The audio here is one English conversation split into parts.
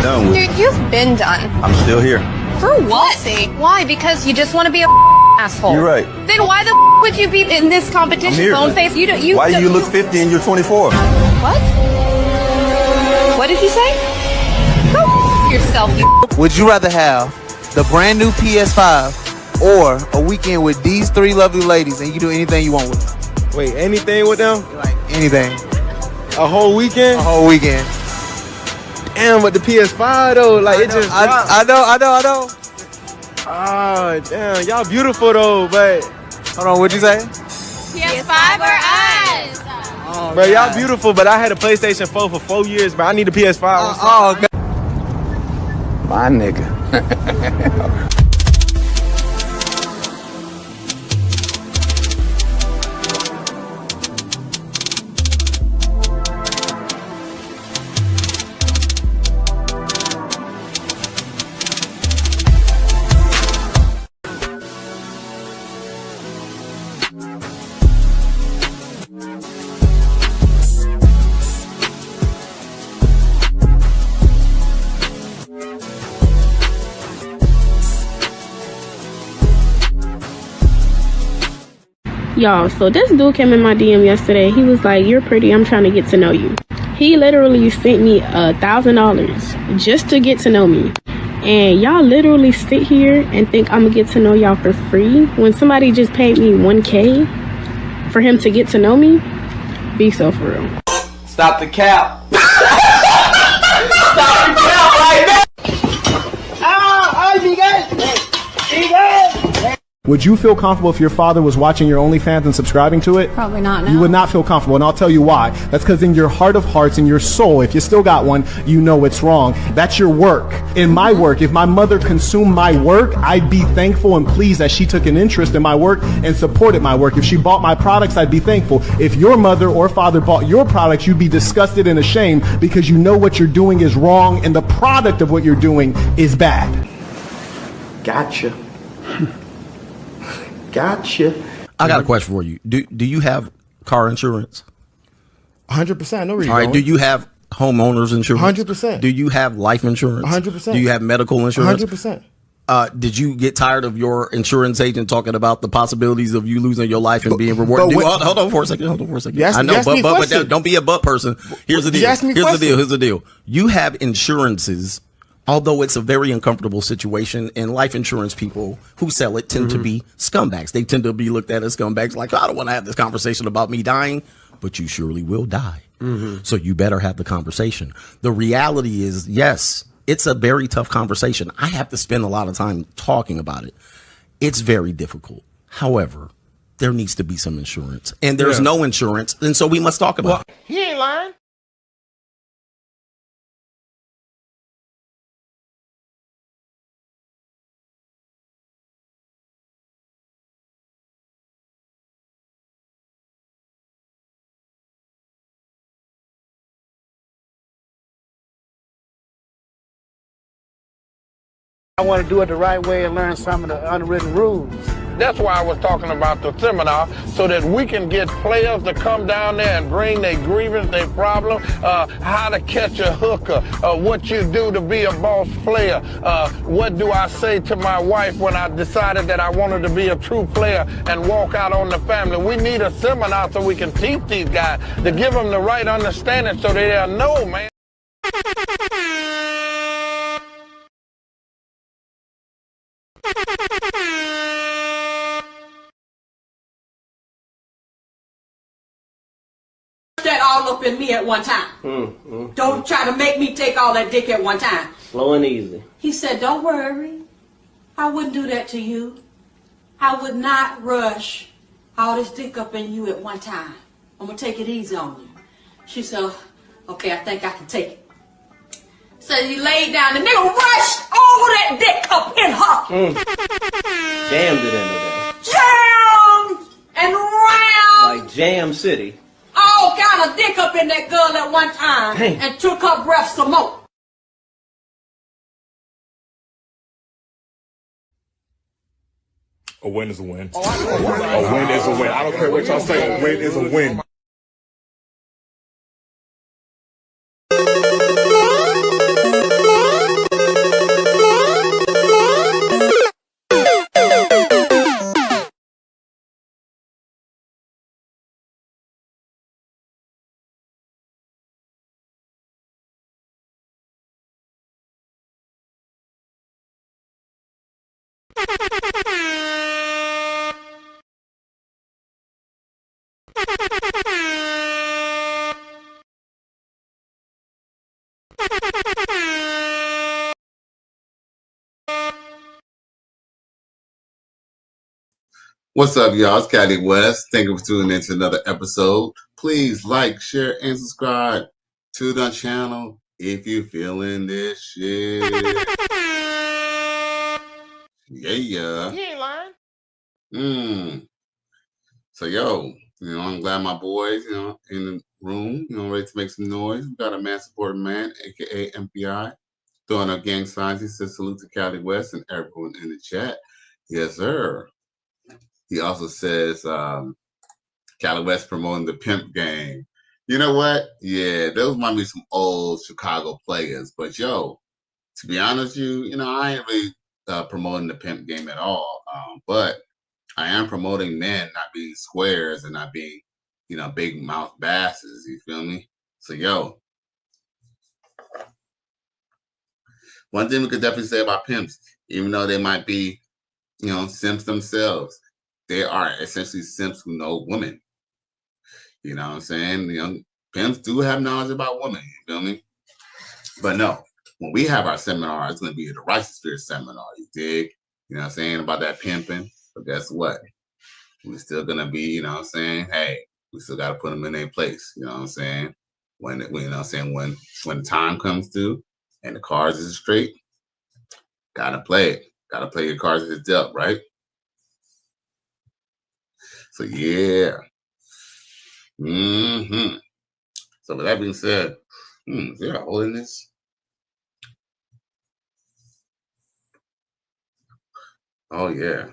done with. Dude, you've been done. I'm still here. For what? Why? Because you just want to be a asshole. You're right. Then why the would you be in this competition? I'm here. Boneface, Why do you look 50 and you're 24? What? What did you say? Go yourself, you. Would you rather have the brand new PS5 or a weekend with these three lovely ladies and you can do anything you want with them? Wait, anything with them? Like anything. A whole weekend? A whole weekend. Damn, but the PS5 though, like it just. I know. Oh, damn, y'all beautiful though, but. Hold on, what'd you say? PS5 or us? Oh, bro, y'all beautiful, but I had a PlayStation 4 for 4 years, but I need a PS5. God. My nigga. Y'all, so this dude came in my DM yesterday. He was like, "You're pretty, I'm trying to get to know you." He literally sent me $1,000 just to get to know me. And y'all literally sit here and think I'm gonna get to know y'all for free when somebody just paid me $1K for him to get to know me? Be so for real. Stop the cap. Stop the cap right now. Would you feel comfortable if your father was watching your OnlyFans and subscribing to it? Probably not, no. You would not feel comfortable, and I'll tell you why. That's because in your heart of hearts, in your soul, if you still got one, you know it's wrong. That's your work. In my work, if my mother consumed my work, I'd be thankful and pleased that she took an interest in my work and supported my work. If she bought my products, I'd be thankful. If your mother or father bought your products, you'd be disgusted and ashamed because you know what you're doing is wrong and the product of what you're doing is bad. Gotcha. Gotcha. I got a question for you. Do you have car insurance? 100%. I know where you're All right. going. Do you have homeowners insurance? 100%. Do you have life insurance? 100%. Do you have medical insurance? 100%. Did you get tired of your insurance agent talking about the possibilities of you losing your life and being rewarded? Hold on for a second. I know, but don't be a butt person. Here's the deal. Here's the deal. You have insurances. Although it's a very uncomfortable situation, and life insurance people who sell it tend to be scumbags. They tend to be looked at as scumbags, like, I don't want to have this conversation about me dying, but you surely will die. So you better have the conversation. The reality is, yes, it's a very tough conversation. I have to spend a lot of time talking about it. It's very difficult. However, there needs to be some insurance, and there's no insurance, and so we must talk about it. He ain't lying. I want to do it the right way and learn some of the unwritten rules. That's why I was talking about the seminar, so that we can get players to come down there and bring their grievance, their problem, how to catch a hooker, what you do to be a boss player, what do I say to my wife when I decided that I wanted to be a true player and walk out on the family. We need a seminar so we can teach these guys to give them the right understanding so they'll know, man. That all up in me at one time. Don't try to make me take all that dick at one time. Slow and easy. He said, don't worry. I wouldn't do that to you. I would not rush all this dick up in you at one time. I'm going to take it easy on you. She said, okay, I think I can take it. So he laid down. The nigga rushed all of that dick up in her. Jammed it into there. Jammed and round. Like Jam City. All kind of dick up in that girl at one time. Dang. And took her breath some more. A win is a win. A win is a win. I don't care what y'all say. A win is a win. What's up, y'all? It's Cali West. Thank you for tuning in to another episode. Please like, share, and subscribe to the channel if you're feeling this shit. Yeah. You ain't lying. So, I'm glad my boys, in the room, ready to make some noise. We got a man supporting man, aka MPI, throwing up gang signs. He says salute to Cali West and everyone in the chat. Yes, sir. He also says Cali West promoting the pimp game. You know what? Yeah, those might be some old Chicago players. But to be honest with you, I ain't really promoting the pimp game at all. But I am promoting men not being squares and not being, big mouth basses. You feel me? So, one thing we could definitely say about pimps, even though they might be, simps themselves, they are essentially simps who know women. You know what I'm saying? Pimps do have knowledge about women. You feel me? But no, when we have our seminar, it's going to be the Righteous Spirit seminar. You dig? You know what I'm saying? About that pimping. But guess what? We're still going to be, hey, we still got to put them in their place. You know what I'm saying? When the time comes through and the cards is straight, got to play it. Got to play your cards as it's dealt, right? So, yeah. So, with that being said, is there a hole in this? Oh, yeah.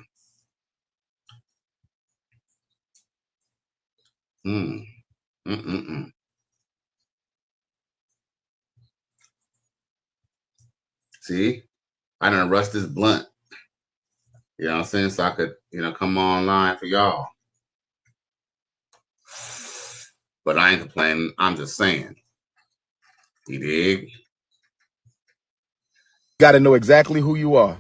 See, I done rushed this blunt. You know what I'm saying? So I could, come online for y'all. But I ain't complaining. I'm just saying. You dig? Got to know exactly who you are.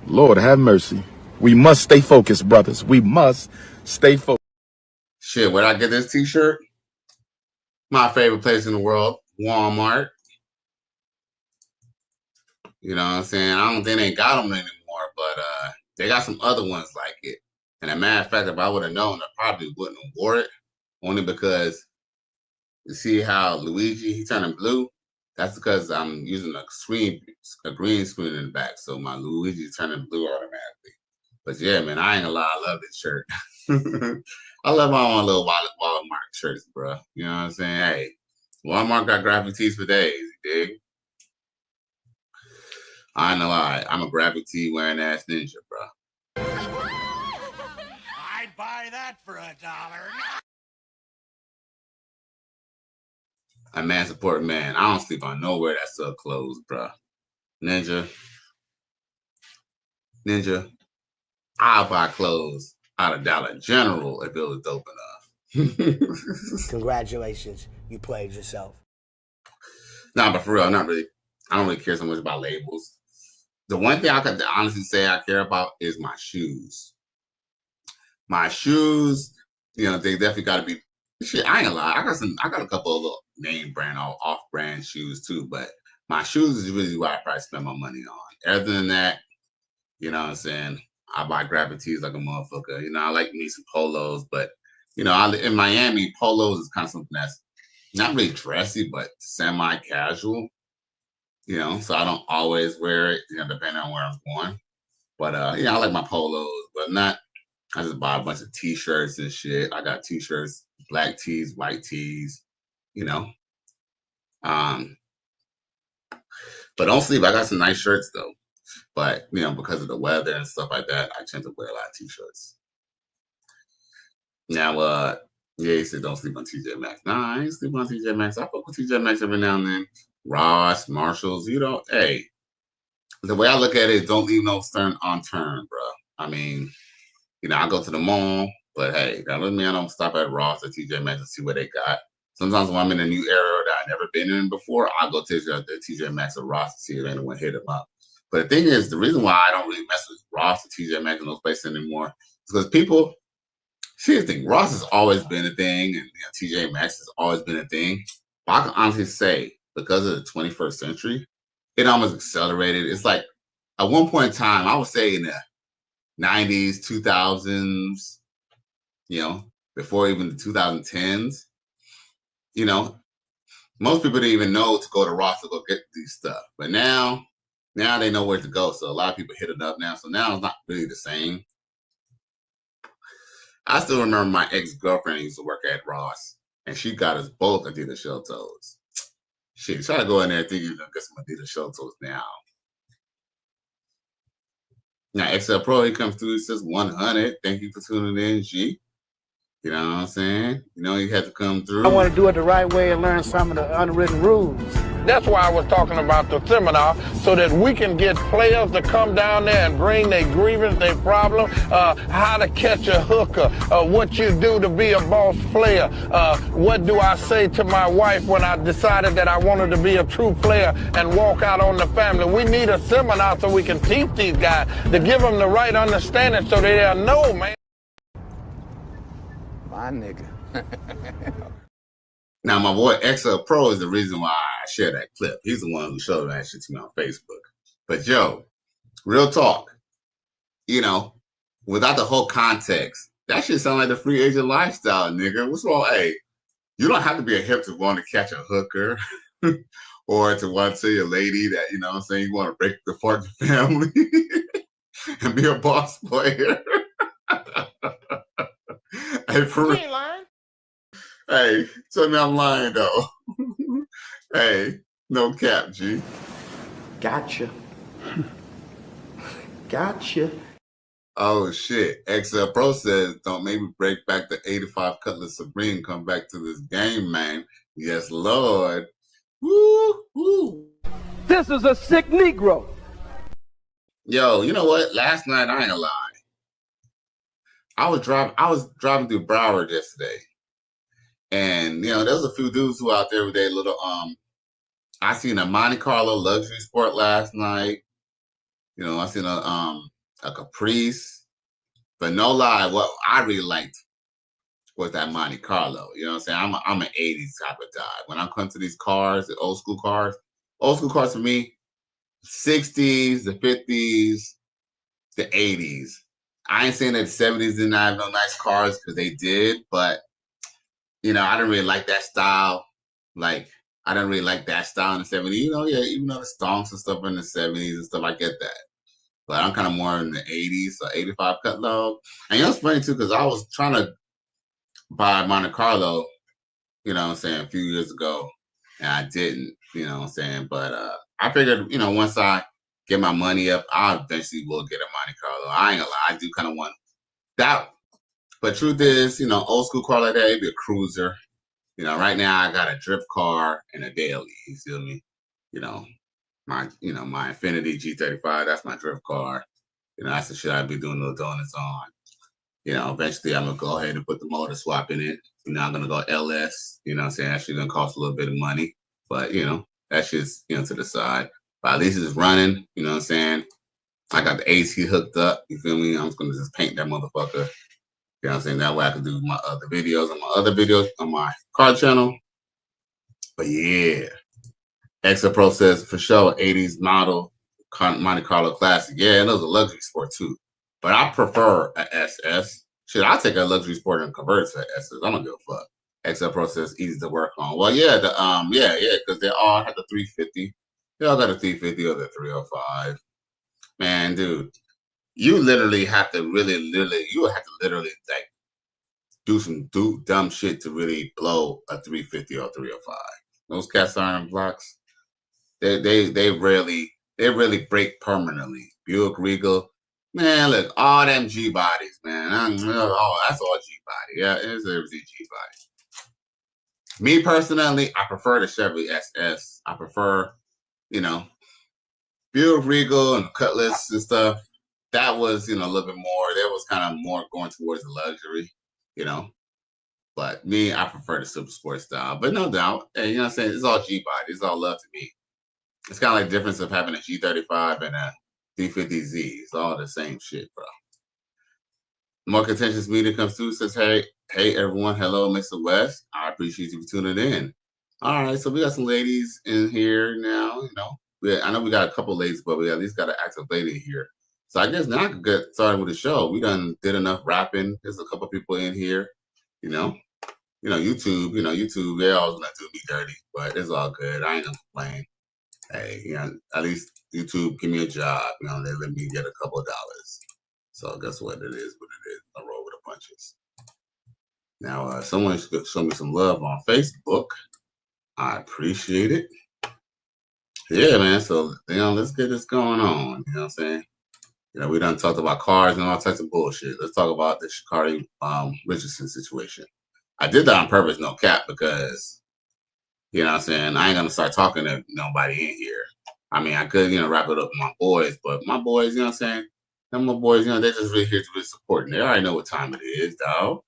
Lord have mercy. We must stay focused, brothers. We must stay focused. Shit, where'd I get this t-shirt? My favorite place in the world, Walmart. You know what I'm saying? I don't think they got them anymore, but they got some other ones like it. And a matter of fact, if I would have known, I probably wouldn't have wore it. Only because you see how Luigi, he turning blue? That's because I'm using a green screen in the back. So my Luigi's turning blue automatically. But yeah, man, I ain't gonna lie, I love this shirt. I love my own little Walmart shirts, bro. You know what I'm saying? Hey, Walmart got graphic tees for days, you dig? I ain't gonna lie, I'm a graphic tee wearing ass ninja, bro. I'd buy that for $1. A man support man. I don't sleep on nowhere that sell clothes, bro. Ninja, I'll buy clothes out of Dollar General if it was dope enough. Congratulations, you played yourself. Nah, but for real, not really. I don't really care so much about labels. The one thing I could honestly say I care about is my shoes. My shoes, they definitely got to be. Shit, I ain't gonna lie. I got a couple of little name brand or off-brand shoes too, but my shoes is really what I probably spend my money on. Other than that, you know what I'm saying? I buy graphic tees like a motherfucker. I like me some polos, but in Miami, polos is kind of something that's not really dressy, but semi-casual. So I don't always wear it, depending on where I'm going. But I like my polos, but not. I just buy a bunch of t-shirts and shit. I got t-shirts, black tees, white tees, But don't sleep. I got some nice shirts though. But because of the weather and stuff like that, I tend to wear a lot of t-shirts. Now, he said don't sleep on TJ Maxx. Nah, I ain't sleeping on TJ Maxx. I fuck with TJ Maxx every now and then. Ross, Marshalls, hey. The way I look at it is don't leave no stone unturned, bro. I mean, I go to the mall, but hey, that doesn't mean I don't stop at Ross or TJ Maxx and see what they got. Sometimes when I'm in a new area that I've never been in before, I'll go to the TJ Maxx or Ross to see if anyone hit them up. But the thing is, the reason why I don't really mess with Ross and TJ Maxx in those places anymore is because people. See the thing, Ross has always been a thing, and TJ Maxx has always been a thing. But I can honestly say, because of the 21st century, it almost accelerated. It's like at one point in time, I would say in the 90s, 2000s, before even the 2010s, most people didn't even know to go to Ross to go get these stuff. But now they know where to go. So a lot of people hit it up now. So now it's not really the same. I still remember my ex-girlfriend used to work at Ross, and she got us both Adidas shell toes. Shit, try to go in there thinking you're going to get some Adidas shell toes now. Now, XL Pro, he comes through, he says 100. Thank you for tuning in, G. You know what I'm saying? You had to come through. I want to do it the right way and learn some of the unwritten rules. That's why I was talking about the seminar, so that we can get players to come down there and bring their grievance, their problem, how to catch a hooker, what you do to be a boss player, what do I say to my wife when I decided that I wanted to be a true player and walk out on the family. We need a seminar so we can teach these guys to give them the right understanding so they'll know, man. My nigga. Now, my boy XL Pro is the reason why I share that clip. He's the one who showed that shit to me on Facebook. But, yo, real talk, without the whole context, that shit sound like the free agent lifestyle, nigga. What's wrong? Hey, you don't have to be a hip to want to catch a hooker or to want to tell your lady that, you want to break apart the family and be a boss player. Hey, for real. Hey, tell me I'm lying, though. Hey, no cap, G. Gotcha. Gotcha. Oh, shit. XL Pro says, don't make me break back the 85 Cutlass Supreme. Come back to this game, man. Yes, Lord. Woo, woo. This is a sick Negro. Yo, you know what? Last night, I ain't gonna lie. I was driving through Broward yesterday. And, there was a few dudes who out there with their little, I seen a Monte Carlo luxury sport last night. I seen a Caprice. But no lie, what I really liked was that Monte Carlo. You know what I'm saying? I'm an 80s type of guy. When I come to these cars, the old school cars for me, 60s, the 50s, the 80s. I ain't saying that the 70s didn't have no nice cars because they did, but I didn't really like that style. Like, I didn't really like that style in the 70s. Even though the stonks and stuff in the 70s and stuff, I get that. But I'm kind of more in the 80s, so 85 Cutlass. And it's funny, too, because I was trying to buy Monte Carlo, a few years ago, and I didn't, But I figured, once I get my money up, I eventually will get a Monte Carlo. I ain't gonna lie, I do kind of want that. But truth is, old school car like that, it'd be a cruiser. Right now I got a drift car and a daily. You feel me? My Infiniti G35, that's my drift car. That's the shit I'd be doing little donuts on. Eventually I'm gonna go ahead and put the motor swap in it. I'm gonna go LS. Actually gonna cost a little bit of money, but that's just to the side. But at least it's running. I got the AC hooked up. You feel me? I'm just gonna just paint that motherfucker. That way I can do my other videos on my car channel. But yeah, XL Pro says for sure 80s model Monte Carlo Classic. Yeah, and those are luxury sport too. But I prefer a SS. Shit, I'll take a luxury sport and convert it to an SS. I don't give a fuck. XL Pro says easy to work on. Well, yeah, because they all have the 350. They all got a 350 or the 305. Man, dude. You literally have to literally like do some dumb shit to really blow a 350 or 305. Those cast iron blocks, they rarely break permanently. Buick Regal, man, look, all them G bodies, man. That's all G body. Yeah, it's everything G body. Me personally, I prefer the Chevy SS. I prefer, Buick Regal and Cutlass and stuff. That was, a little bit more. That was kind of more going towards the luxury, But me, I prefer the super sport style. But no doubt, hey, I'm saying? It's all G body. It's all love to me. It's kind of like the difference of having a G35 and a D50Z. It's all the same shit, bro. More contentious media comes through, says, hey everyone, hello, Mr. West. I appreciate you for tuning in. All right, so we got some ladies in here now, you know. I know we got a couple ladies, but we at least got an active lady here. So I guess now I could get started with the show. We done did enough rapping. There's a couple people in here, you know. YouTube, they always gonna do me dirty, but it's all good. I ain't gonna complain. Hey, at least YouTube give me a job. They let me get a couple of dollars. So guess what? It is what it is. I roll with the punches. Now, someone should show me some love on Facebook. I appreciate it. Yeah, man. So, let's get this going on. You know what I'm saying? We done talked about cars and all types of bullshit. Let's talk about the Sha'Carri Richardson situation. I did that on purpose, no cap, because, you know what I'm saying, I ain't going to start talking to nobody in here. I mean, I could, wrap it up with my boys, but my boys, you know what I'm saying, and my boys, they're just really here to be supporting. They already know what time it is, dog.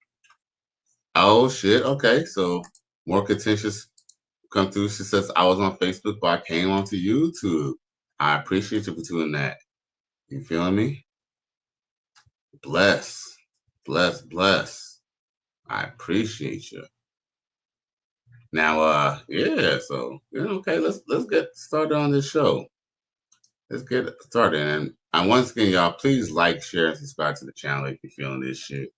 Oh, shit. Okay, so more contentious come through. She says, I was on Facebook, but I came onto YouTube. I appreciate you for doing that. You feeling me? Bless. I appreciate you. Now, yeah, so, okay, let's get started on this show. Let's get started. And once again, y'all, please like, share, and subscribe to the channel if you're feeling this shit.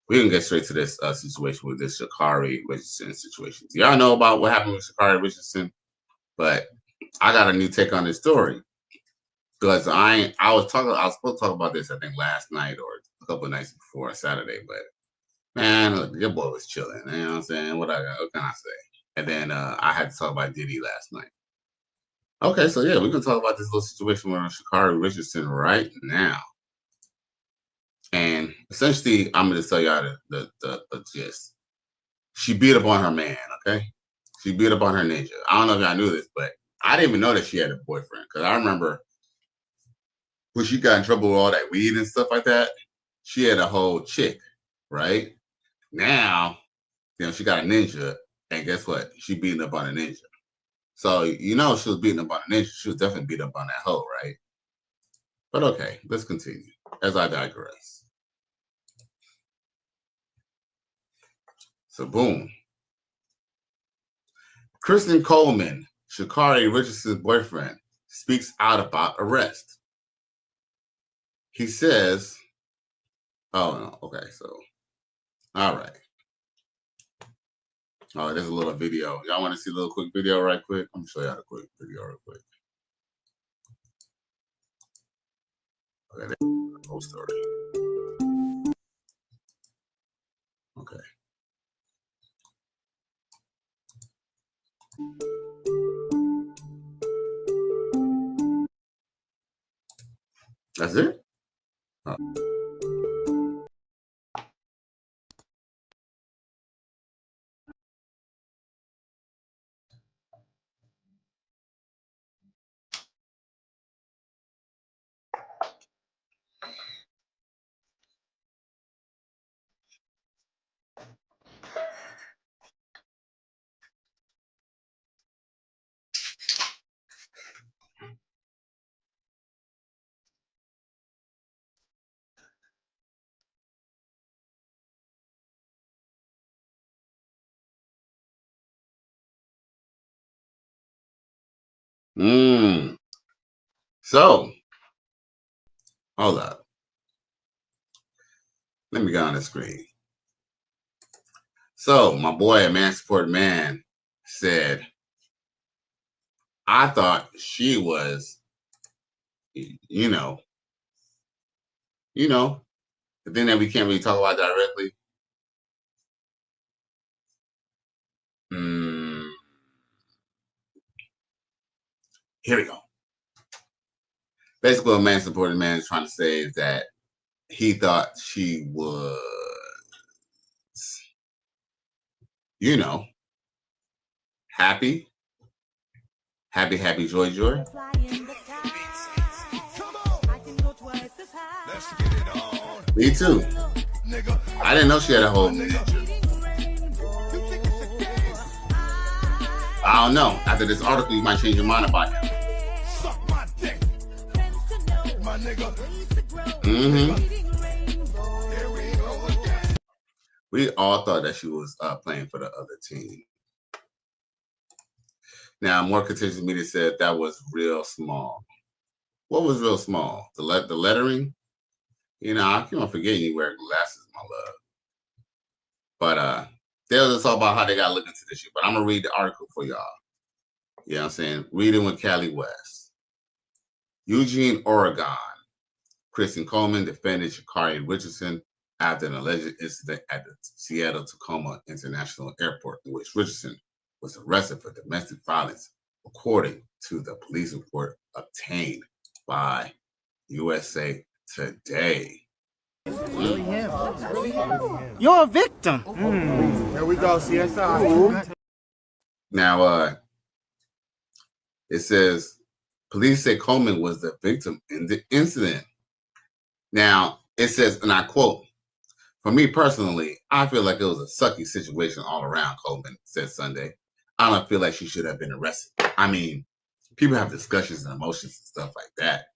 We can get straight to this situation with this Sha'Carri Richardson situation. Y'all know about what happened with Sha'Carri Richardson, but I got a new take on this story. Because I was supposed to talk about this, I think, last night or a couple of nights before Saturday, but man, look, your boy was chilling. You know what I'm saying? What can I say? And then I had to talk about Diddy last night. Okay, so yeah, we're gonna talk about this little situation with Sha'Carri Richardson right now. And essentially, I'm gonna tell y'all the gist. She beat up on her man, okay? She beat up on her ninja. I don't know if y'all knew this, but I didn't even know that she had a boyfriend. Because I remember when she got in trouble with all that weed and stuff like that, she had a whole chick, right? Now, she got a ninja, and guess what? She beating up on a ninja. So, she was beating up on a ninja. She was definitely beating up on that hoe, right? But okay, let's continue as I digress. So, boom. Kristen Coleman, Sha'Carri Richardson's boyfriend, speaks out about arrest. He says, oh, no, okay, so, all right. Oh, there's a little video. Y'all want to see a little quick video right quick? I'm going to show y'all a quick video real quick. Okay, there's the whole story. Okay. That's it? Oh. So, hold up. Let me go on the screen. So, my boy, a man support man, said, I thought she was, the thing that we can't really talk about directly. Here we go. Basically, what a man supporting man is trying to say is that he thought she was, happy, joy. Me too. I didn't know she had a whole ninja. I don't know. After this article, you might change your mind about him. We all thought that she was playing for the other team. Now, more contentious media said that was real small. What was real small? The lettering? You know, I keep on forgetting you wear glasses, my love. But they'll just talk about how they got to look into this shit. But I'm going to read the article for y'all. You know what I'm saying? Reading with Callie West. Eugene, Oregon. Kristen Coleman defended Sha'Carri and Richardson after an alleged incident at the Seattle-Tacoma International Airport in which Richardson was arrested for domestic violence, according to the police report obtained by USA Today. Really him. Really him. You're a victim. Here we go, CSI. Now, it says police say Coleman was the victim in the incident. Now, it says, and I quote, "For me personally, I feel like it was a sucky situation all around," Coleman said Sunday. "I don't feel like she should have been arrested. I mean, people have discussions and emotions and stuff like that.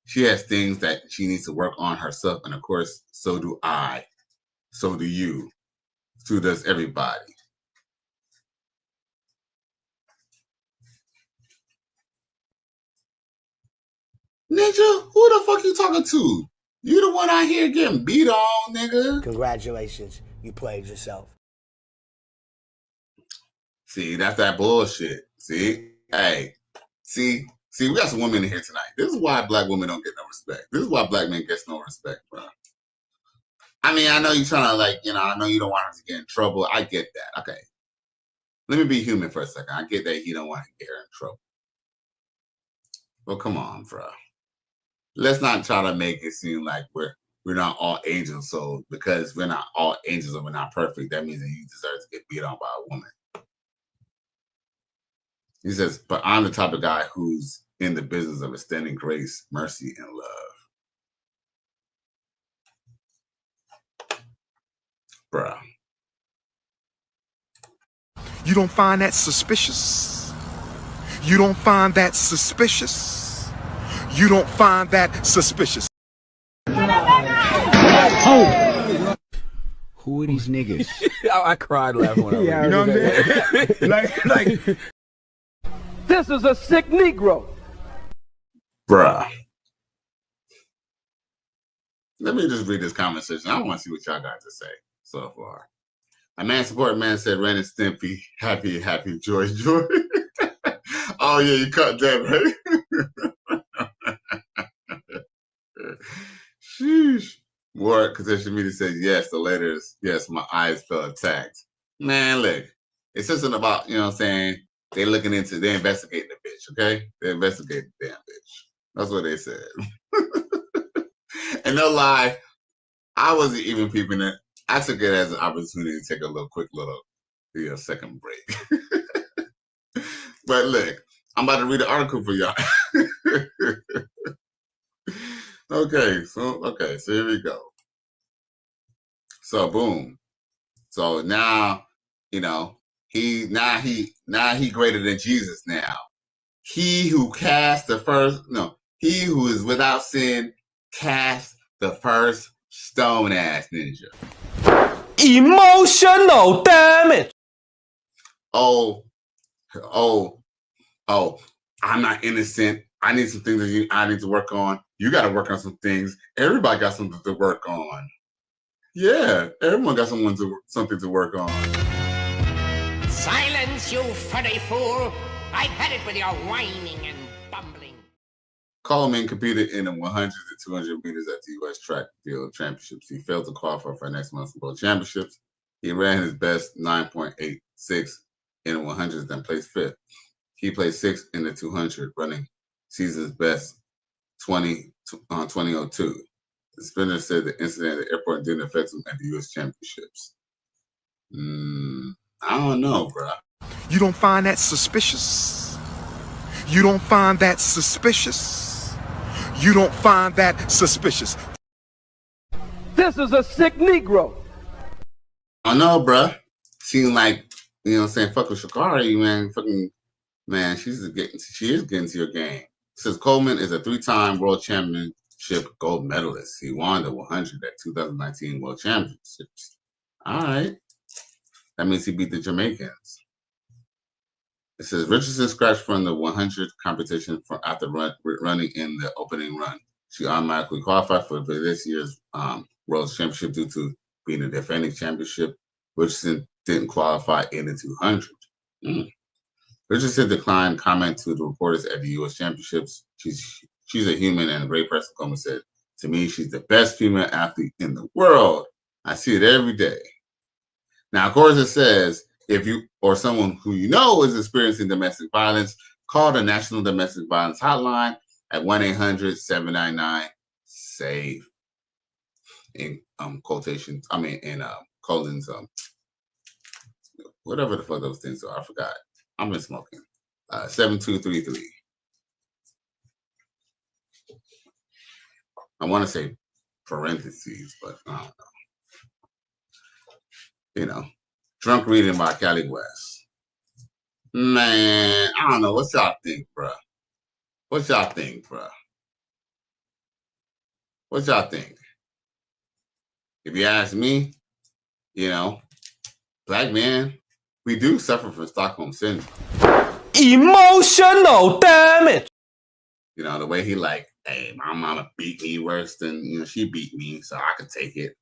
She has things that she needs to work on herself, and of course, so do I. So do you. So does everybody." Ninja, who the fuck you talking to? You the one out here getting beat on, nigga. Congratulations, you played yourself. See, that's that bullshit. See? Hey. See, we got some women in here tonight. This is why black women don't get no respect. This is why black men get no respect, bro. I mean, I know you're trying to, I know you don't want her to get in trouble. I get that. Okay. Let me be human for a second. I get that you don't want to get her in trouble. Well, come on, bro. Let's not try to make it seem like we're not all angels. So because we're not all angels and we're not perfect, that means that you deserve to get beat on by a woman. He says, "But I'm the type of guy who's in the business of extending grace, mercy, and love." Bruh. You don't find that suspicious? You don't find that suspicious? You don't find that suspicious? Oh! Who are these niggas? I cried laughing when I read it. You know what I'm saying? like. This is a sick Negro. Bruh. Let me just read this conversation. I want to see what y'all got to say so far. A man support man said Ren and Stimpy, happy, joy. Oh yeah, you cut that, right? Sheesh. More contested media says yes, the letters, yes, my eyes felt attacked. Man, look, it's something about, you know what I'm saying, they're investigating the bitch, okay? They investigating the damn bitch. That's what they said. And no lie, I wasn't even peeping it. I took it as an opportunity to take a quick second break. But look, I'm about to read the article for y'all. Okay, so here we go. So boom. So now, he greater than Jesus now. He who is without sin cast the first stone, ass ninja. Emotional damage. Oh, I'm not innocent. I need some things that I need to work on. You got to work on some things. Everybody got something to work on. Yeah, everyone got something to work on. Silence, you furry fool! I've had it with your whining and bumbling. Coleman competed in the 100 to 200 meters at the U.S. Track Field Championships. He failed to qualify for next month's World Championships. He ran his best 9.86 in the 100s, then placed fifth. He placed sixth in the 200, running season's best 2002. The sprinter said the incident at the airport didn't affect him at the U.S. Championships. I don't know, bro. You don't find that suspicious? You don't find that suspicious? You don't find that suspicious? This is a sick Negro. I know, bro. Seems like, you know what I'm saying, fuck with Sha'Carri, man. Fucking, man, she is getting to your game. says Coleman is a 3-time world championship gold medalist. He won the 100 at 2019 World Championships. All right. That means he beat the Jamaicans. It says Richardson scratched from the 100 competition after running in the opening run. She automatically qualified for this year's World Championship due to being a defending championship. Richardson didn't qualify in the 200. Richardson declined comment to the reporters at the U.S. Championships. She's a human and a great person. Coleman said, to me, she's the best female athlete in the world. I see it every day. Now, of course, it says, if you or someone who you know is experiencing domestic violence, call the National Domestic Violence Hotline at 1-800-799-SAFE. In quotations, in colons, whatever the fuck those things are, I forgot. I've been smoking. 7233. I want to say parentheses, but I don't know. You know, Drunk Reading by Cali West. Man, I don't know. What y'all think, bruh? What y'all think, bruh? What y'all think? If you ask me, you know, black men, we do suffer from Stockholm syndrome. Emotional damage. You know, the way he like, hey, my mama beat me worse than, she beat me, so I could take it.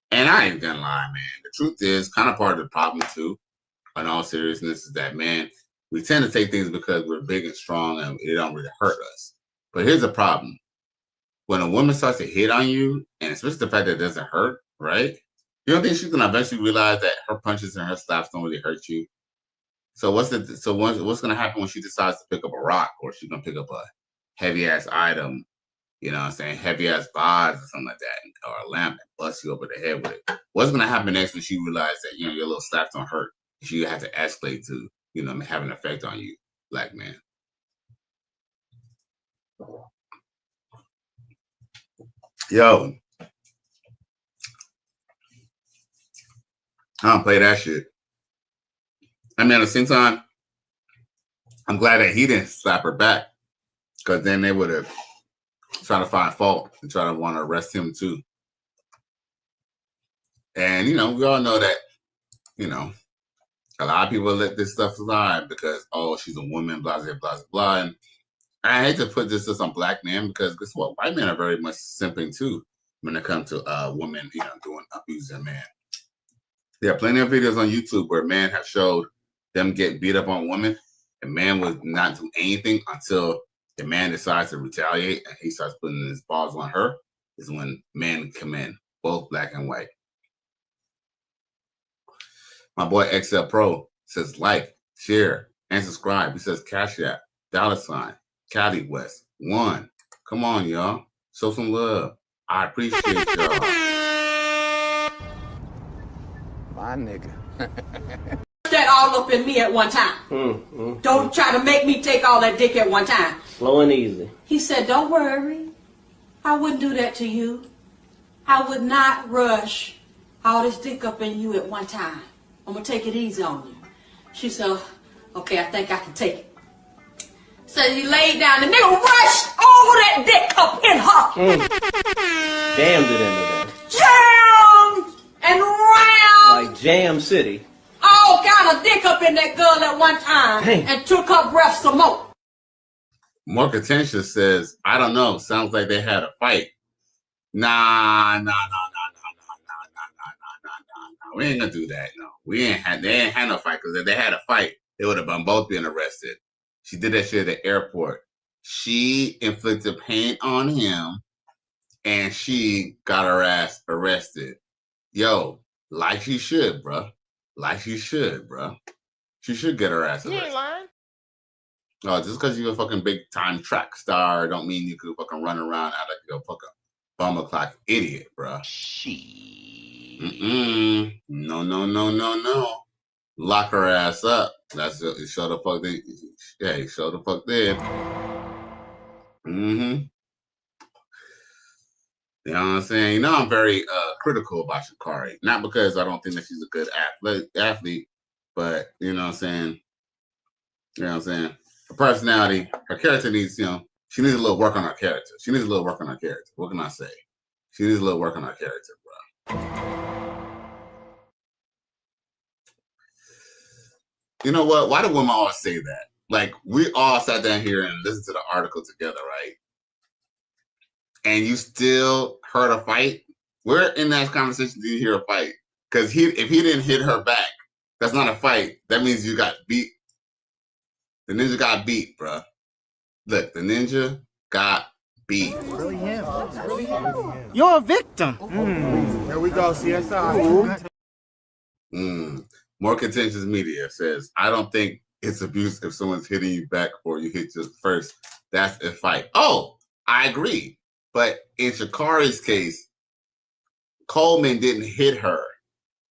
And I ain't gonna lie, man. The truth is, kind of part of the problem, too, in all seriousness, is that, man, we tend to take things because we're big and strong and it don't really hurt us. But here's the problem. When a woman starts to hit on you, and especially the fact that it doesn't hurt, right? You don't think she's gonna eventually realize that her punches and her slaps don't really hurt you? So what's gonna happen when she decides to pick up a rock, or she's gonna pick up a heavy ass item, you know what I'm saying, heavy ass vase or something like that, or a lamp and bust you over the head with it? What's gonna happen next when she realizes that your little slaps don't hurt? She have to escalate to have an effect on you, black man. Yo, I don't play that shit. I mean, at the same time, I'm glad that he didn't slap her back, because then they would have tried to find fault and try to want to arrest him too. And, we all know that, a lot of people let this stuff slide because, oh, she's a woman, blah, blah, blah, blah. And I hate to put this as on black men, because guess what? White men are very much simping too when it comes to women, doing abusing men. There are plenty of videos on YouTube where men have showed them get beat up on women, and man would not do anything until the man decides to retaliate and he starts putting his balls on her. Is when men come in, both black and white. My boy XL Pro says like, share, and subscribe. He says Cash App, $, Cali West 1. Come on, y'all. Show some love. I appreciate y'all. My nigga. That all up in me at one time. Don't try to make me take all that dick at one time. Slow and easy. He said, don't worry. I wouldn't do that to you. I would not rush all this dick up in you at one time. I'm going to take it easy on you. She said, okay, I think I can take it. So he laid down. The nigga rushed all that dick up in her. Jammed it into there. Jammed and round. Like Jam City. All kind of dick up in that girl at one time. Dang. And took her breath some more. More contentious says, I don't know. Sounds like they had a fight. Nah. We ain't gonna do that. No, they ain't had no fight, because if they had a fight, they would have both been arrested. She did that shit at the airport. She inflicted pain on him, and she got her ass arrested. Yo, like she should, bro. Like she should, bro. She should get her ass arrested. You ain't lying. Oh, just because you're a fucking big time track star don't mean you could fucking run around out like a fucking bum o'clock idiot, bro. No. Lock her ass up. That's it. Show the fuck did. Yeah, show the fuck did. You know what I'm saying? I'm very critical about Sha'Carri. Not because I don't think that she's a good athlete, but you know what I'm saying? Her personality, her character needs, She needs a little work on her character. What can I say? She needs a little work on her character, bro. You know what? Why do women always say that? Like, we all sat down here and listened to the article together, right? And you still heard a fight? Where in that conversation did you hear a fight? Because if he didn't hit her back, that's not a fight. That means you got beat. The ninja got beat, bro. Look, the ninja got beat. Really him. You're a victim. Here we go, CSI. More contentious media says, I don't think it's abuse if someone's hitting you back or you hit just first. That's a fight. Oh, I agree. But in Sha'Carri's case, Coleman didn't hit her.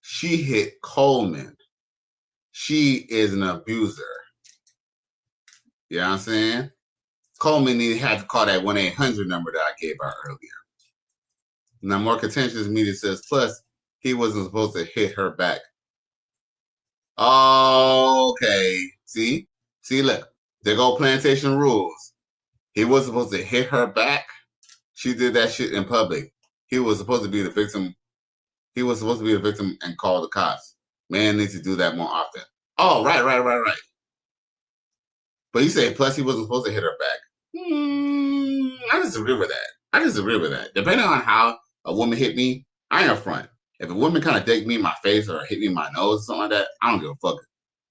She hit Coleman. She is an abuser. You know what I'm saying? Coleman had to call that 1-800 number that I gave out earlier. Now, more contentious media says, plus, he wasn't supposed to hit her back. Okay. See, look, there go plantation rules. He was supposed to hit her back. She did that shit in public. He was supposed to be the victim. He was supposed to be the victim and call the cops. Man needs to do that more often. Oh, right. But you say, plus he wasn't supposed to hit her back. I disagree with that. Depending on how a woman hit me, I ain't upfront. If a woman kind of decked me in my face or hit me in my nose or something like that, I don't give a fuck.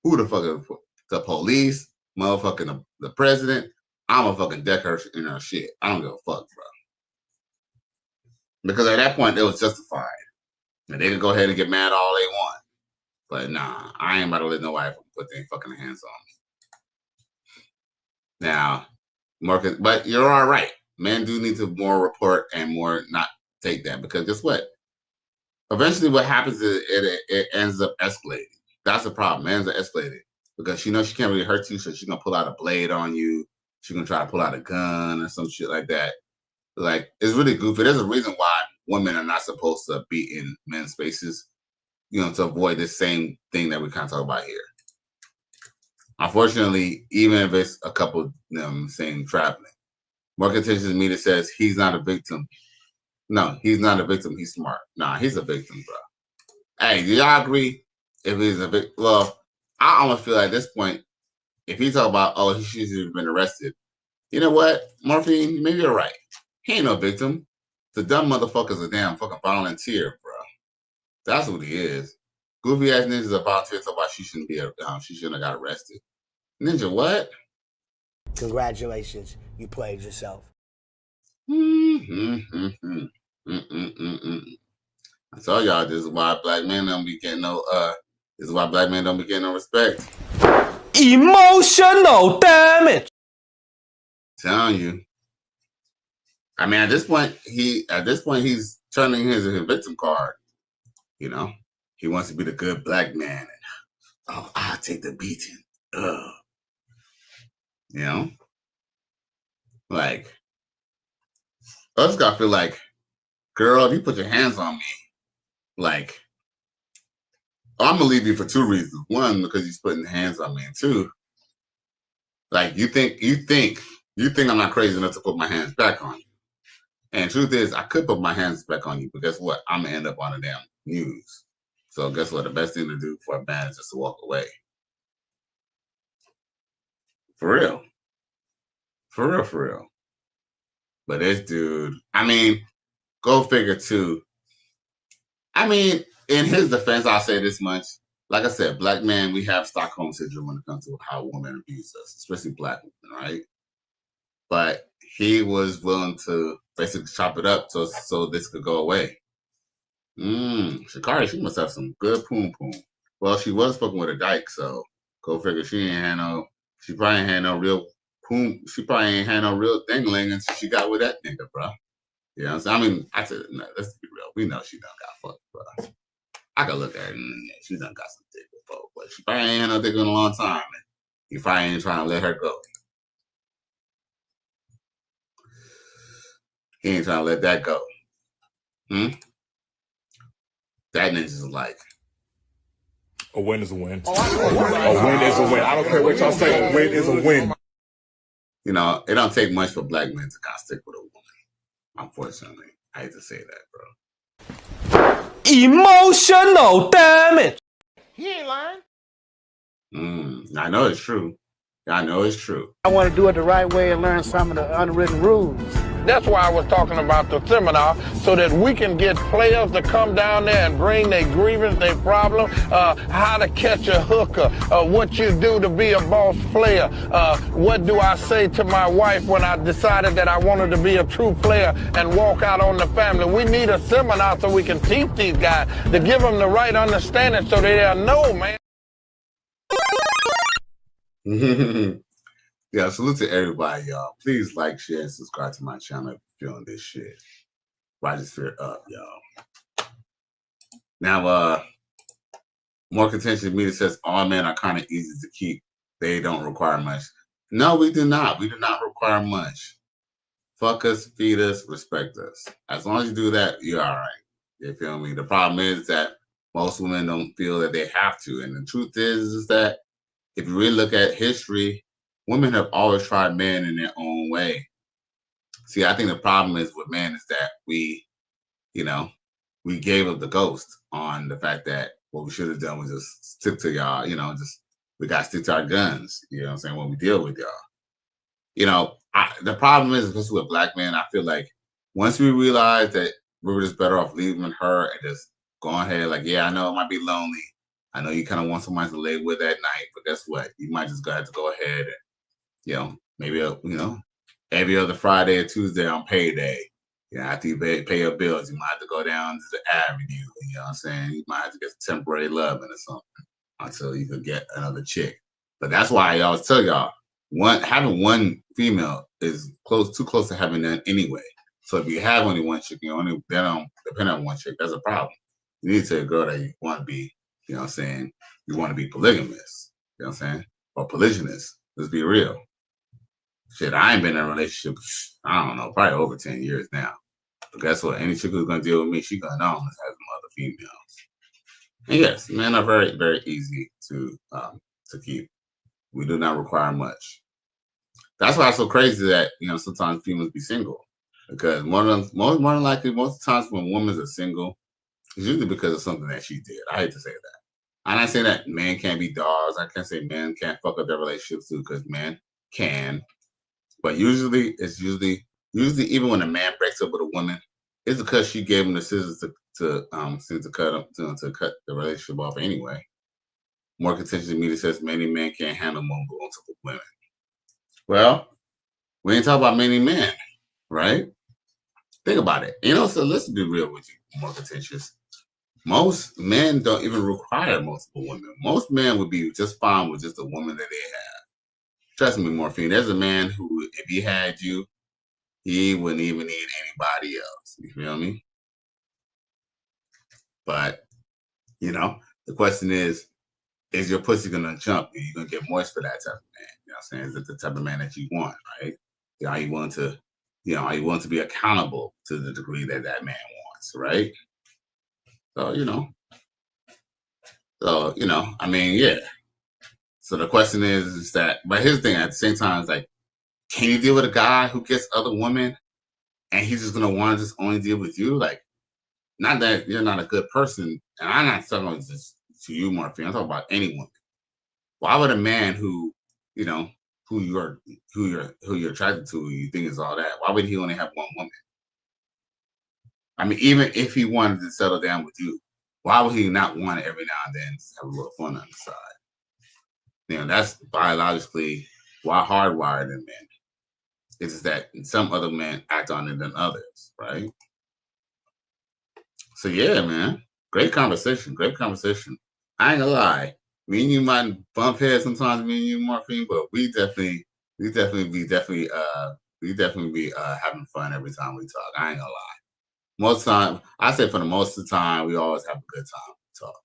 Who the fuck is the police, motherfucking the president? I'm a fucking deck her in her shit. I don't give a fuck, bro. Because at that point, it was justified. And they can go ahead and get mad all they want. But nah, I ain't about to let nobody put their fucking hands on me. Now, Marcus, but you're all right. Men do need to more report and more not take that. Because guess what? Eventually what happens is it ends up escalating. That's the problem. It ends up escalating. Because she knows she can't really hurt you, so she's going to pull out a blade on you. She's going to try to pull out a gun or some shit like that. Like, it's really goofy. There's a reason why women are not supposed to be in men's spaces, to avoid this same thing that we kind of talk about here. Unfortunately, even if it's a couple of them saying traveling, more contentious media says he's not a victim. No, he's not a victim. He's smart. Nah, he's a victim, bro. Hey, do y'all agree? If he's a victim, well, I almost feel like at this point, if he talk about, he should have been arrested, you know what, Morphine, maybe you're right. He ain't no victim. The dumb motherfucker's a damn fucking volunteer, bro. That's what he is. Goofy ass ninja's a volunteer. Talk about she shouldn't have got arrested. Ninja, what? Congratulations, you played yourself. I told y'all this is why black men don't be getting no respect. Emotional damage. Telling you. I mean, at this point he's turning his victim card. He wants to be the good black man. And, I'll take the beating. Like, I just gotta feel like, girl, if you put your hands on me, like, I'm gonna leave you for two reasons. One, because you're putting hands on me, and two, like, you think I'm not crazy enough to put my hands back on you. And the truth is, I could put my hands back on you, but guess what? I'm gonna end up on the damn news. So guess what? The best thing to do for a man is just to walk away. For real. But this dude, I mean, go figure too. I mean, in his defense, I'll say this much. Like I said, black men, we have Stockholm syndrome when it comes to how women abuse us, especially black women, right? But he was willing to basically chop it up so this could go away. Sha'Carri, she must have some good poom poom. Well, she was fucking with a dyke, so go figure. She probably ain't had no real poom. She probably ain't had no real dingling until she got with that nigga, bro. You know what I'm saying? I mean, I said, no, let's be real. We know she done got fucked, bro. I could look at her and she done got some dick before, but she probably ain't had no dick in a long time. And he probably ain't trying to let her go. He ain't trying to let that go. That ninja's like, a win is a win. A win is a win. I don't care what y'all say. A win is a win. you know, it don't take much for black men to kind of stick with a woman. Unfortunately, I hate to say that, bro. Emotional damage. He ain't lying. I know it's true. I know it's true. I want to do it the right way and learn some of the unwritten rules. That's why I was talking about the seminar, so that we can get players to come down there and bring their grievance, their problem, how to catch a hooker, what you do to be a boss player, what do I say to my wife when I decided that I wanted to be a true player and walk out on the family. We need a seminar so we can teach these guys to give them the right understanding so they'll know, man. Yeah, salute to everybody, y'all. Please like, share, and subscribe to my channel if you're feeling this shit. Roger Spirit up, y'all. Now, more contentious media says all men are kind of easy to keep. They don't require much. No, we do not. We do not require much. Fuck us, feed us, respect us. As long as you do that, you're all right. You feel me? The problem is that most women don't feel that they have to. And the truth is that if you really look at history, women have always tried men in their own way. See, I think the problem is with men is that we gave up the ghost on the fact that what we should have done was just stick to y'all, we got to stick to our guns, you know what I'm saying, when we deal with y'all. The problem is, especially with black men, I feel like once we realize that we were just better off leaving her and just going ahead, like, yeah, I know it might be lonely. I know you kind of want somebody to lay with at night, but guess what? You might just have to go ahead and, maybe, every other Friday or Tuesday on payday, after you pay your bills, you might have to go down to the avenue, you know what I'm saying? You might have to get some temporary loving or something until you could get another chick. But that's why I always tell y'all, having one female is too close to having none anyway. So if you have only one chick, they don't depend on one chick, that's a problem. You need to tell a girl that you want to be, you know what I'm saying, you want to be polygamous, you know what I'm saying, or polygynous. Let's be real. Shit, I ain't been in a relationship, I don't know, probably over 10 years now. But guess what? Any chick who's going to deal with me, she's going to know let's have some other females. And yes, men are very, very easy to keep. We do not require much. That's why it's so crazy that, sometimes females be single. Because more than likely, most of the times when women are single, it's usually because of something that she did. I hate to say that. I'm not saying that men can't be dogs. I can't say men can't fuck up their relationships too, because men can. But usually even when a man breaks up with a woman, it's because she gave him the scissors to cut the relationship off anyway. More contentious media says many men can't handle multiple women. Well, we ain't talking about many men, right? Think about it. So let's be real with you, more contentious. Most men don't even require multiple women. Most men would be just fine with just a woman that they have. Trust me, Morphine, there's a man who, if he had you, he wouldn't even need anybody else. You feel me? But, the question is your pussy going to jump? Are you going to get moist for that type of man? You know what I'm saying? Is it the type of man that you want, right? Are you willing to be accountable to the degree that that man wants, right? So, yeah. So the question is that, but here's the thing, at the same time, it's like, can you deal with a guy who gets other women and he's just going to want to just only deal with you? Like, not that you're not a good person, and I'm not talking about just to you, Morphine, I'm talking about any woman. Why would a man who you're attracted to, who you think is all that, why would he only have one woman? I mean, even if he wanted to settle down with you, why would he not want it every now and then to have a little fun on the side? That's biologically hardwired in men. It's just that some other men act on it than others, right? So yeah, man, great conversation. I ain't gonna lie, me and you might bump heads sometimes, me and you, Morphine, but we definitely be having fun every time we talk. I ain't gonna lie. Most time, I say for the most of the time, we always have a good time to talk.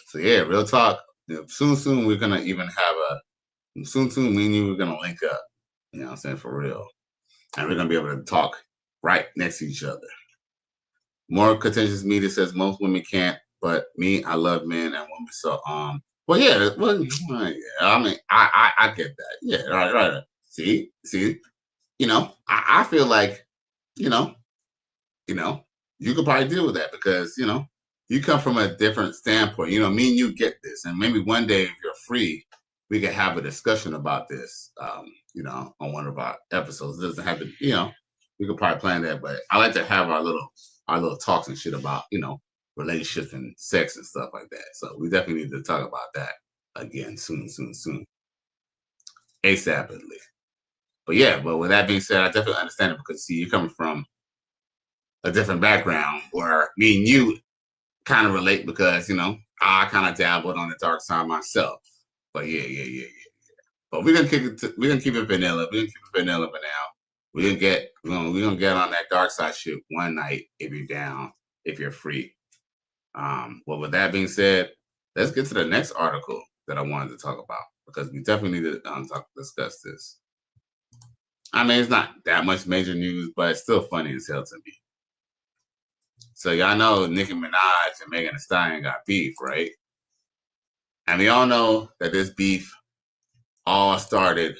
So yeah, real talk. Soon we're gonna even have soon me and you we're gonna link up. You know what I'm saying, for real. And we're gonna be able to talk right next to each other. More contentious media says most women can't, but me, I love men and women. So I mean, I get that. Yeah, right. See, you know, I feel like, you know, you could probably deal with that because, you know, you come from a different standpoint. You know, me and you get this. And maybe one day if you're free, we could have a discussion about this, you know, on one of our episodes. It doesn't have to, you know, we could probably plan that. But I like to have our little talks and shit about, you know, relationships and sex and stuff like that. So we definitely need to talk about that again soon. ASAPidly. But yeah, but with that being said, I definitely understand it because see, you're coming from a different background where me and you kind of relate because, you know, I kind of dabbled on the dark side myself. But yeah. But we're gonna keep it vanilla. We're gonna keep it vanilla for now. We're gonna get on that dark side shit one night if you're down, if you're free. Well, with that being said, let's get to the next article that I wanted to talk about because we definitely need to discuss this. I mean, it's not that much major news, but it's still funny as hell to me. So y'all know Nicki Minaj and Megan Thee Stallion got beef, right? And we all know that this beef all started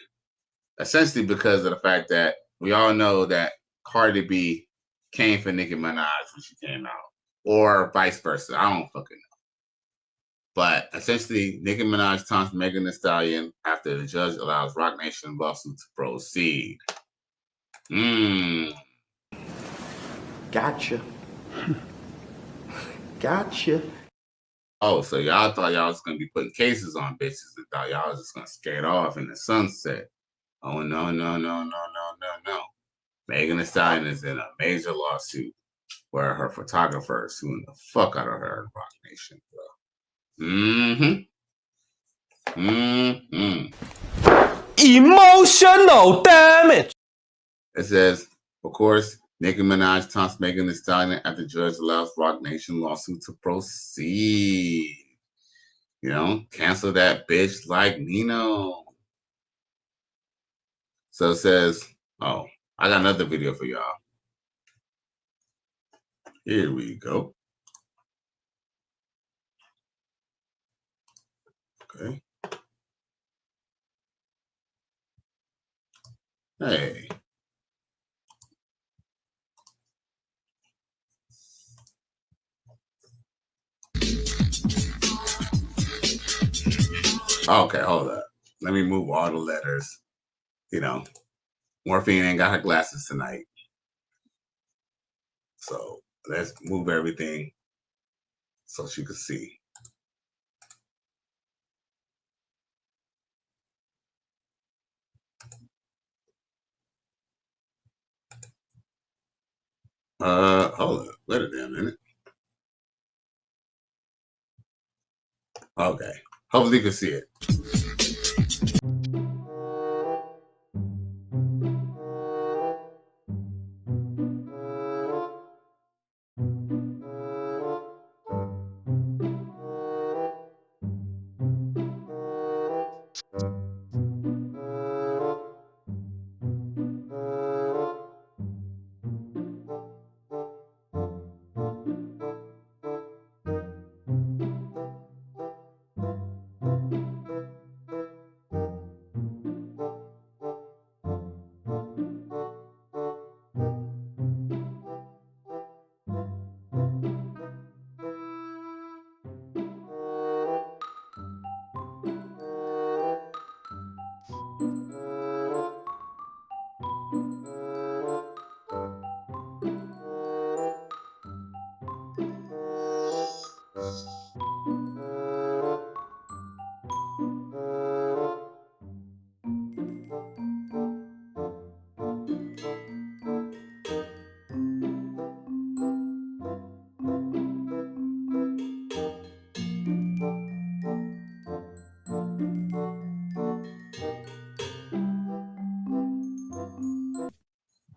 essentially because of the fact that we all know that Cardi B came for Nicki Minaj when she came out, or vice versa. I don't fucking know. But essentially, Nicki Minaj taunts Megan Thee Stallion after the judge allows Roc Nation lawsuit to proceed. Gotcha. Gotcha. Oh, so y'all thought y'all was gonna be putting cases on bitches and thought y'all was just gonna skate off in the sunset. Oh no. Megan Thee Stallion is in a major lawsuit where her photographer is suing the fuck out of her in Roc Nation, bro. Emotional damage. It says, of course, Nicki Minaj taunts Megan Thee Stallion after judge allows Roc Nation lawsuit to proceed. You know, cancel that bitch like Nino. So it says, oh, I got another video for y'all. Here we go. Okay. Hey. Okay, hold up. Let me move all the letters. You know, Morphine ain't got her glasses tonight. So let's move everything so she can see. Hold up. Wait a damn minute. Okay. Hopefully you can see it.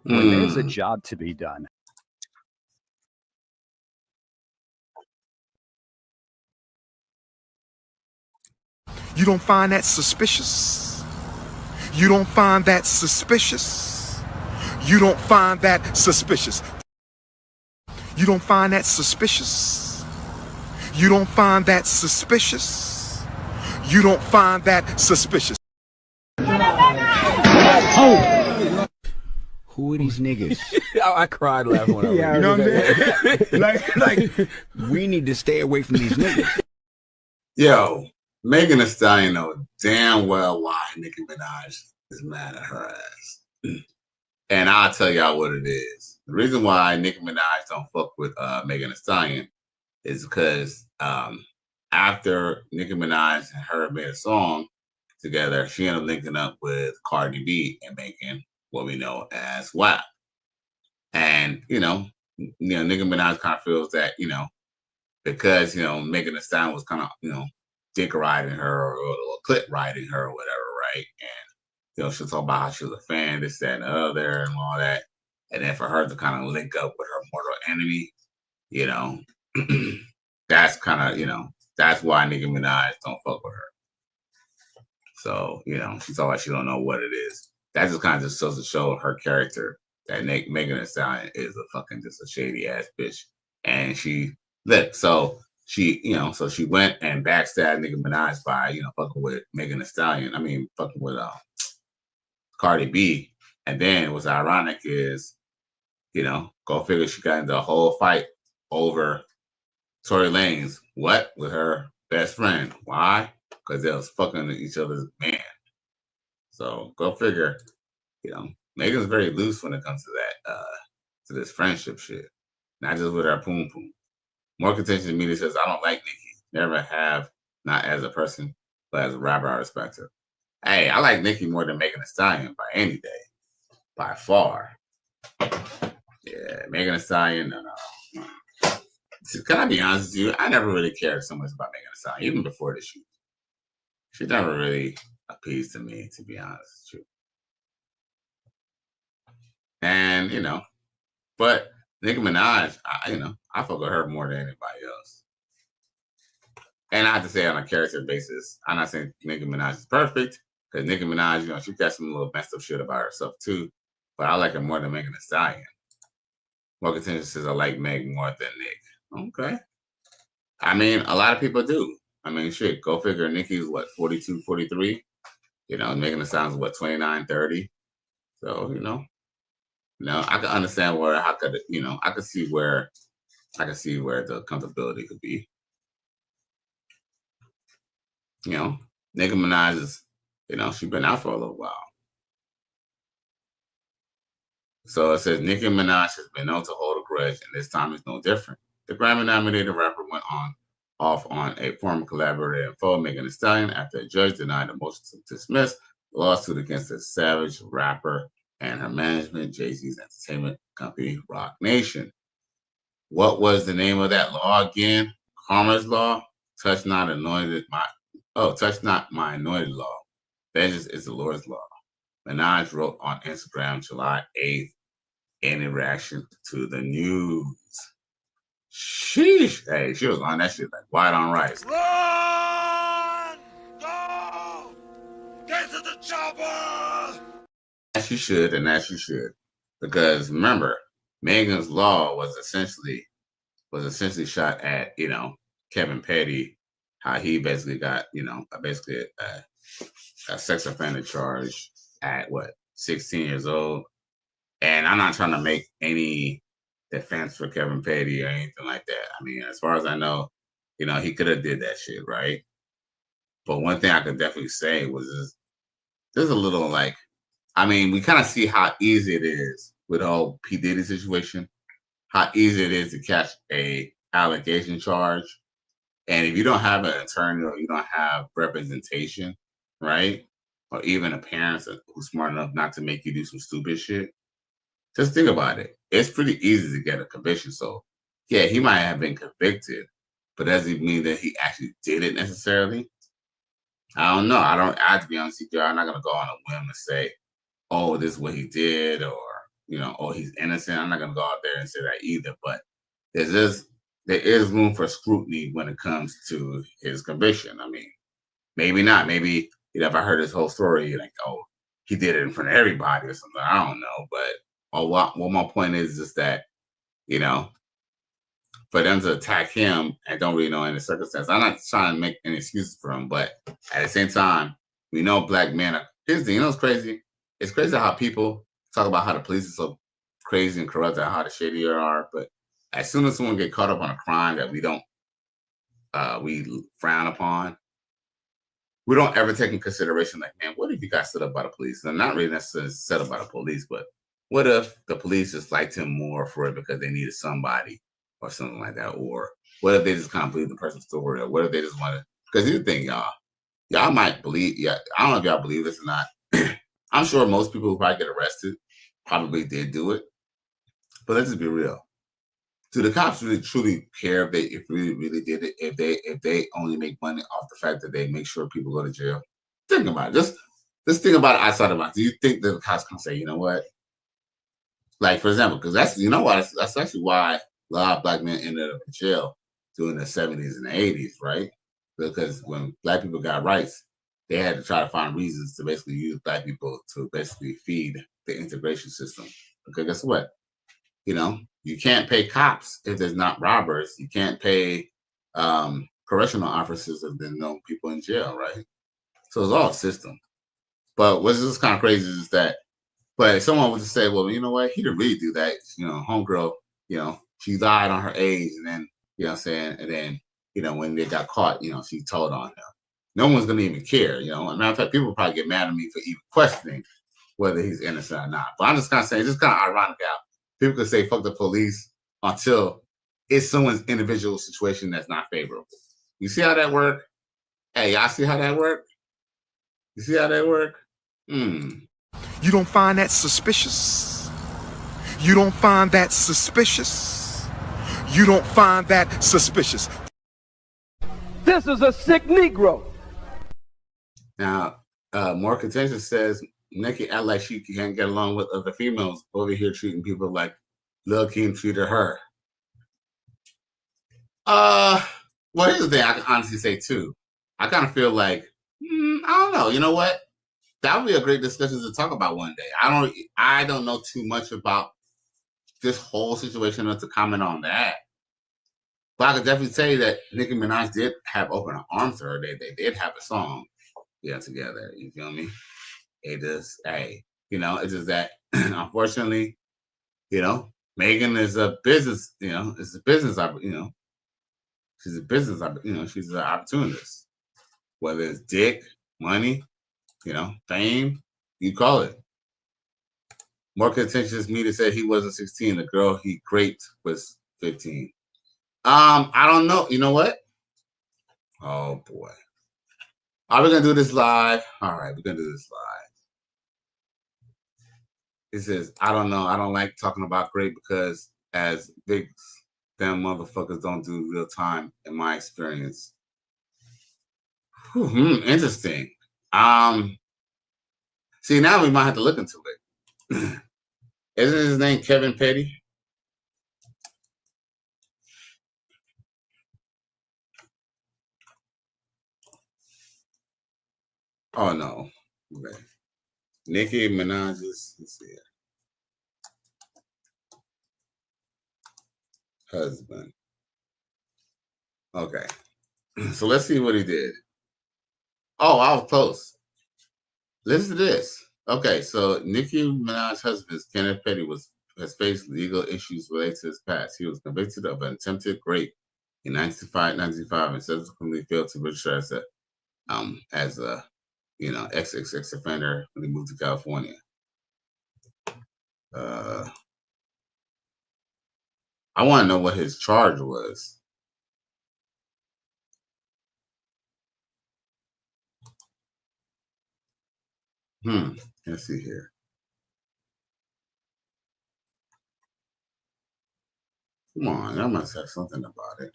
When there's a job to be done. You don't find that suspicious? You don't find that suspicious? You don't find that suspicious? You don't find that suspicious? You don't find that suspicious? You don't find that suspicious? Oh. Who are these niggas? I cried laughing when I read it. You know what I'm saying? like, we need to stay away from these niggas. Yo, Megan Thee Stallion knows damn well why Nicki Minaj is mad at her ass. And I'll tell y'all what it is. The reason why Nicki Minaj don't fuck with Megan Thee Stallion is because after Nicki Minaj and her made a song together, she ended up linking up with Cardi B and making what we know as WAP. And, Nicki Minaj kind of feels that, because, Megan Thee Stallion was kind of, dick riding her or clip riding her or whatever, right? And, she'll talk about how she was a fan, this, that, and the other, and all that. And then for her to kind of link up with her mortal enemy, that's kind of, that's why Nicki Minaj don't fuck with her. So, she talk like she don't know what it is. That just kind of just goes to show her character that Megan Thee Stallion is just a shady ass bitch. And she went and backstabbed Nicki Minaj by, fucking with Megan Thee Stallion. I mean, fucking with Cardi B. And then what's ironic is, go figure, she got into a whole fight over Tory Lanez. What? With her best friend. Why? Because they was fucking each other's man. So go figure, Megan's very loose when it comes to that, to this friendship shit. Not just with her poom poom. More contention to me says, I don't like Nicki. Never have, not as a person, but as a rapper, I respect her. Hey, I like Nicki more than Megan Thee Stallion by any day. By far. Yeah, Megan Thee Stallion, no. Can I be honest with you? I never really cared so much about Megan Thee Stallion, even before this shoot. She never really appeased to me, to be honest with you. And, but Nicki Minaj, I fuck with her more than anybody else. And I have to say on a character basis, I'm not saying Nicki Minaj is perfect, because Nicki Minaj, she got some little messed up shit about herself too, but I like her more than Megan Thee Stallion. More contention says I like Meg more than Nick. Okay. I mean, a lot of people do. I mean, shit, go figure. Nicki's what, 42, 43? Megan Thee Stallion's what, 29, 30? So, I can understand where I could see where the comfortability could be. Nicki Minaj is, she's been out for a little while. So it says Nicki Minaj has been known to hold a grudge, and this time is no different. The Grammy-nominated rapper went off on a former collaborator and foe, Megan Thee Stallion, after a judge denied a motion to dismiss the lawsuit against the Savage rapper and her management, Jay-Z's entertainment company, Roc Nation. What was the name of that law again? Karma's law? Touch not my anointed law. Vengeance is the Lord's law. Minaj wrote on Instagram July 8th in reaction to the news. Sheesh. Hey, she was on that shit like white on rice. Run! Go! Get to the chopper! As she should, and as she should. Because remember, Megan's Law was essentially shot at, Kevin Petty, how he basically got, a sex offender charge at 16 years old. And I'm not trying to make any defense for Kevin Petty or anything like that. I mean, as far as I know, he could have did that shit, right? But one thing I could definitely say was there's a little we kind of see how easy it is with the whole P. Diddy situation, how easy it is to catch a allegation charge. And if you don't have an attorney or you don't have representation, right? Or even a parent who's smart enough not to make you do some stupid shit, just think about it. It's pretty easy to get a conviction. So, yeah, he might have been convicted, but does it mean that he actually did it necessarily? I don't know. I have to be honest with you. I'm not going to go on a whim and say, oh, this is what he did, or, oh, he's innocent. I'm not going to go out there and say that either. But there is room for scrutiny when it comes to his conviction. I mean, maybe not. Maybe, if I heard his whole story, you're like, oh, he did it in front of everybody or something. I don't know. But what my point is just that, for them to attack him and don't really know any circumstance. I'm not trying to make any excuses for him, but at the same time, we know black men are. Here's the thing, what's crazy it's crazy how people talk about how the police is so crazy and corrupt and how the shady they are. But as soon as someone get caught up on a crime that we frown upon, we don't ever take in consideration, like, man, what if you got set up by the police? And not really necessarily set up by the police, but what if the police just liked him more for it because they needed somebody or something like that? Or what if they just kind of believe the person's story? Or what if they just want to? Because here's the thing, y'all might believe, I don't know if y'all believe this or not. I'm sure most people who probably get arrested probably did do it. But let's just be real. Do the cops really truly care if really did it? If they only make money off the fact that they make sure people go to jail? Think about it. Just think about it outside of it. Do you think that the cops can say, you know what? Like, for example, because that's actually why a lot of black men ended up in jail during the 70s and the 80s, right? Because when black people got rights, they had to try to find reasons to basically use black people to basically feed the integration system. Because guess what? You can't pay cops if there's not robbers. You can't pay correctional officers if there's no people in jail, right? So it's all a system. But what's just kind of crazy is that, but if someone was to say, well, you know what, he didn't really do that. Homegirl, she lied on her age, and then, you know what I'm saying, and then, when they got caught, she told on him. No one's gonna even care, As a matter of fact, people will probably get mad at me for even questioning whether he's innocent or not. But I'm just kind of saying, it's just kind of ironic how people could say fuck the police until it's someone's individual situation that's not favorable. You see how that work? Hey, y'all see how that work? You see how that work? You don't find that suspicious? You don't find that suspicious? You don't find that suspicious? This is a sick Negro. Now, more contentious says Nicki act like she can't get along with other females over here treating people like Lil Kim treated her. Well, here's the thing I can honestly say too. I kind of feel like, I don't know. You know what? That would be a great discussion to talk about one day. I don't know too much about this whole situation enough to comment on that. But I could definitely say that Nicki Minaj did have open arms to her. They did have a song, together. You feel me? It just, it's just that, unfortunately, Megan is a business, it's a business, she's a business, she's an opportunist. Whether it's dick, money, fame, you call it. More contentious media said he wasn't 16. The girl he raped was 15. I don't know. You know what? Oh boy. Are we gonna do this live? All right, we're gonna do this live. It says, I don't know. I don't like talking about great because as big them motherfuckers don't do real time in my experience. Interesting. See, now we might have to look into it. Isn't his name Kevin Petty? Oh no. Okay. Nicki Minaj's, let's see here. Husband. Okay. So let's see what he did. Oh, I was close. Listen to this. Okay, so Nicki Minaj's husband, Kenneth Petty, has faced legal issues related to his past. He was convicted of an attempted rape in 1995 and subsequently failed to register as a ex offender when he moved to California. I want to know what his charge was. Let's see here. Come on, y'all must have something about it.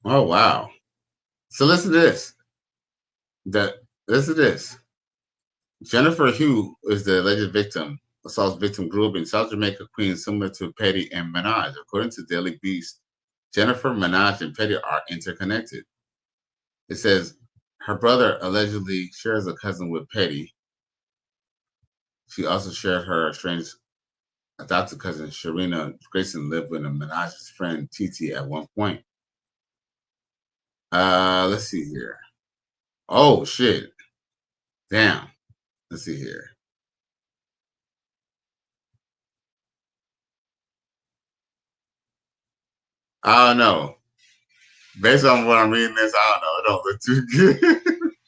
Oh wow. So listen to this. Listen to this. Jennifer Hugh is the alleged victim. Assault victim grew up in South Jamaica, Queens, similar to Petty and Minaj. According to Daily Beast, Jennifer, Minaj, and Petty are interconnected. It says her brother allegedly shares a cousin with Petty. She also shared her estranged adopted cousin Sharina Grayson lived with a Minaj's friend TT at one point. Let's see here. Oh shit. Damn. Let's see here. I don't know. Based on what I'm reading this, I don't know. It don't look too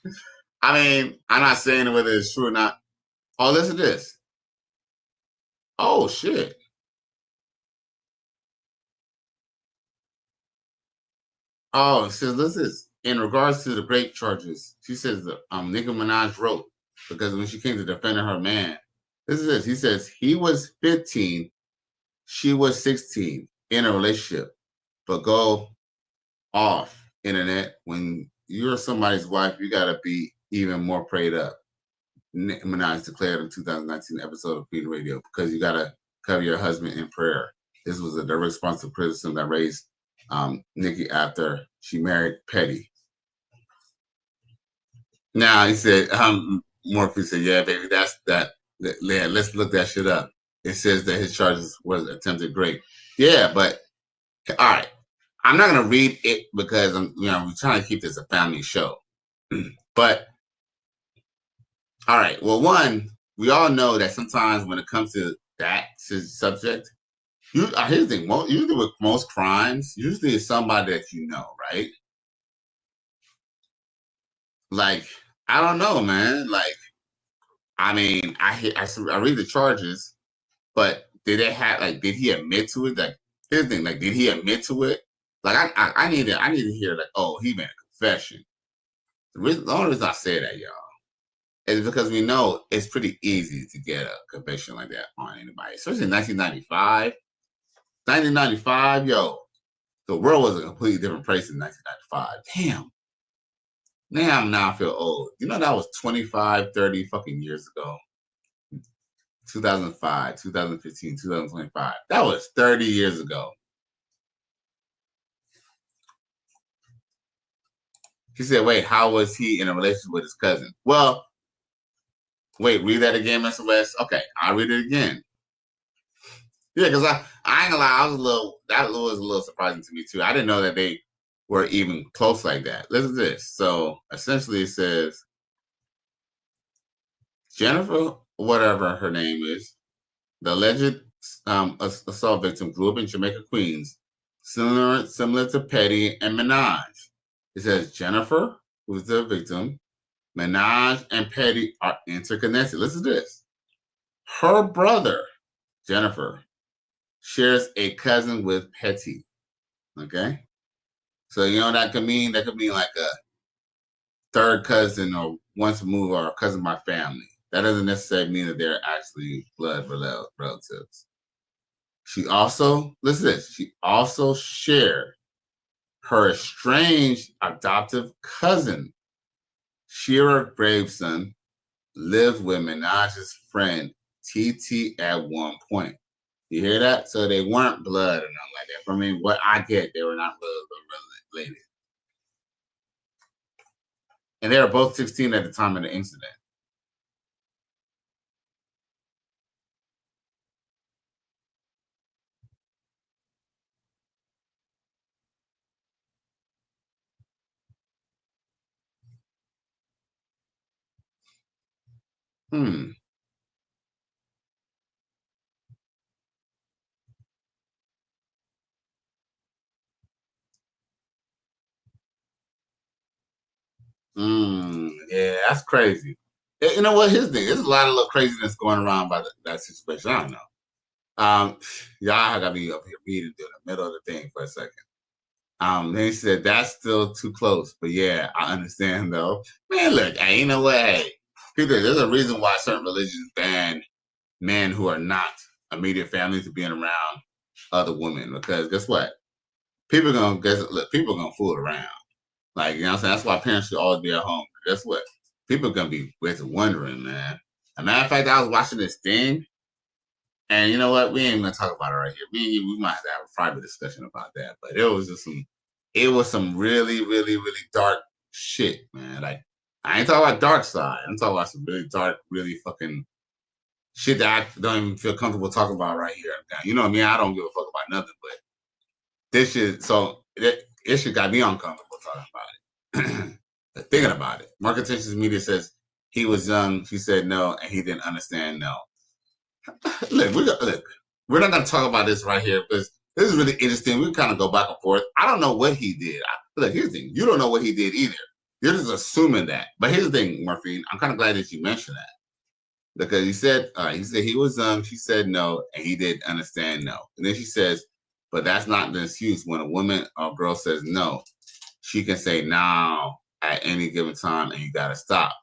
good. I mean, I'm not saying whether it's true or not. Oh, listen to this. Oh shit. Oh, it says this is in regards to the rape charges. She says that Nicki Minaj wrote because when she came to defend her man, this is this. He says he was 15, she was 16 in a relationship, but go off internet when you're somebody's wife, you gotta be even more prayed up. Nicki Minaj declared in 2019 episode of Queen Radio because you gotta cover your husband in prayer. This was a direct response to criticism that raised Nicki after she married Petty. Now he said, Morphe said, yeah, baby, that's that. Yeah, let's look that shit up. It says that his charges was attempted rape. Yeah, but all right. I'm not gonna read it because we're trying to keep this a family show. But all right, well, one, we all know that sometimes when it comes to that subject, here's the thing. Usually with most crimes, usually it's somebody that you know, right? Like, I don't know, man. Like, I mean, I read the charges, but did he admit to it? Like, here's the thing. Like, did he admit to it? Like, I need to hear like, oh, he made a confession. The only reason I say that, y'all, is because we know it's pretty easy to get a conviction like that on anybody, especially in 1995. 1995, yo, the world was a completely different place in 1995. Damn, now I feel old. You know, that was 25, 30 fucking years ago. 2005, 2015, 2025. That was 30 years ago. He said, wait, how was he in a relationship with his cousin? Well, wait, read that again, Mr. West. Okay, I'll read it again. Yeah, because I ain't gonna lie, that was a little surprising to me too. I didn't know that they were even close like that. Listen to this. So essentially it says, Jennifer, whatever her name is, the alleged assault victim grew up in Jamaica, Queens, similar to Petty and Minaj. It says Jennifer, who's the victim, Minaj and Petty are interconnected. Listen to this. Her brother, Jennifer, shares a cousin with Petty. Okay? So you know that could mean like a third cousin or once removed or a cousin by family. That doesn't necessarily mean that they're actually blood relatives. She also, listen to this, she also shared her estranged adoptive cousin, Shira Graveson, lived with Minaj's friend TT at one point. You hear that? So they weren't blood or nothing like that. From what I get, they were not blood related. And they were both 16 at the time of the incident. Yeah, that's crazy. You know what? Here's the thing. There's a lot of little craziness going around by that situation. I don't know. Y'all gotta be up here reading in the middle of the thing for a second. Then he said that's still too close, but yeah, I understand though. Man, look, hey, you know what? Hey, people, there's a reason why certain religions ban men who are not immediate family to being around other women, because guess what? People are gonna fool around. Like, you know what I'm saying? That's why parents should always be at home. Guess what? People are gonna be wondering, man. As a matter of fact, I was watching this thing, and you know what? We ain't gonna talk about it right here. We might have to have a private discussion about that. But it was some really, really, really dark shit, man. Like, I ain't talking about dark side. I'm talking about some really dark, really fucking shit that I don't even feel comfortable talking about right here. You know what I mean? I don't give a fuck about nothing, but this shit, so it shit got me uncomfortable talking about it. Thinking about it. More contentious media says he was young, she said no, and he didn't understand no. Look, we're not going to talk about this right here because this is really interesting. We can kind of go back and forth. I don't know what he did. Look, here's the thing. You don't know what he did either. You're just assuming that. But here's the thing, Morphine. I'm kind of glad that you mentioned that. Because he said he was young, she said no, and he didn't understand no. And then she says, but that's not the excuse. When a woman or girl says no, she can say no at any given time, and you got to stop.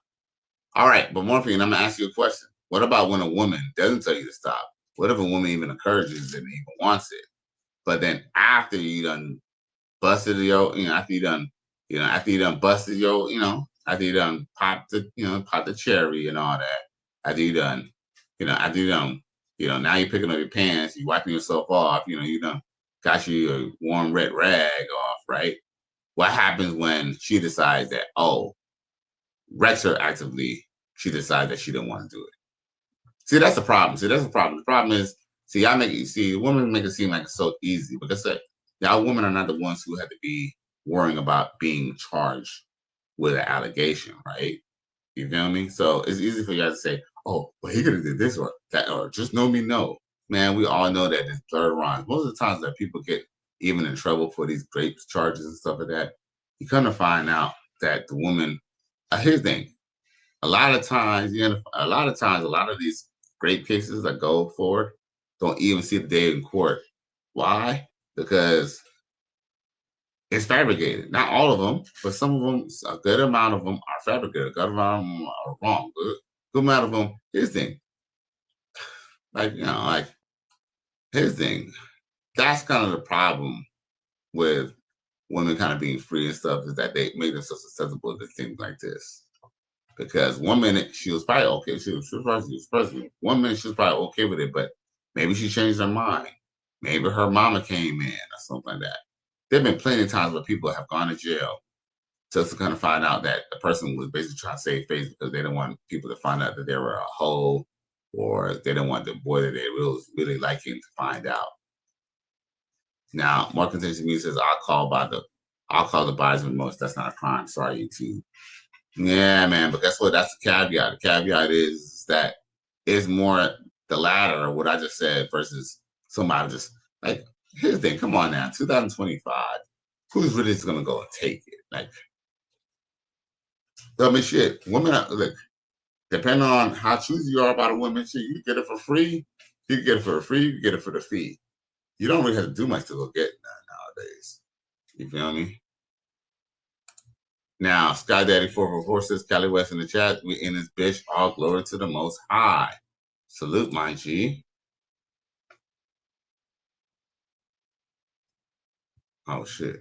All right, but Morphine, I'm going to ask you a question. What about when a woman doesn't tell you to stop? What if a woman even encourages it and even wants it? But then after you done busted after you done busted after you done popped the cherry and all that, after you done, now you're picking up your pants, you wiping yourself off, you done got you a warm red rag off, right? What happens when she decides that, retroactively, she decides that she didn't want to do it? See, that's the problem. The problem is, women make it seem like it's so easy because y'all women are not the ones who have to be worrying about being charged with an allegation, right? You feel me? So it's easy for y'all to say, well, he could have did this or that, or just know me. No, man, we all know that it's blurred lines. Most of the times that people get even in trouble for these rape charges and stuff like that, you come to find out that the woman, here's the thing, a lot of times, a lot of these rape cases that go forward don't even see the day in court. Why? Because it's fabricated. Not all of them, but some of them, a good amount of them are fabricated. A good amount of them are wrong. Good amount of them, here's the thing. Here's the thing. That's kind of the problem with women kind of being free and stuff, is that they make themselves susceptible to things like this. Because 1 minute she was probably okay. She was probably 1 minute she was probably okay with it, but maybe she changed her mind. Maybe her mama came in or something like that. There have been plenty of times where people have gone to jail just to kind of find out that the person was basically trying to save face because they didn't want people to find out that they were a hoe, or they didn't want the boy that they really liking to find out. Now, more contentious media says, I'll call the buyer's remorse. That's not a crime. Sorry, YouTube. Yeah, man, but guess what? That's the caveat. The caveat is that it's more the latter of what I just said versus somebody just like, here's the thing. Come on now, 2025. Who's really just gonna go and take it? Shit. Women, look, depending on how choosy you are about a woman, shit, you can get it for free. You can get it for free. You can get it for the fee. You don't really have to do much to go get that nowadays. You feel me? Now, Sky Daddy 444 says, Cali West in the chat, we in this bitch, all glory to the Most High. Salute, my G. Oh, shit.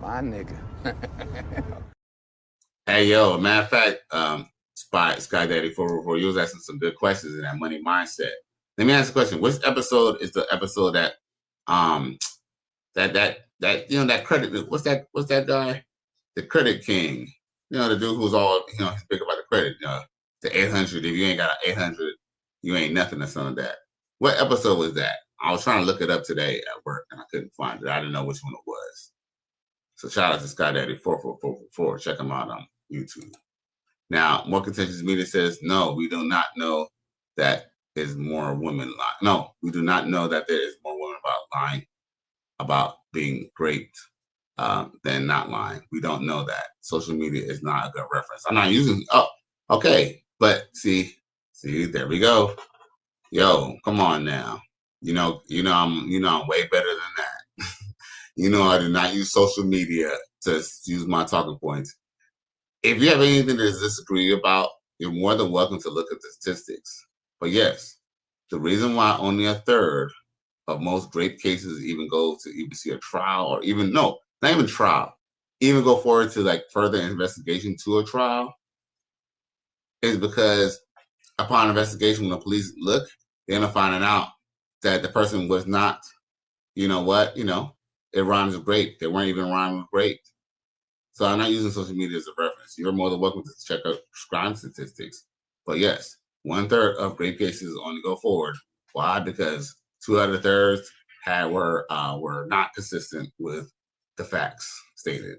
My nigga. Hey, yo, matter of fact, Sky Daddy 444, you was asking some good questions in that money mindset. Let me ask a question. Which episode is the episode that that credit, what's that guy? The credit king. The dude who's all, he's big about the credit. The 800, if you ain't got an 800, you ain't nothing or something like that. What episode was that? I was trying to look it up today at work and I couldn't find it. I didn't know which one it was. So shout out to Sky Daddy 44444. Check him out on YouTube. Now, more contentious media says, no, we do not know that there's more women lying. No, we do not know that there is more women about lying, about being raped than not lying. We don't know that. Social media is not a good reference. I'm not using, okay. But see, there we go. Yo, come on now. I'm way better than that. I do not use social media to use my talking points. If you have anything to disagree about, you're more than welcome to look at the statistics. But yes, the reason why only a third of most rape cases even go to even see a trial, or even, no, not even trial, even go forward to further investigation to a trial, is because upon investigation, when the police look, they're going to find out that the person was not, it rhymes with rape. They weren't even rhyming with rape. So I'm not using social media as a reference. You're more than welcome to check out crime statistics. But yes, 1/3 of rape cases only go forward. Why? Because 2 other thirds were not consistent with the facts stated.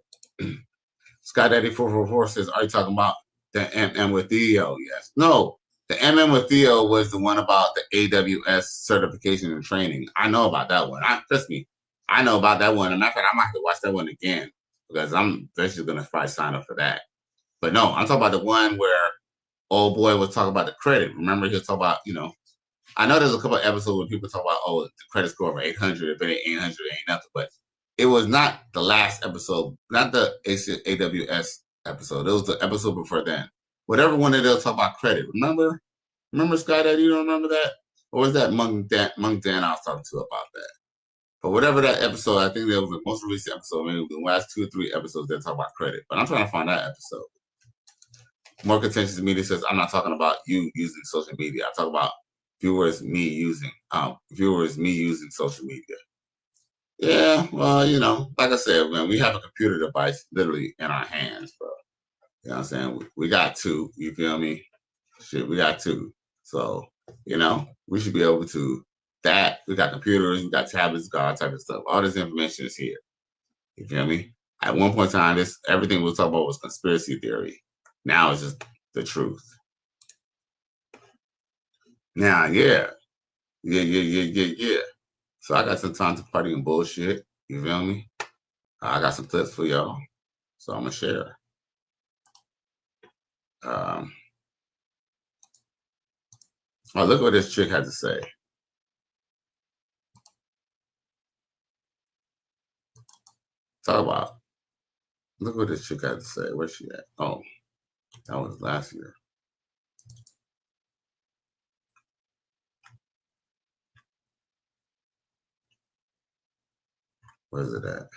Scott Daddy 444 says, "Are you talking about the MM with Theo?" Yes. No. The MM with Theo was the one about the AWS certification and training. I know about that one. Trust me, I know about that one. As a matter of fact, I might have to watch that one again because I'm basically going to probably sign up for that. But no, I'm talking about the one where old boy was talking about the credit. Remember, he was talking about, I know there's a couple of episodes where people talk about, the credit score over 800. If it ain't 800, it ain't nothing. But it was not the last episode, not the AWS episode. It was the episode before then. Whatever one of those talk about credit. Remember Sky Daddy? You don't remember that? Or was that Monk Dan I was talking to about that? But whatever that episode, I think that was the most recent episode, maybe the last 2 or 3 episodes that talk about credit. But I'm trying to find that episode. More contentious media says, I'm not talking about you using social media. I talk about viewers me using social media. Yeah, well, like I said, man, we have a computer device literally in our hands, bro. You know what I'm saying? We got 2, you feel me? Shit, we got 2. So, we should be able to that. We got computers, we got tablets, got all type of stuff. All this information is here. You feel me? At one point in time, everything we were talking about was conspiracy theory. Now it's just the truth. Now, yeah. So I got some time to party and bullshit. You feel me? I got some clips for y'all. So I'm going to share. Look what this chick had to say. Talk about. Look what this chick had to say. Where's she at? Oh, that was last year. Where's it at?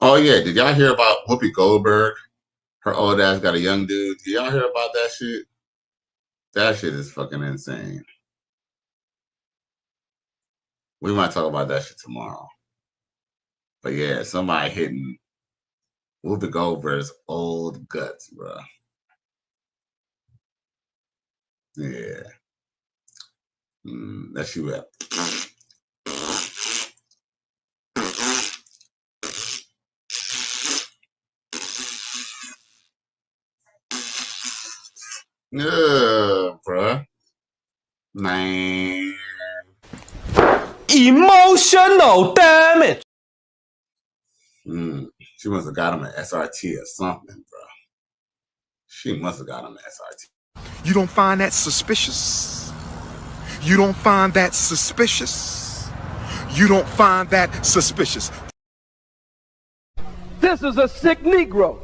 Oh, yeah. Did y'all hear about Whoopi Goldberg? Her old ass got a young dude. Did y'all hear about that shit? That shit is fucking insane. We might talk about that shit tomorrow. But yeah, somebody hitting Whoopi Goldberg's old guts, bro. Yeah. That she went. Yeah, bro. Man. Emotional damage. She must have got him an SRT or something, bro. She must have got him an SRT. You don't find that suspicious? You don't find that suspicious? You don't find that suspicious? This is a sick Negro.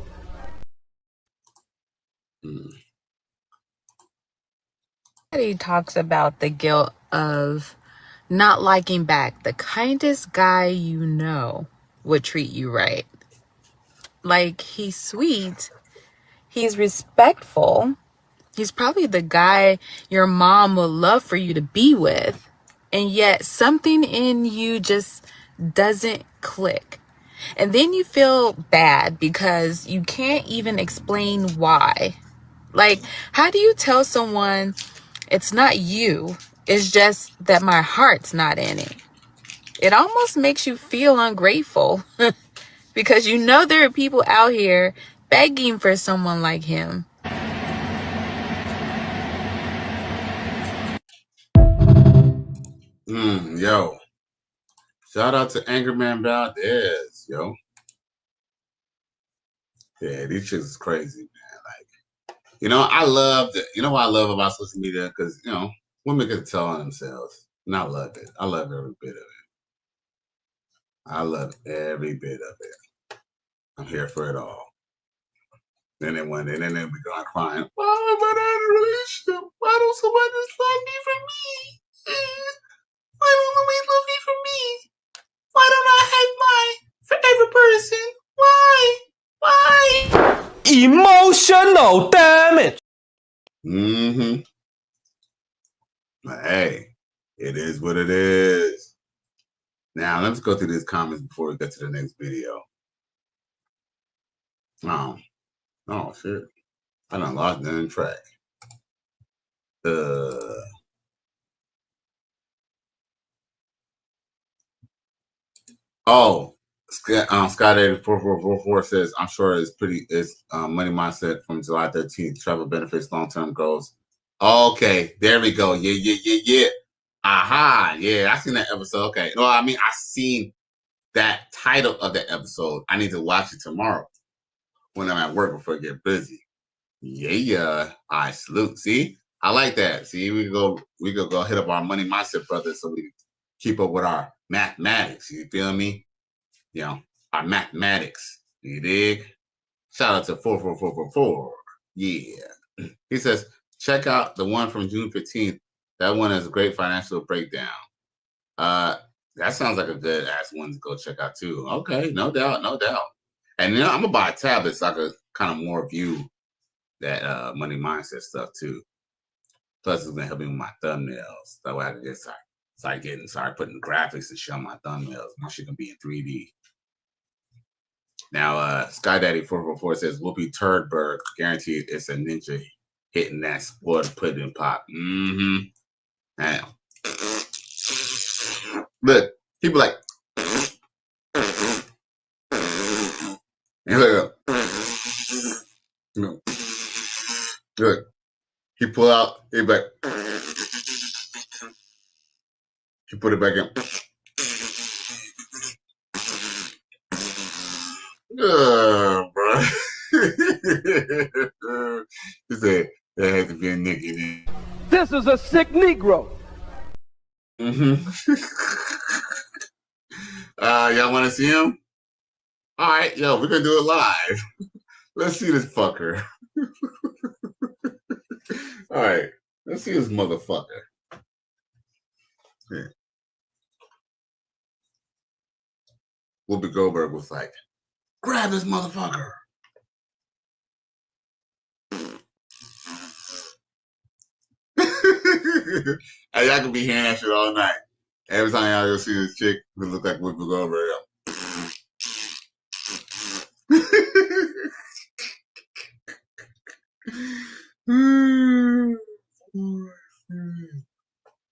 He talks about the guilt of not liking back. The kindest guy you know would treat you right. Like, he's sweet. He's respectful. He's probably the guy your mom would love for you to be with. And yet something in you just doesn't click. And then you feel bad because you can't even explain why. Like, how do you tell someone it's not you, it's just that my heart's not in it? It almost makes you feel ungrateful because you know there are people out here begging for someone like him. Yo. Shout out to Angerman Valdez, yo. Yeah, these chicks is crazy, man. Like, I love that. You know what I love about social media? Because, women can tell on themselves. And I love it. I love every bit of it. I love every bit of it. I'm here for it all. Then they one day, then they be going crying. Why am I not in a relationship? Why don't someone just love me for me? Why don't always love me for me? Why don't I have my forever person? Why? Emotional damage. But hey, it is what it is. Now let's go through these comments before we get to the next video. Oh shit. I done lost in track. Oh, Scott 8444 says, I'm sure it's money mindset from July 13th. Travel benefits, long-term goals. Okay, there we go. Yeah. Aha, yeah, I seen that episode. Okay. No, I mean, I seen that title of that episode. I need to watch it tomorrow when I'm at work before I get busy. Yeah. I salute. See, I like that. See, we could go hit up our money mindset brothers so we keep up with our mathematics. You feel me? You know, our mathematics. You dig? Shout out to 44444. Yeah. He says, check out the one from June 15th. That one has a great financial breakdown. That sounds like a good ass one to go check out too. Okay, no doubt. And I'm gonna buy a tablet so I could kind of more view that money mindset stuff too. Plus, it's gonna help me with my thumbnails. That way I can just start putting graphics and shit on my thumbnails. My shit can be in 3D. Now, Skydaddy444 says, Whoopi Turdberg guaranteed it's a ninja hitting that spoiled pudding pop. Mm-hmm. Now, look, people like, and look, he pull out, he back, he put it back in. Bro. He said, that has to be a Nicki. This is a sick Negro. Mm-hmm. Y'all want to see him? All right, yo, we're gonna do it live. Let's see this fucker. All right, let's see this motherfucker. Yeah. Whoopi Goldberg was like, grab this motherfucker. Hey, y'all can be hearing that shit all night. Every time y'all go see this chick who look like Whoopi Goldberg.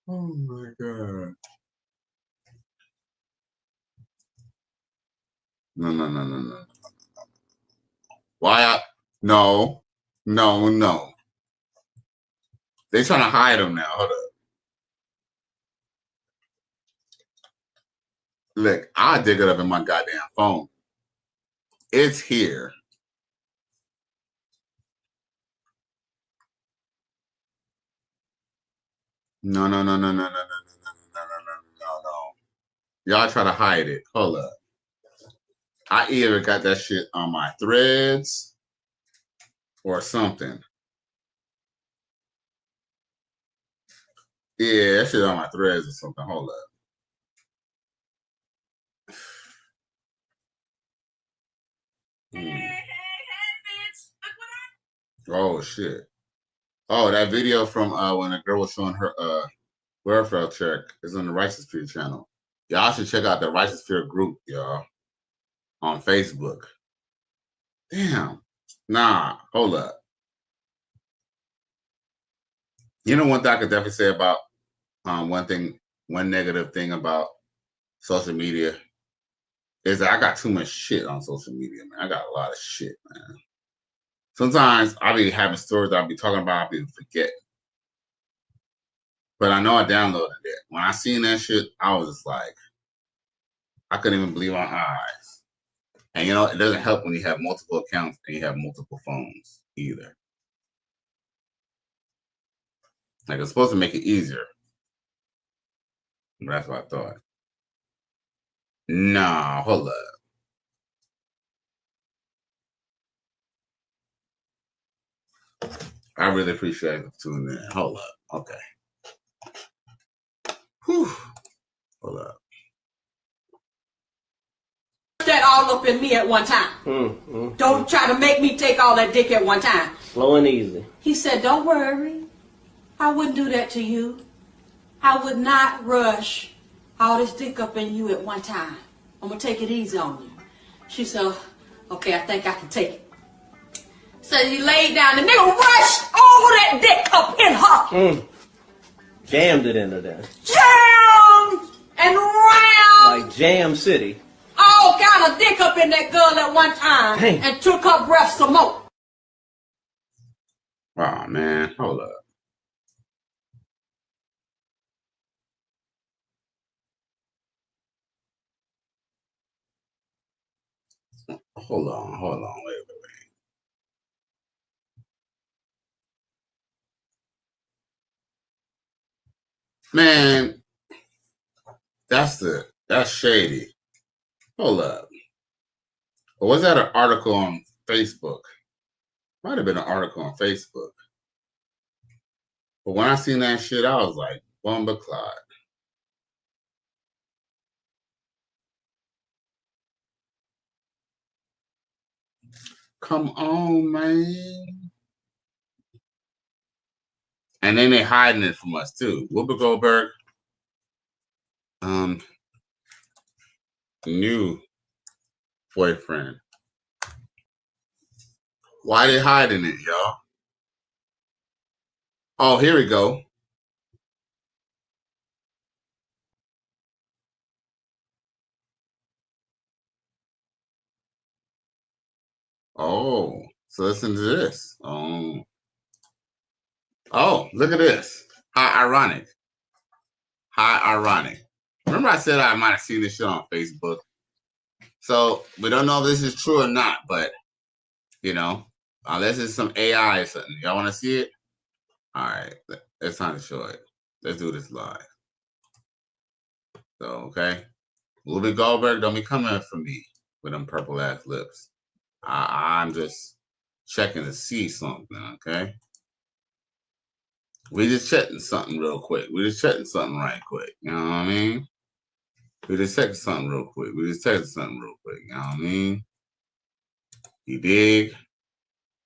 Oh my God. No. Why? No. They trying to hide him now. Hold up. Look, I'll dig it up in my goddamn phone. It's here. No. Y'all try to hide it. Hold up. I either got that shit on my threads or something. Yeah, that shit on my threads or something. Hold up. Oh shit. Oh, that video from when a girl was showing her welfare check is on the Righteous Fear channel. Y'all should check out the Righteous Fear group, y'all, on Facebook. Damn. Nah, hold up. You know one thing I could definitely say about one negative thing about social media is that I got too much shit on social media, man. I got a lot of shit, man. Sometimes I'll be having stories I'll be talking about, I'll be forgetting. But I know I downloaded it. When I seen that shit, I was just like, I couldn't even believe my eyes. And you know, it doesn't help when you have multiple accounts and you have multiple phones either. Like, it's supposed to make it easier. But that's what I thought. Nah, hold up. I really appreciate it tuning in. Hold up. Okay. Whew. Hold up. That all up in me at one time. Don't try to make me take all that dick at one time. Slow and easy. He said, don't worry. I wouldn't do that to you. I would not rush all this dick up in you at one time. I'm going to take it easy on you. She said, okay, I think I can take it. So he laid down. The nigga rushed all that dick up in her. Jammed it into there. Jammed and round. Like Jam City. All kind of dick up in that girl at one time. Dang. And took her breath some more. Oh, man. Hold up. Hold on, wait. Man, that's shady. Hold up. Or was that an article on Facebook? Might have been an article on Facebook. But when I seen that shit, I was like, Bumba Clyde. Come on, man. And then they hiding it from us too. Whoopi Goldberg, new boyfriend. Why they hiding it, y'all? Oh, here we go. Oh, so listen to this. Oh, look at this. How ironic. Remember I said I might have seen this shit on Facebook. So we don't know if this is true or not, but, you know, unless it's some AI or something. Y'all want to see it? All right. It's time to show it. Let's do this live. So, okay. Whoopi Goldberg, don't be coming for me with them purple-ass lips. I'm just checking to see something, okay? We just checking something real quick. We just checking something right quick. You know what I mean? We just checking something real quick. You know what I mean? You dig?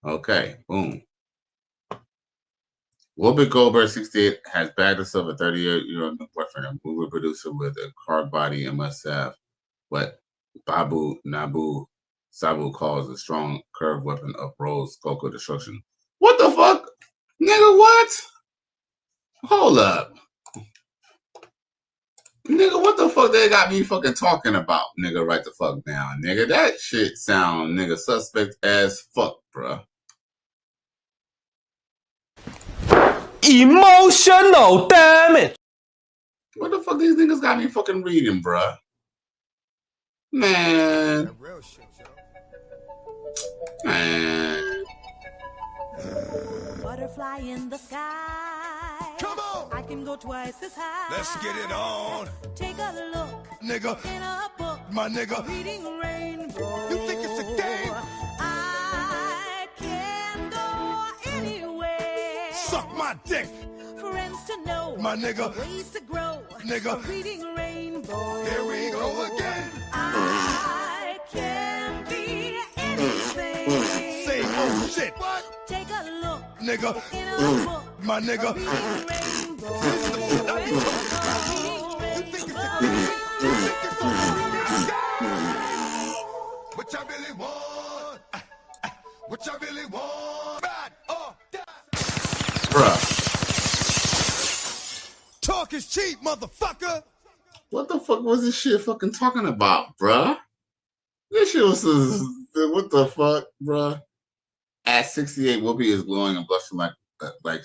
Okay, boom. Whoopi Goldberg, 68, has bagged herself a 38-year-old new boyfriend, a movie producer with a hard body and must have what Babu Nabu Sabu calls a strong curved weapon of Rose Coco destruction. What the fuck? Nigga, what? Hold up. Nigga, what the fuck they got me fucking talking about? Nigga, right the fuck down. Nigga, that shit sound, nigga, suspect as fuck, bruh. Emotional damage. What the fuck these niggas got me fucking reading, bruh? Man. Butterfly in the sky. Come on. I can go twice as high. Let's get it on. Take a look. Nigga. In a book. My nigga. Reading rainbow. You think it's a game? I can go anywhere. Suck my dick. Friends to know. My nigga. Ways to grow. Nigga. Reading rainbow. Here we go again. I can be anything. Say oh shit. What? Take a look. Nigga. In a book. My nigga. What you really want? What you really want? Bad or die? Bruh. Talk is cheap, motherfucker. What the fuck was this shit fucking talking about, bruh? This shit was what the fuck, bruh? At 68, Whoopi is glowing and blushing like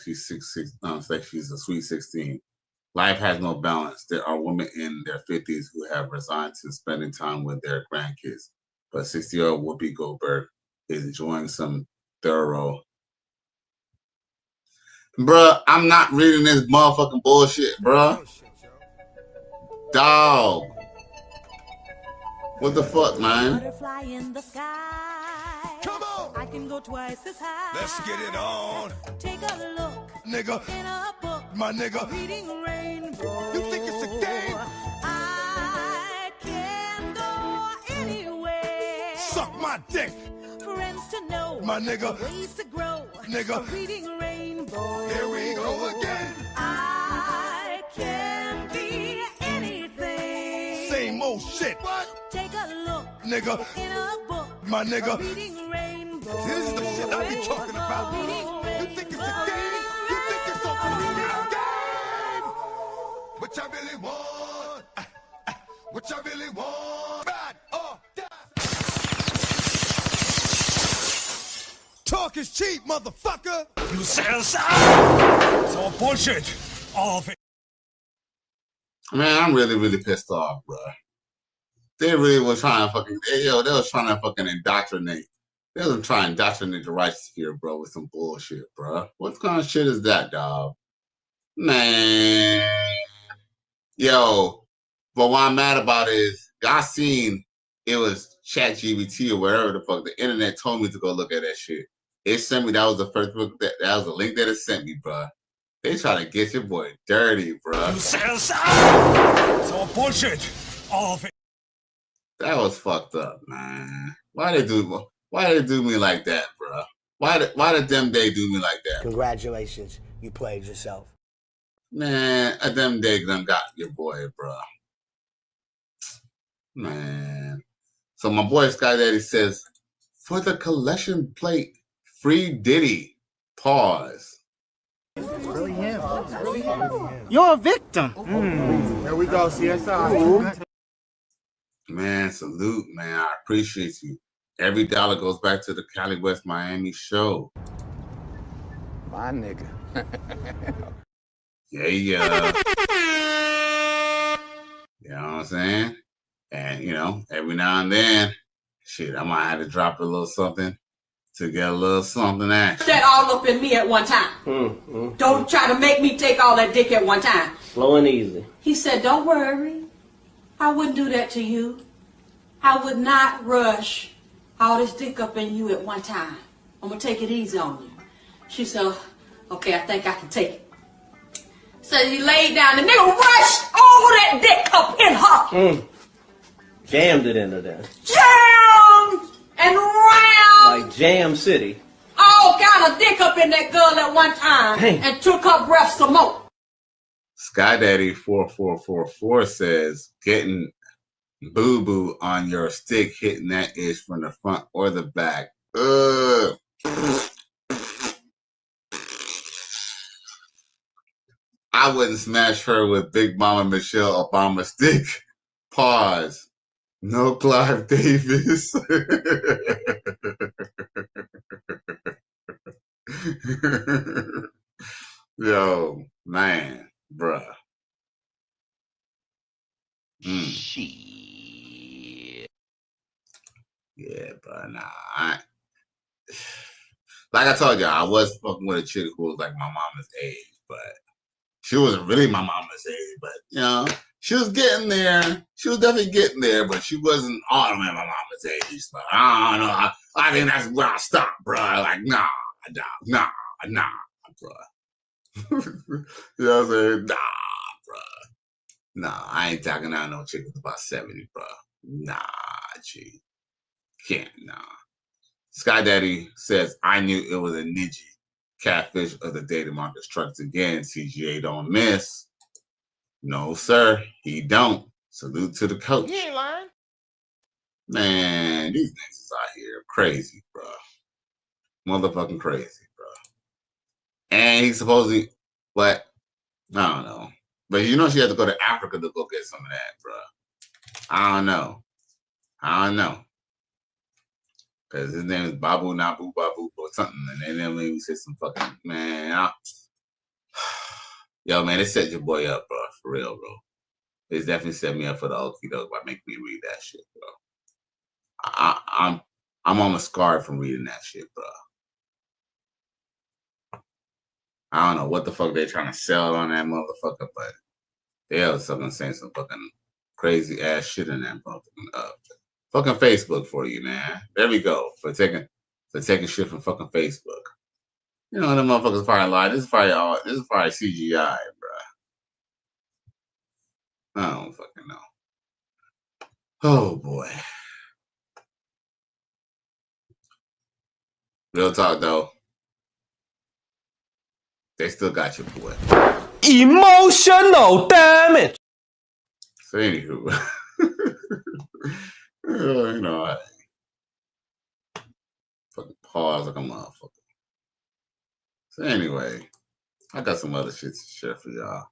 she's 66. No, it's like she's a sweet 16. Life has no balance. There are women in their 50s who have resigned to spending time with their grandkids. But 60-year-old Whoopi Goldberg is enjoying some thorough. Bruh, I'm not reading this motherfucking bullshit, bruh. Dog. What the fuck, man? Butterfly in the sky. Come on. I can go twice as high. Let's get it on. Take a look. Nigga. In a book. My nigga. Reading rainbow. You think it's a game? I can go anywhere. Suck my dick. Friends to know. My nigga. Ways to grow. Nigga. Reading rainbow. Here we go again. I can be anything. Same old shit. What? Take a look. Nigga. In a book. My nigga. Reading rainbow. This is the shit I be talking about. You think it's a game? You think it's a fucking game? What y'all really want? What y'all really want? Ride or die. Talk is cheap, motherfucker. You sell some. It's all bullshit. All of it. Man, I'm really pissed off, bro. They really was trying to fucking, they was trying to fucking indoctrinate. They was trying to indoctrinate the right sphere, bro, with some bullshit, bro. What kind of shit is that, dog? Man. Yo, but what I'm mad about is, y'all seen it was ChatGPT or whatever the fuck. The internet told me to go look at that shit. It sent me, that was the first book, that was the link that it sent me, bro. They trying to get your boy dirty, bro. You sell some. It's all bullshit. All of it. That was fucked up, man. Why they do me like that, bro? Why did them they do me like that? Congratulations, you played yourself. Man, them they done got your boy, bro. Man. So my boy Sky Daddy says, for the collection plate, free Diddy. Pause. Really him. Really him. You're a victim. There we go, CSI. Man, salute, man. I appreciate you. Every dollar goes back to the Cali West Miami show. My nigga. Yeah. You know what I'm saying? And, you know, every now and then, shit, I might have to drop a little something to get a little something action. That all up in me at one time. Don't try to make me take all that dick at one time. Slow and easy. He said, don't worry. I wouldn't do that to you. I would not rush all this dick up in you at one time. I'm going to take it easy on you. She said, okay, I think I can take it. So he laid down. The nigga rushed all that dick up in her. Jammed it into there. Jammed and round. Like Jam City. All kind of dick up in that girl at one time. Dang. And took her breath some more. Sky Daddy 4444 says, getting boo-boo on your stick, hitting that ish from the front or the back. I wouldn't smash her with Big Mama Michelle Obama stick. Pause. No Clive Davis. Yo, man, bruh. Yeah, but nah. Like I told you, I was fucking with a chick who was like my mama's age, but she wasn't really my mama's age, but you know, she was getting there. She was definitely getting there, but she wasn't all my mama's age. But I don't know. I think that's where I stopped, bro. Like, nah, bro. You know what I'm saying? Nah, bro. Nah, I ain't talking out no chick that's about 70, bro. Nah, G. Can't, nah. Sky Daddy says, I knew it was a Nicki. Catfish of the data market strikes again. CGA don't miss. No, sir, he don't. Salute to the coach. He ain't lying. Man, these niggas out here crazy, bro. Motherfucking crazy, bro. And he's supposedly, but I don't know. But you know she had to go to Africa to go get some of that, bro. I don't know. Because his name is Babu Nabu Babu or something. And then maybe say some fucking, man. Yo, man, it set your boy up, bro. For real, bro. It's definitely set me up for the okie doke by making me read that shit, bro. I'm almost scarred from reading that shit, bro. I don't know what the fuck they trying to sell on that motherfucker, but they was fucking saying some fucking crazy ass shit in that motherfucking fucking Facebook for you, man. There we go. For taking shit from fucking Facebook. You know, them motherfuckers probably lie. This is probably CGI, bro. I don't fucking know. Oh boy. Real talk though. They still got your boy. Emotional damage. So anywho. You know, fucking pause like a motherfucker. So anyway, I got some other shit to share for y'all.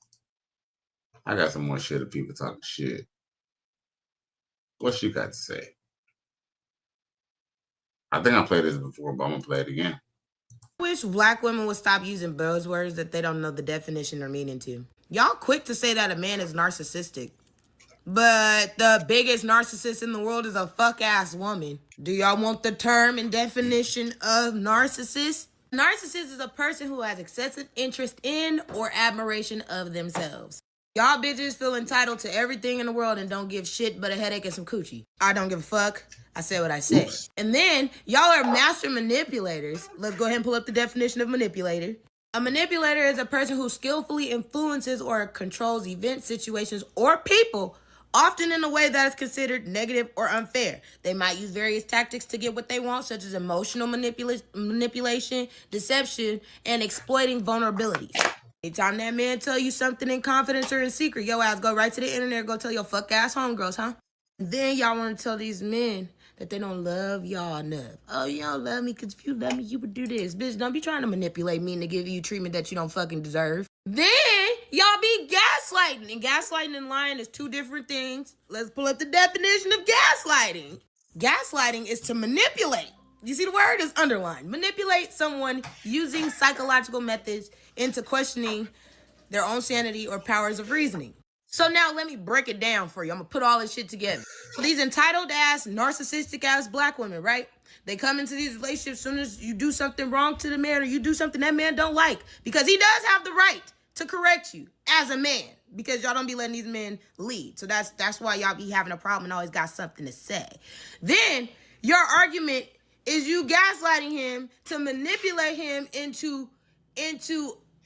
I got some more shit of people talking shit. What you got to say? I think I played this before, but I'm gonna play it again. I wish black women would stop using buzzwords that they don't know the definition or meaning to. Y'all quick to say that a man is narcissistic. But the biggest narcissist in the world is a fuck-ass woman. Do y'all want the term and definition of narcissist? Narcissist is a person who has excessive interest in or admiration of themselves. Y'all bitches feel entitled to everything in the world and don't give shit but a headache and some coochie. I don't give a fuck. I say what I say. Oops. And then, y'all are master manipulators. Let's go ahead and pull up the definition of manipulator. A manipulator is a person who skillfully influences or controls events, situations, or people, often in a way that is considered negative or unfair. They might use various tactics to get what they want, such as emotional manipulation, deception, and exploiting vulnerabilities. Anytime that man tell you something in confidence or in secret, yo ass go right to the internet and go tell your fuck ass homegirls, huh? And then y'all want to tell these men that they don't love y'all enough. Oh, you don't love me because if you love me, you would do this. Bitch, don't be trying to manipulate me to give you treatment that you don't fucking deserve. Then y'all be gaslighting. And gaslighting and lying is two different things. Let's pull up the definition of gaslighting. Gaslighting is to manipulate. You see the word is underlined. Manipulate someone using psychological methods into questioning their own sanity or powers of reasoning. So now let me break it down for you. I'm gonna put all this shit together. These entitled ass, narcissistic ass black women, right? They come into these relationships as soon as you do something wrong to the man or you do something that man don't like. Because he does have the right to correct you as a man. Because y'all don't be letting these men lead. So that's why y'all be having a problem and always got something to say. Then your argument is you gaslighting him to manipulate him into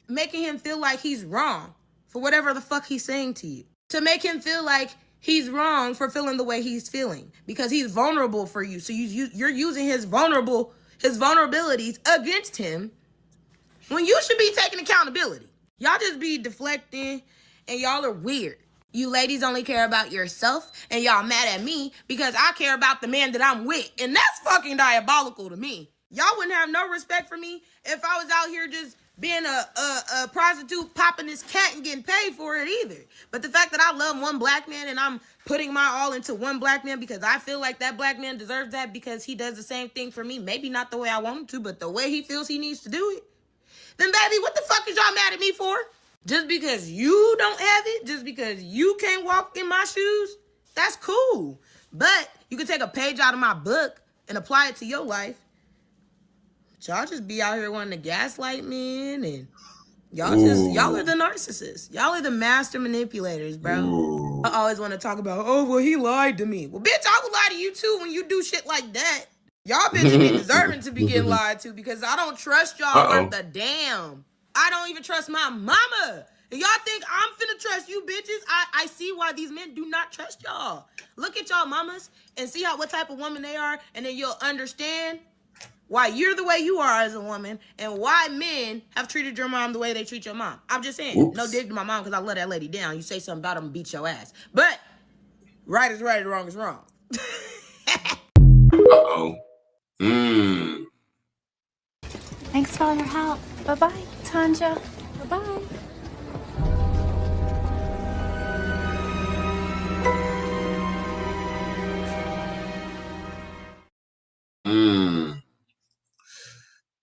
making him feel like he's wrong for whatever the fuck he's saying to you. To make him feel like he's wrong for feeling the way he's feeling. Because he's vulnerable for you. So you're using his vulnerabilities against him when you should be taking accountability. Y'all just be deflecting and y'all are weird. You ladies only care about yourself and y'all mad at me because I care about the man that I'm with. And that's fucking diabolical to me. Y'all wouldn't have no respect for me if I was out here just being a prostitute, popping this cat and getting paid for it either. But the fact that I love one black man and I'm putting my all into one black man because I feel like that black man deserves that because he does the same thing for me. Maybe not the way I want him to, but the way he feels he needs to do it. Then baby, what the fuck is y'all mad at me for? Just because you don't have it? Just because you can't walk in my shoes? That's cool. But you can take a page out of my book and apply it to your life. Y'all just be out here wanting to gaslight men and y'all are the narcissists. Y'all are the master manipulators, bro. Ooh. I always want to talk about, oh, well, he lied to me. Well, bitch, I would lie to you too when you do shit like that. Y'all bitches be deserving to be getting lied to because I don't trust y'all worth a damn. I don't even trust my mama. And y'all think I'm finna trust you bitches? I see why these men do not trust y'all. Look at y'all mamas and see what type of woman they are, and then you'll understand why you're the way you are as a woman and why men have treated your mom the way they treat your mom. I'm just saying, no dig to my mom because I love that lady down. You say something about them and beat your ass. But right is right and wrong is wrong. Thanks for all your help. Bye-bye, Tanja. Bye-bye.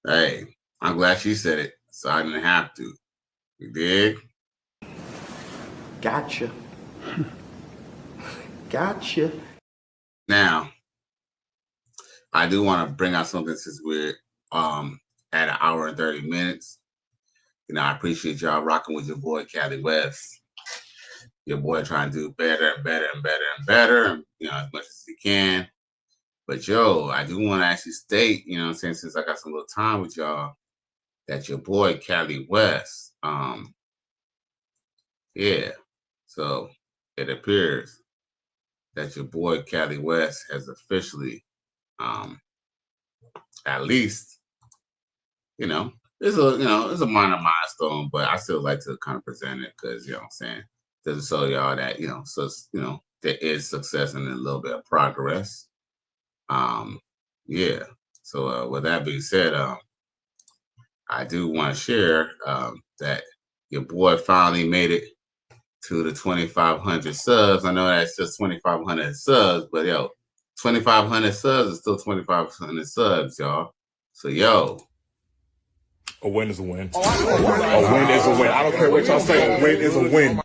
Hey, I'm glad she said it, so I didn't have to. You dig? Gotcha. Gotcha. Now, I do want to bring out something since we're at 1 hour and 30 minutes. You know, I appreciate y'all rocking with your boy Cali West. Your boy trying to do better and better and better and better, you know, as much as he can. But yo, I do want to actually state, you know what I'm saying, since I got some little time with y'all, that your boy Cali West, yeah. So it appears that your boy Cali West has officially, at least, it's a minor milestone, but I still like to kind of present it because, you know what I'm saying, to show y'all that, there is success and a little bit of progress. Yeah. So with that being said, I do want to share that your boy finally made it to the 2,500 subs. I know that's just 2,500 subs, but yo, 2,500 subs is still 2,500 subs, y'all. So yo, a win is a win. A win is a win. I don't care what y'all say. A win is a win.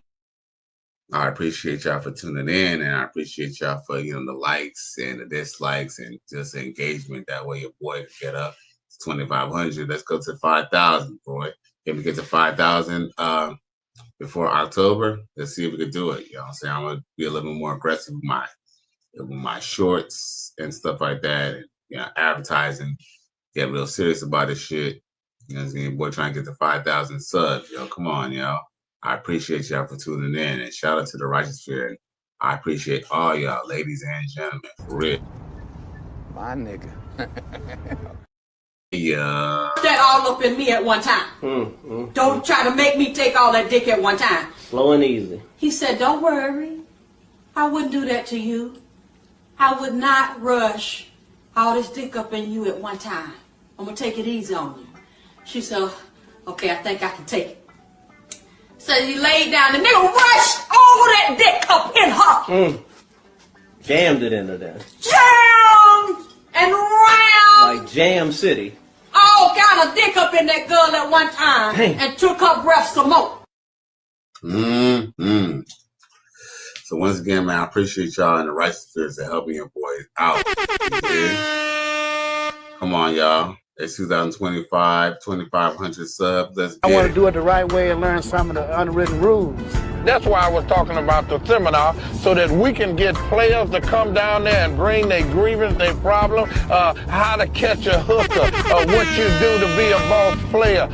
I appreciate y'all for tuning in, and I appreciate y'all for the likes and the dislikes and just the engagement. That way, your boy can get up to 2,500. Let's go to 5,000, boy. If we get to 5,000 before October, let's see if we can do it. You know what I'm saying? I'm gonna be a little bit more aggressive with my shorts and stuff like that, and advertising. Get real serious about this shit. You know what I'm saying? Boy, trying to get to 5,000 subs, yo. Come on, y'all. I appreciate y'all for tuning in, and shout out to the Righteous Fear. I appreciate all y'all, ladies and gentlemen, for real. My nigga. Yeah. That all up in me at one time. Don't try to make me take all that dick at one time. Slow and easy. He said, don't worry. I wouldn't do that to you. I would not rush all this dick up in you at one time. I'm going to take it easy on you. She said, okay, I think I can take it. So he laid down. The nigga rushed all that dick up in her. Jammed it into there. Jammed and round. Like Jam City. All kind of dick up in that girl at one time. Dang. And took her breath some more. So once again, man, I appreciate y'all and the Righteous Spirits for helping your boys out. Come on, y'all. It's 2025, 2,500 subs. Let's get I want to do it the right way and learn some of the unwritten rules. That's why I was talking about the seminar, so that we can get players to come down there and bring their grievance, their problem, how to catch a hooker, what you do to be a boss player,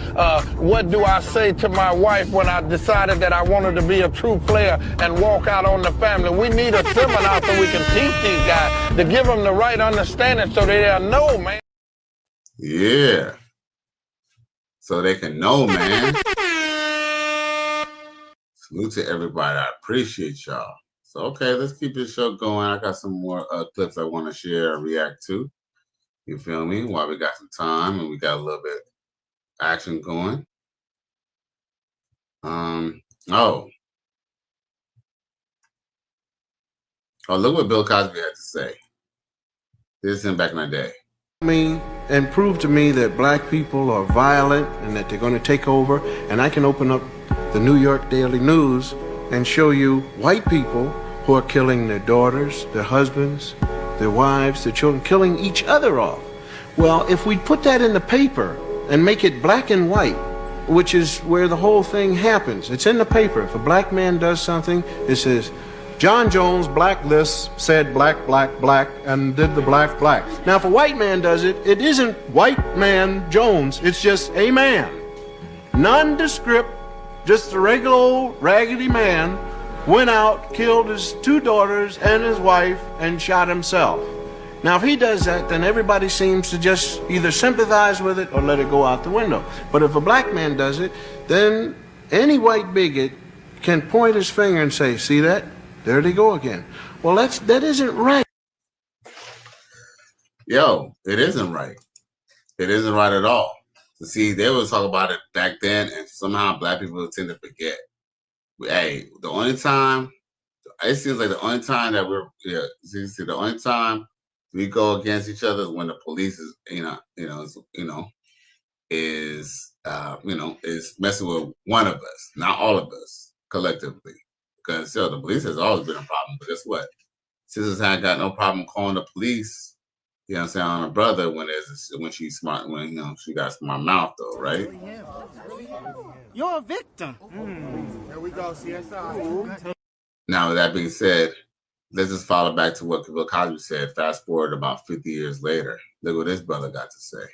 what do I say to my wife when I decided that I wanted to be a true player and walk out on the family. We need a seminar so we can teach these guys to give them the right understanding so they'll know, man. Yeah. So they can know, man. Salute to everybody. I appreciate y'all. So, okay, let's keep this show going. I got some more clips I want to share and react to. You feel me? While we got some time and we got a little bit action going. Oh, look what Bill Cosby had to say. This is him back in the day. Me and prove to me that black people are violent and that they're going to take over, and I can open up the New York Daily News and show you white people who are killing their daughters, their husbands, their wives, their children, killing each other off. Well, if we put that in the paper and make it black and white, which is where the whole thing happens, it's in the paper. If a black man does something, it says, John Jones blacklist said black, black, black, and did the black, black. Now, if a white man does it, it isn't white man Jones, it's just a man. Nondescript, just a regular old raggedy man, went out, killed his 2 daughters and his wife, and shot himself. Now, if he does that, then everybody seems to just either sympathize with it or let it go out the window. But if a black man does it, then any white bigot can point his finger and say, see that? There they go again. Well, that isn't right. Yo, it isn't right. It isn't right at all. See, they would talk about it back then, and somehow black people tend to forget. Hey, the only time, it seems like the only time that the only time we go against each other is when the police is, is messing with one of us, not all of us collectively. Because the police has always been a problem. But guess what? Sisters had got no problem calling the police, you know what I'm saying, on a brother when she's smart, when she got smart mouth though, right? You're a victim. There we go, CSI. Now with that being said, let's just follow back to what Bill Cosby said. Fast forward about 50 years later. Look what this brother got to say.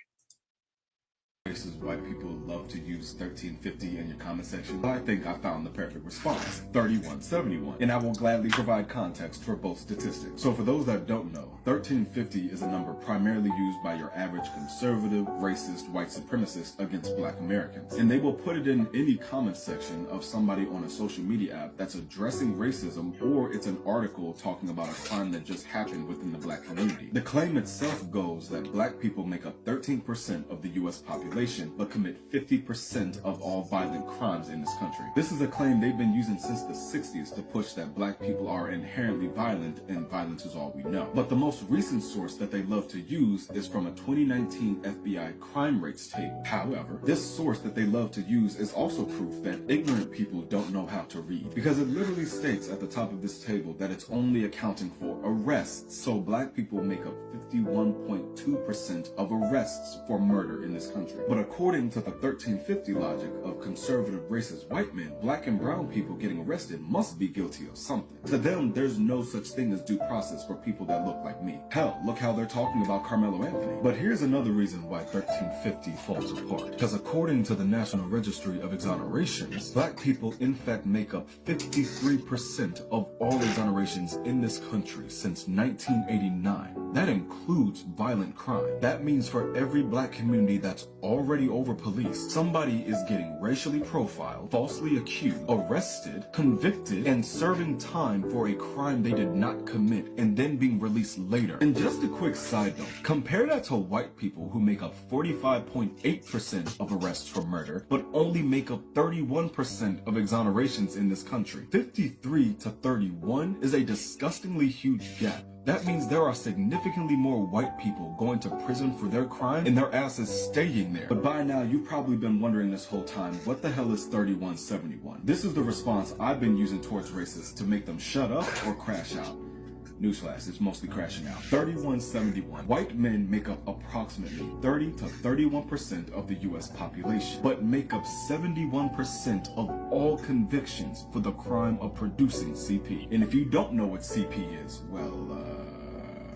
races white people love to use 1350 in your comment section, I think I found the perfect response, 3171, and I will gladly provide context for both statistics. So for those that don't know, 1350 is a number primarily used by your average conservative, racist, white supremacist against black Americans. And they will put it in any comment section of somebody on a social media app that's addressing racism, or it's an article talking about a crime that just happened within the black community. The claim itself goes that black people make up 13% of the US population, but commit 50% of all violent crimes in this country. This is a claim they've been using since the 60s to push that black people are inherently violent and violence is all we know. But the most recent source that they love to use is from a 2019 FBI crime rates table. However, this source that they love to use is also proof that ignorant people don't know how to read, because it literally states at the top of this table that it's only accounting for arrests. So black people make up 51.2% of arrests for murder in this country. But according to the 1350 logic of conservative racist white men, black and brown people getting arrested must be guilty of something. To them, there's no such thing as due process for people that look like me. Hell, look how they're talking about Carmelo Anthony. But here's another reason why 1350 falls apart. Because according to the National Registry of Exonerations, black people in fact make up 53% of all exonerations in this country since 1989. That includes violent crime. That means for every black community that's already over-policed, somebody is getting racially profiled, falsely accused, arrested, convicted, and serving time for a crime they did not commit, and then being released later. And just a quick side note, compare that to white people who make up 45.8% of arrests for murder, but only make up 31% of exonerations in this country. 53 to 31 is a disgustingly huge gap. That means there are significantly more white people going to prison for their crime and their asses staying there. But by now, you've probably been wondering this whole time, what the hell is 3171? This is the response I've been using towards racists to make them shut up or crash out. Newsflash, it's mostly crashing out. 3171. White men make up approximately 30 to 31% of the US population, but make up 71% of all convictions for the crime of producing CP. And if you don't know what CP is, well,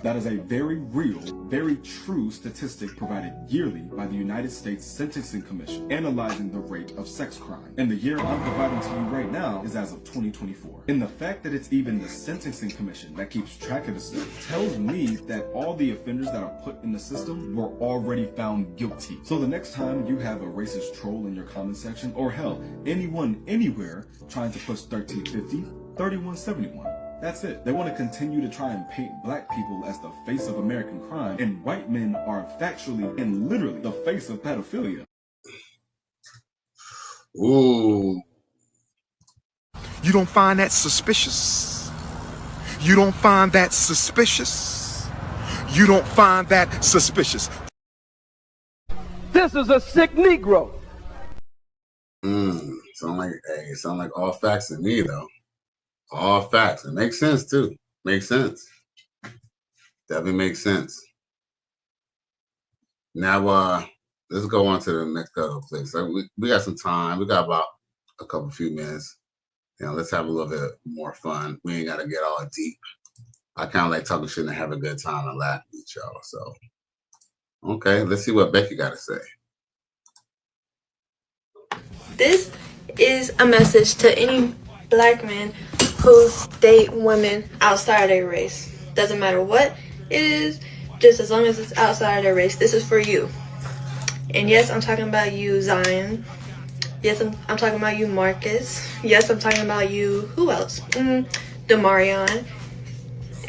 that is a very real, very true statistic provided yearly by the United States Sentencing Commission, analyzing the rate of sex crime. And the year I'm providing to you right now is as of 2024. And the fact that it's even the Sentencing Commission that keeps track of this stuff tells me that all the offenders that are put in the system were already found guilty. So the next time you have a racist troll in your comment section, or hell, anyone anywhere trying to push 1350, 3171. That's it. They want to continue to try and paint black people as the face of American crime, and white men are factually and literally the face of pedophilia. Ooh. You don't find that suspicious? You don't find that suspicious? You don't find that suspicious? This is a sick Negro. Sound like all facts to me though. All facts. It makes sense too. Makes sense. Definitely makes sense. Now, let's go on to the next couple of places. We got some time. We got about a few minutes. Let's have a little bit more fun. We ain't got to get all deep. I kind of like talking shit and have a good time and laugh with y'all. So, okay, let's see what Becky got to say. This is a message to any black men who date women outside of their race. Doesn't matter what it is, just as long as it's outside of their race. This is for you. And yes, I'm talking about you, Zion. Yes, I'm talking about you, Marcus. Yes, I'm talking about you, who else? Demarion.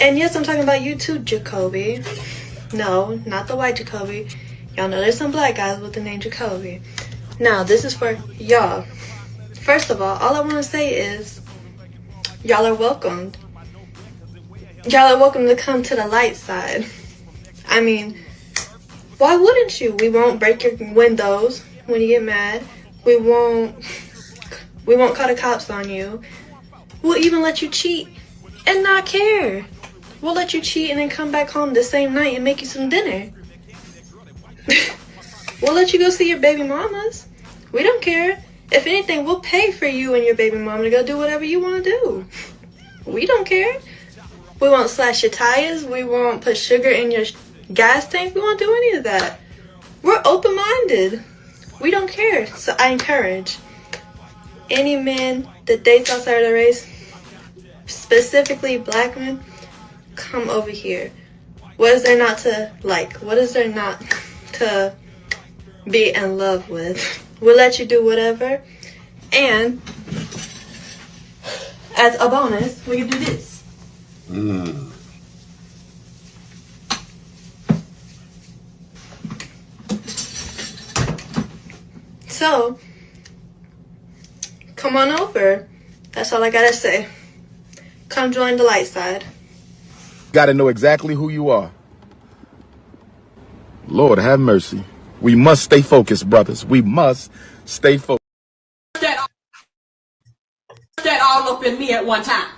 And yes, I'm talking about you too, Jacoby. No, not the white Jacoby. Y'all know there's some black guys with the name Jacoby. Now, this is for y'all. First of all I want to say is, y'all are welcomed. Y'all are welcome to come to the light side. I mean, why wouldn't you? We won't break your windows when you get mad. We won't call the cops on you. We'll even let you cheat and not care. We'll let you cheat and then come back home the same night and make you some dinner. We'll let you go see your baby mamas. We don't care. If anything, we'll pay for you and your baby mama to go do whatever you want to do. We don't care. We won't slash your tires. We won't put sugar in your gas tank. We won't do any of that. We're open-minded. We don't care. So I encourage any man that dates outside of the race, specifically black men, come over here. What is there not to like? What is there not to be in love with? We'll let you do whatever. And as a bonus, we can do this. So, come on over. That's all I gotta say. Come join the light side. Gotta know exactly who you are. Lord have mercy. We must stay focused, brothers. We must stay focused. That all up in me at one time.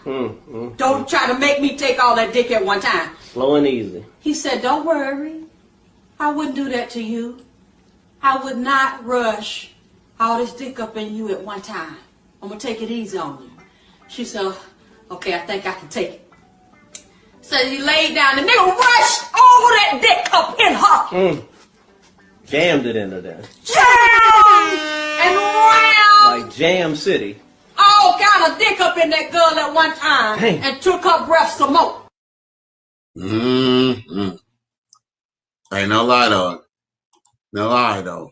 Don't try to make me take all that dick at one time. Slow and easy. He said, don't worry. I wouldn't do that to you. I would not rush all this dick up in you at one time. I'm going to take it easy on you. She said, okay, I think I can take it. So he laid down. The nigga rushed all that dick up in her. Jammed it into there. Jam! And round. Like Jam City. All kind of dick up in that girl at one time. Dang. And took her breath some more. Ain't no lie though. No lie though.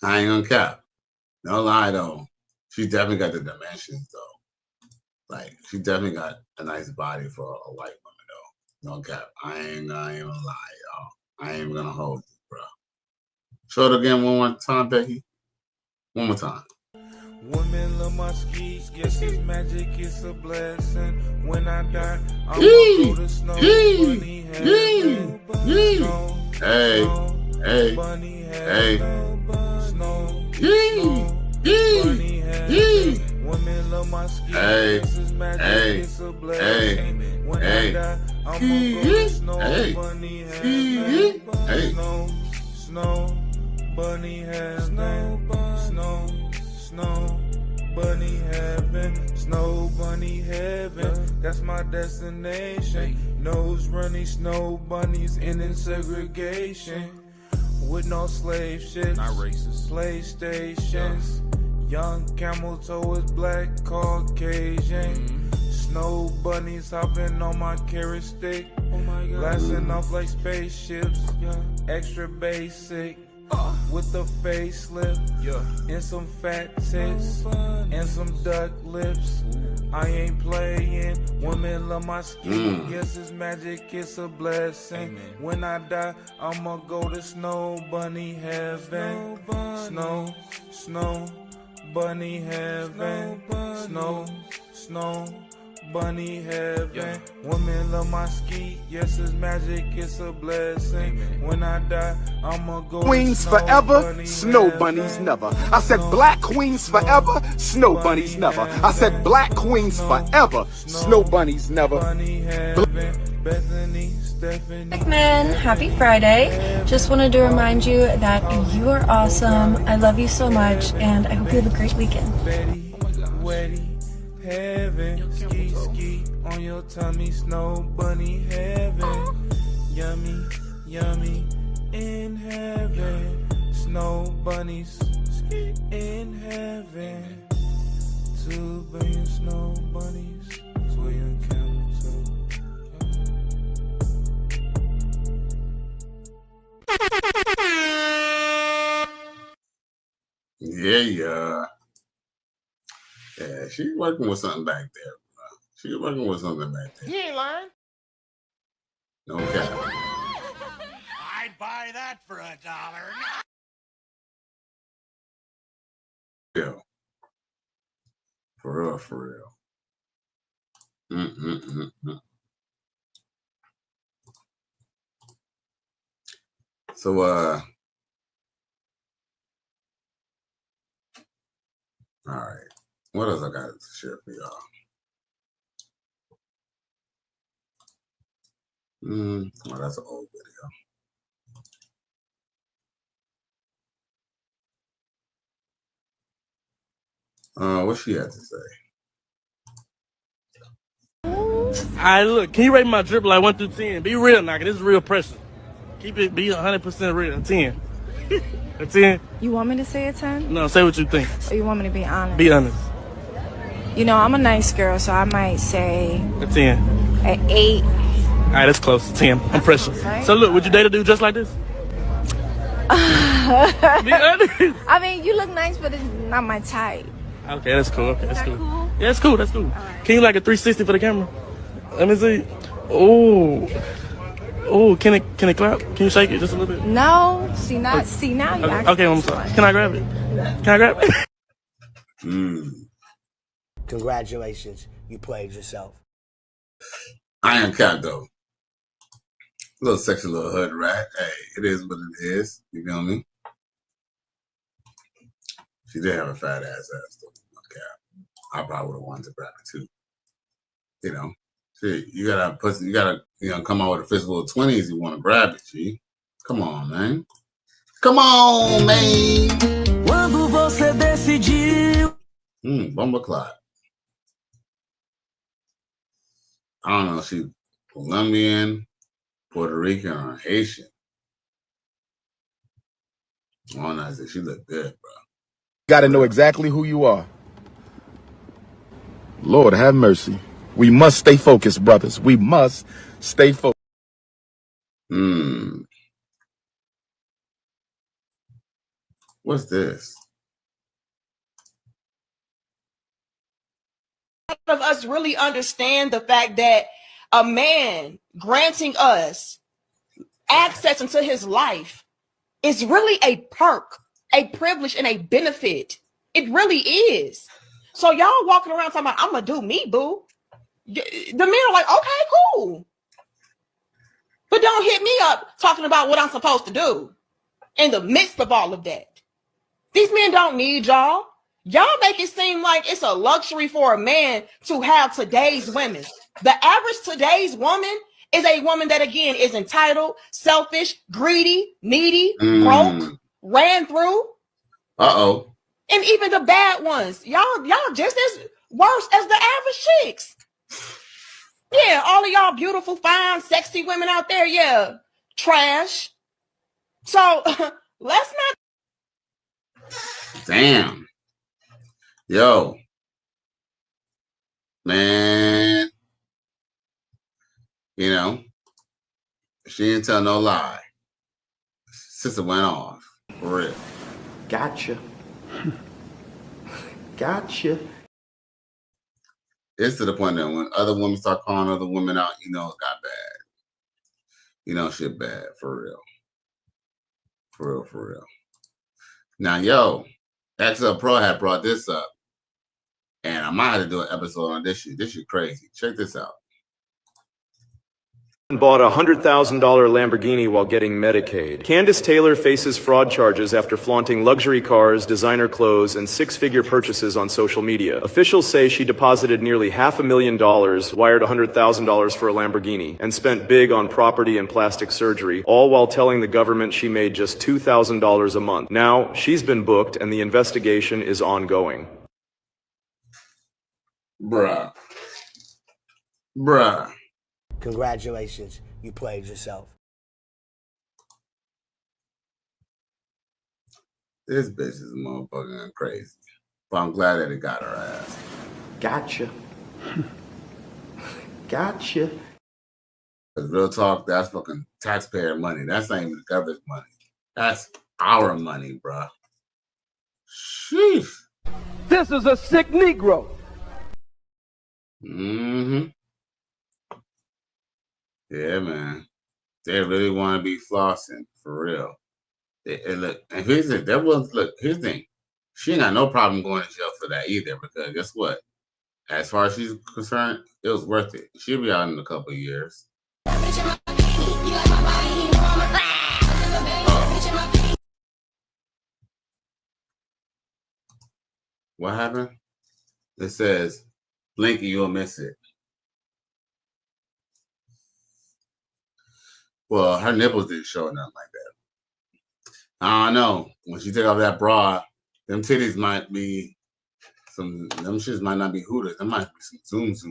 I ain't gonna cap. No lie though. She definitely got the dimensions though. Like she definitely got a nice body for a white woman though. No cap. I ain't gonna lie, y'all. I ain't gonna hold you, bro. Show it again one more time, Becky. One more time. Women love my skis, yes, it's magic, it's a blessing. When I die, I'm gonna go to snow, bunny heaven. Hey, Snow, bunny heaven. Women love my skis, yes, it's magic, it's a blessing. When I die, I'm gonna go to snow, bunny heaven. Snow, bunny heaven. Snow, bunny heaven, snow, bunny heaven, that's my destination. Nose running, snow bunnies in segregation. With no slave ships, not racist, slave stations. Young camel toe is black Caucasian. Snow bunnies hopping on my carrot stick. Blasting off like spaceships, extra basic. With a facelift, and some fat tits, and some duck lips. I ain't playing. Women love my skin. Yes, it's magic, it's a blessing. When I die, I'ma go to snow bunny heaven. Snow, bunny heaven. Snow, bunny heaven. Women love my ski. Yes, it's magic, it's a blessing. When I die, I'ma go. Queens forever, snow bunnies never. I said black queens forever, snow bunnies never. I said black queens forever, snow bunnies never. Man, happy Friday. Just wanted to remind you that you are awesome. I love you so much, and I hope you have a great weekend. Heaven, ski on your tummy, snow bunny heaven. Yummy, yummy in heaven. Snow bunnies in heaven. 2 billion snow bunnies, 2 billion camels. Yeah. Yeah, she's working with something back there, bro. She's working with something back there. You ain't lying. No cap. I'd buy that for $1. Yeah. For real. So, all right. What else I got to share for y'all? Well, that's an old video. What she had to say? Alright, look, can you rate my drip like 1 through 10? Be real, Naka. This is real pressure. Be 100% real. 10. A 10? You want me to say a 10? No, say what you think. Or you want me to be honest? Be honest. You know, I'm a nice girl, so I might say A 10. an 8. All right, that's close. 10. I'm precious. Right? So look, would you date a dude just like this? Be honest. I mean, you look nice, but it's not my type. Okay, that's cool. Okay, that's cool. Yeah, that's cool. That's cool. Can you like a 360 for the camera? Let me see. Oh, can it clap? Can you shake it just a little bit? No, now you Okay, I'm sorry. Can I grab it? Can I grab it? Congratulations, you played yourself. I am cat though. Little sexy little hood rat. Hey, it is what it is. You feel me? She did have a fat ass though. Okay. I probably would have wanted to grab it too. You know. Shit, you gotta come out with a fistful of 20s, you wanna grab it, G. Come on, man. Come on, man. Quando você decidiu. Bumbleclot. I don't know if she's Colombian, Puerto Rican, or Haitian. Oh, no, she look good, bro. Gotta know exactly who you are. Lord have mercy. We must stay focused, brothers. We must stay focused. What's this? Of us really understand the fact that a man granting us access into his life is really a perk, a privilege, and a benefit. It really is. So y'all walking around talking about, I'm gonna do me, boo. The men are like, okay, cool. But don't hit me up talking about what I'm supposed to do in the midst of all of that. These men don't need y'all. Y'all make it seem like it's a luxury for a man to have today's women. The average today's woman is a woman that, again, is entitled, selfish, greedy, needy, broke, ran through. Uh-oh. And even the bad ones. Y'all just as worse as the average chicks. Yeah, all of y'all beautiful, fine, sexy women out there, yeah, trash. So let's not. Damn. Yo. Man. You know, she didn't tell no lie. Sister went off. For real. Gotcha. Gotcha. It's to the point that when other women start calling other women out, you know it got bad. You know shit bad. For real. For real, for real. Now, yo, XL Pro had brought this up. And I might have to do an episode on this shit. This shit crazy. Check this out. Bought a $100,000 Lamborghini while getting Medicaid. Candace Taylor faces fraud charges after flaunting luxury cars, designer clothes, and six-figure purchases on social media. Officials say she deposited nearly $500,000, wired $100,000 for a Lamborghini, and spent big on property and plastic surgery, all while telling the government she made just $2,000 a month. Now, she's been booked and the investigation is ongoing. Bruh. Congratulations, you played yourself. This bitch is motherfucking crazy. But I'm glad that it got her ass. Gotcha. Gotcha. Because real talk, that's fucking taxpayer money. That's not even the government's money. That's our money, bruh. Sheesh. This is a sick Negro. Mm-hmm. Yeah, man. They really want to be flossing, for real. Look, and here's the thing. She ain't got no problem going to jail for that either, because guess what? As far as she's concerned, it was worth it. She'll be out in a couple of years. What happened? It says, Blinky, you'll miss it. Well, her nipples didn't show nothing like that. I don't know. When she take off that bra, them titties might be them shits might not be hooters. There might be some zooms.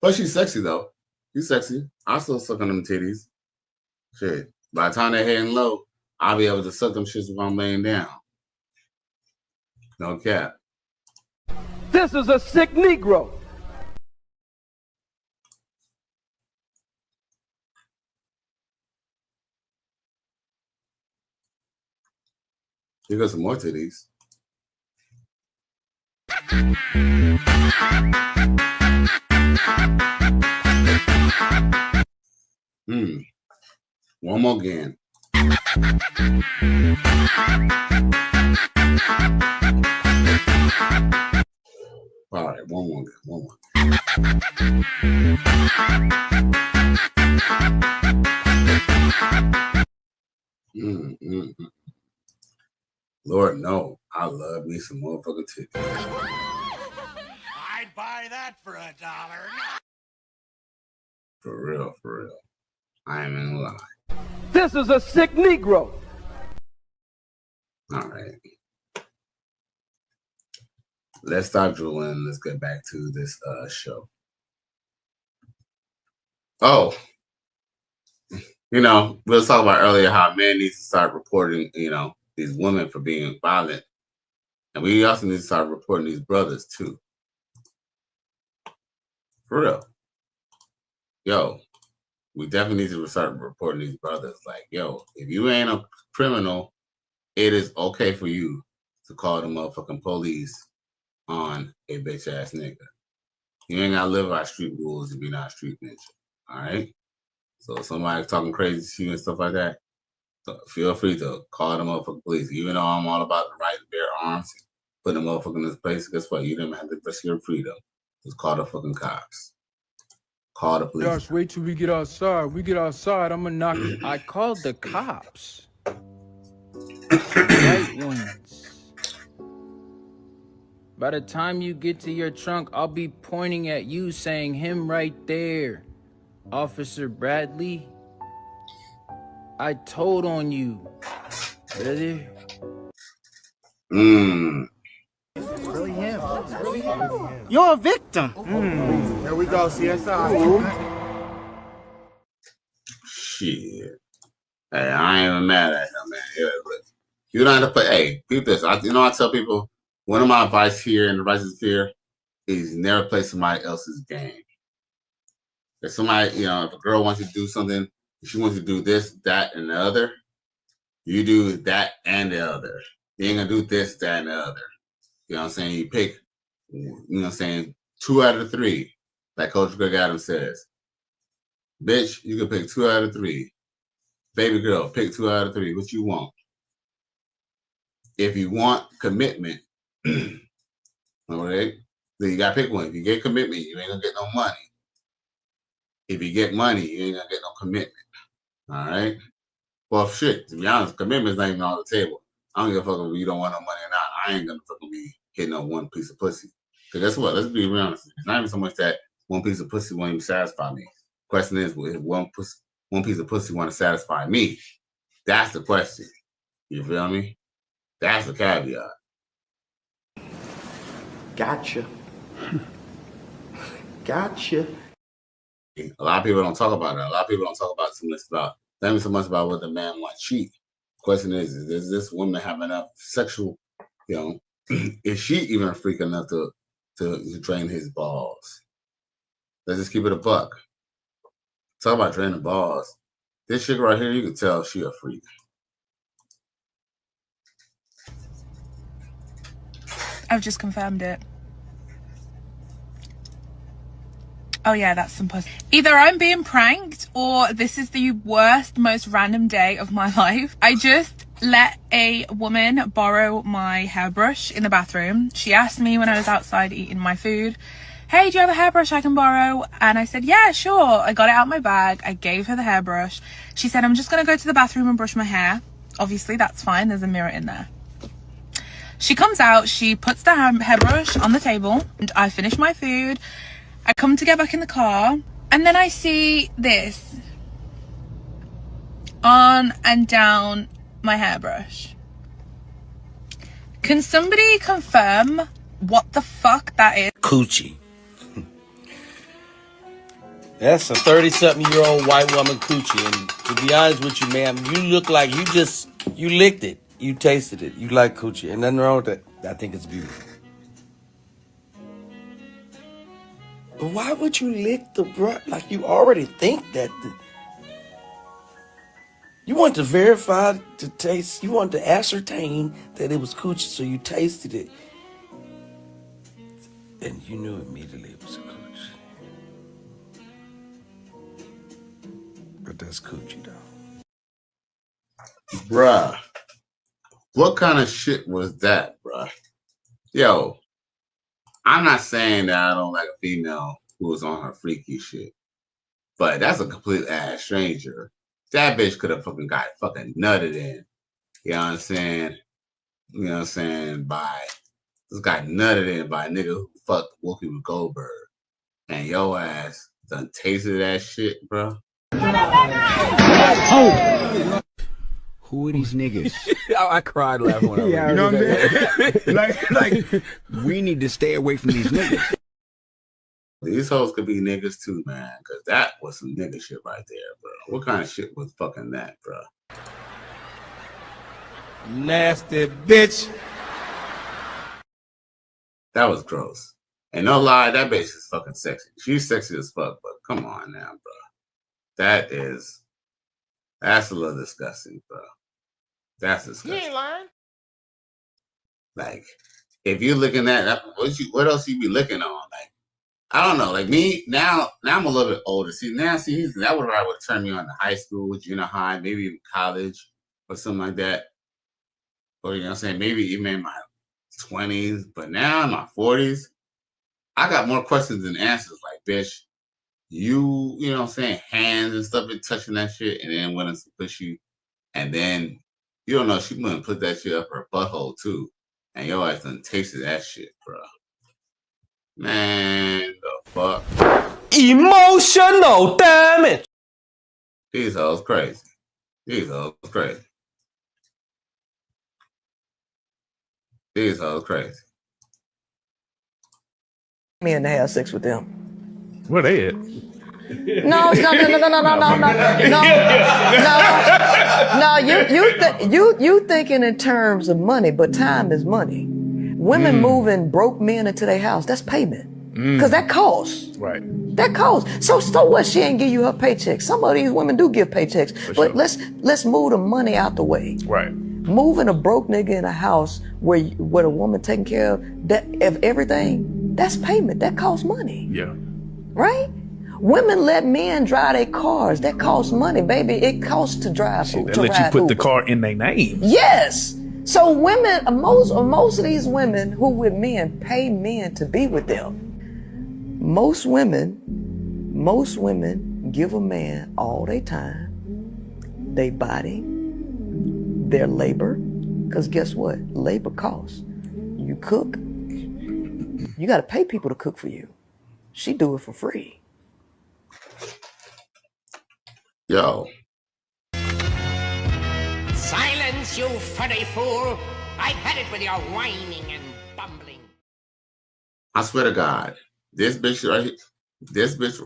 But she's sexy though. She's sexy. I still suck on them titties. Shit. By the time they're heading low, I'll be able to suck them shits while I'm laying down. No cap. This is a sick Negro. You got some more titties. One more again. All right, one more again. One more. Lord, no. I love me some motherfucking titties. I'd buy that for $1. For real, for real. I ain't gonna lie. This is a sick Negro. All right. Let's stop drooling. Let's get back to this show. Oh, we was talking about earlier how men need to start reporting, these women for being violent. And we also need to start reporting these brothers too. For real. Yo, we definitely need to start reporting these brothers. Like, yo, if you ain't a criminal, it is okay for you to call the motherfucking police on a bitch ass nigga. You ain't gotta live by street rules if you're not a street ninja. All right? So if somebody's talking crazy to you and stuff like that, so feel free to call the motherfucking police. Even though I'm all about the right to bear arms, put the motherfucker in this place, guess what? You didn't have the rest of your freedom. Just call the fucking cops. Call the police. Josh, wait till we get outside. We get outside, I'm gonna knock you. I called the cops. Right ones. By the time you get to your trunk, I'll be pointing at you saying him right there. Officer Bradley, I told on you. Brother. Really him. You're a victim. There we go, CSI. Shit. Hey, I ain't even mad at him, man. Yeah, you don't have to put, hey, keep this. I tell people, one of my advice here in the Righteous Fear is never play somebody else's game. If somebody, if a girl wants you to do something, if she wants you to do this, that, and the other, you do that and the other. You ain't gonna do this, that, and the other. You know what I'm saying? You pick, 2 out of 3, like Coach Greg Adams says. Bitch, you can pick 2 out of 3. Baby girl, pick 2 out of 3. What you want? If you want commitment, all right, then you gotta pick one. If you get commitment, you ain't gonna get no money. If you get money, you ain't gonna get no commitment. All right? Well, shit, to be honest, commitment's not even on the table. I don't give a fuck if you don't want no money or not. I ain't gonna fucking be hitting on one piece of pussy. Because guess what? Let's be real honest. It's not even so much that one piece of pussy won't even satisfy me. The question is, if one piece of pussy want to satisfy me? That's the question. You feel me? That's the caveat. Gotcha. Gotcha. A lot of people don't talk about it. A lot of people don't talk about not even so much about what the man want to cheat. The question is does this woman have enough sexual, is she even a freak enough to drain his balls? Let's just keep it a buck. Talk about draining balls. This chick right here, you can tell she a freak. I've just confirmed it. Oh yeah, that's some pussy. Either I'm being pranked or this is the worst, most random day of my life. I just let a woman borrow my hairbrush in the bathroom. She asked me when I was outside eating my food, hey, do you have a hairbrush I can borrow? And I said, yeah, sure. I got it out of my bag. I gave her the hairbrush. She said, I'm just gonna go to the bathroom and brush my hair. Obviously, that's fine. There's a mirror in there. She comes out, she puts the hairbrush on the table, and I finish my food. I come to get back in the car, and then I see this on and down my hairbrush. Can somebody confirm what the fuck that is? Coochie. That's a 30-something-year-old white woman coochie. And to be honest with you, ma'am, you look like you licked it. You tasted it. You like coochie. And nothing wrong with that. I think it's beautiful. But why would you lick the brush? Like, you already think that. You want to verify the taste. You want to ascertain that it was coochie, so you tasted it. And you knew immediately it was coochie. But that's coochie, though. Bruh. What kind of shit was that, bruh? Yo, I'm not saying that I don't like a female who was on her freaky shit. But that's a complete ass stranger. That bitch could have fucking got fucking nutted in. You know what I'm saying? You know what I'm saying? Just got nutted in by a nigga who fucked Whoopi with Goldberg. And your ass done tasted that shit, bro. Oh. Who are these niggas? I cried laughing when I read You know what I'm saying? like, we need to stay away from these niggas. These hoes could be niggas too, man. Because that was some nigga shit right there, bro. What kind of shit was fucking that, bro? Nasty bitch. That was gross. And no lie, that bitch is fucking sexy. She's sexy as fuck, but come on now, bro. That's a little disgusting, bro. That's disgusting. You ain't lying. Like, if you're looking at that, what else you be looking on? Like, I don't know. Like me now I'm a little bit older. That would have turned me on to high school, junior high, maybe even college or something like that. Or you know what I'm saying, maybe even in my 20s. But now in my 40s, I got more questions than answers. Like, bitch, you know what I'm saying, hands and stuff and touching that shit, and then wanting to push you, and then you don't know she wouldn't put that shit up her butthole too, and your ass done tasted that shit, bro. Man, the fuck. Emotional damage. These hoes crazy. These hoes crazy. These hoes crazy. Me and to have sex with them. Where they at? No. You thinking in terms of money, but time is money. Women moving broke men into their house, that's payment. Because that costs. Right. That costs. So what? She ain't give you her paycheck. Some of these women do give paychecks. But let's move the money out the way. Right. Moving a broke nigga in a house where a woman taking care of everything, that's payment. That costs money. Yeah. Right? Women let men drive their cars. That costs money, baby. It costs to drive. Shit, they let you put the car in their name. Yes. So women, most of these women who with men pay men to be with them. Most women give a man all their time, their body, their labor. Because guess what? Labor costs. You cook. You got to pay people to cook for you. She do it for free. Yo. Silence, you funny fool! I've had it with your whining and bumbling. I swear to God, this bitch right here, this bitch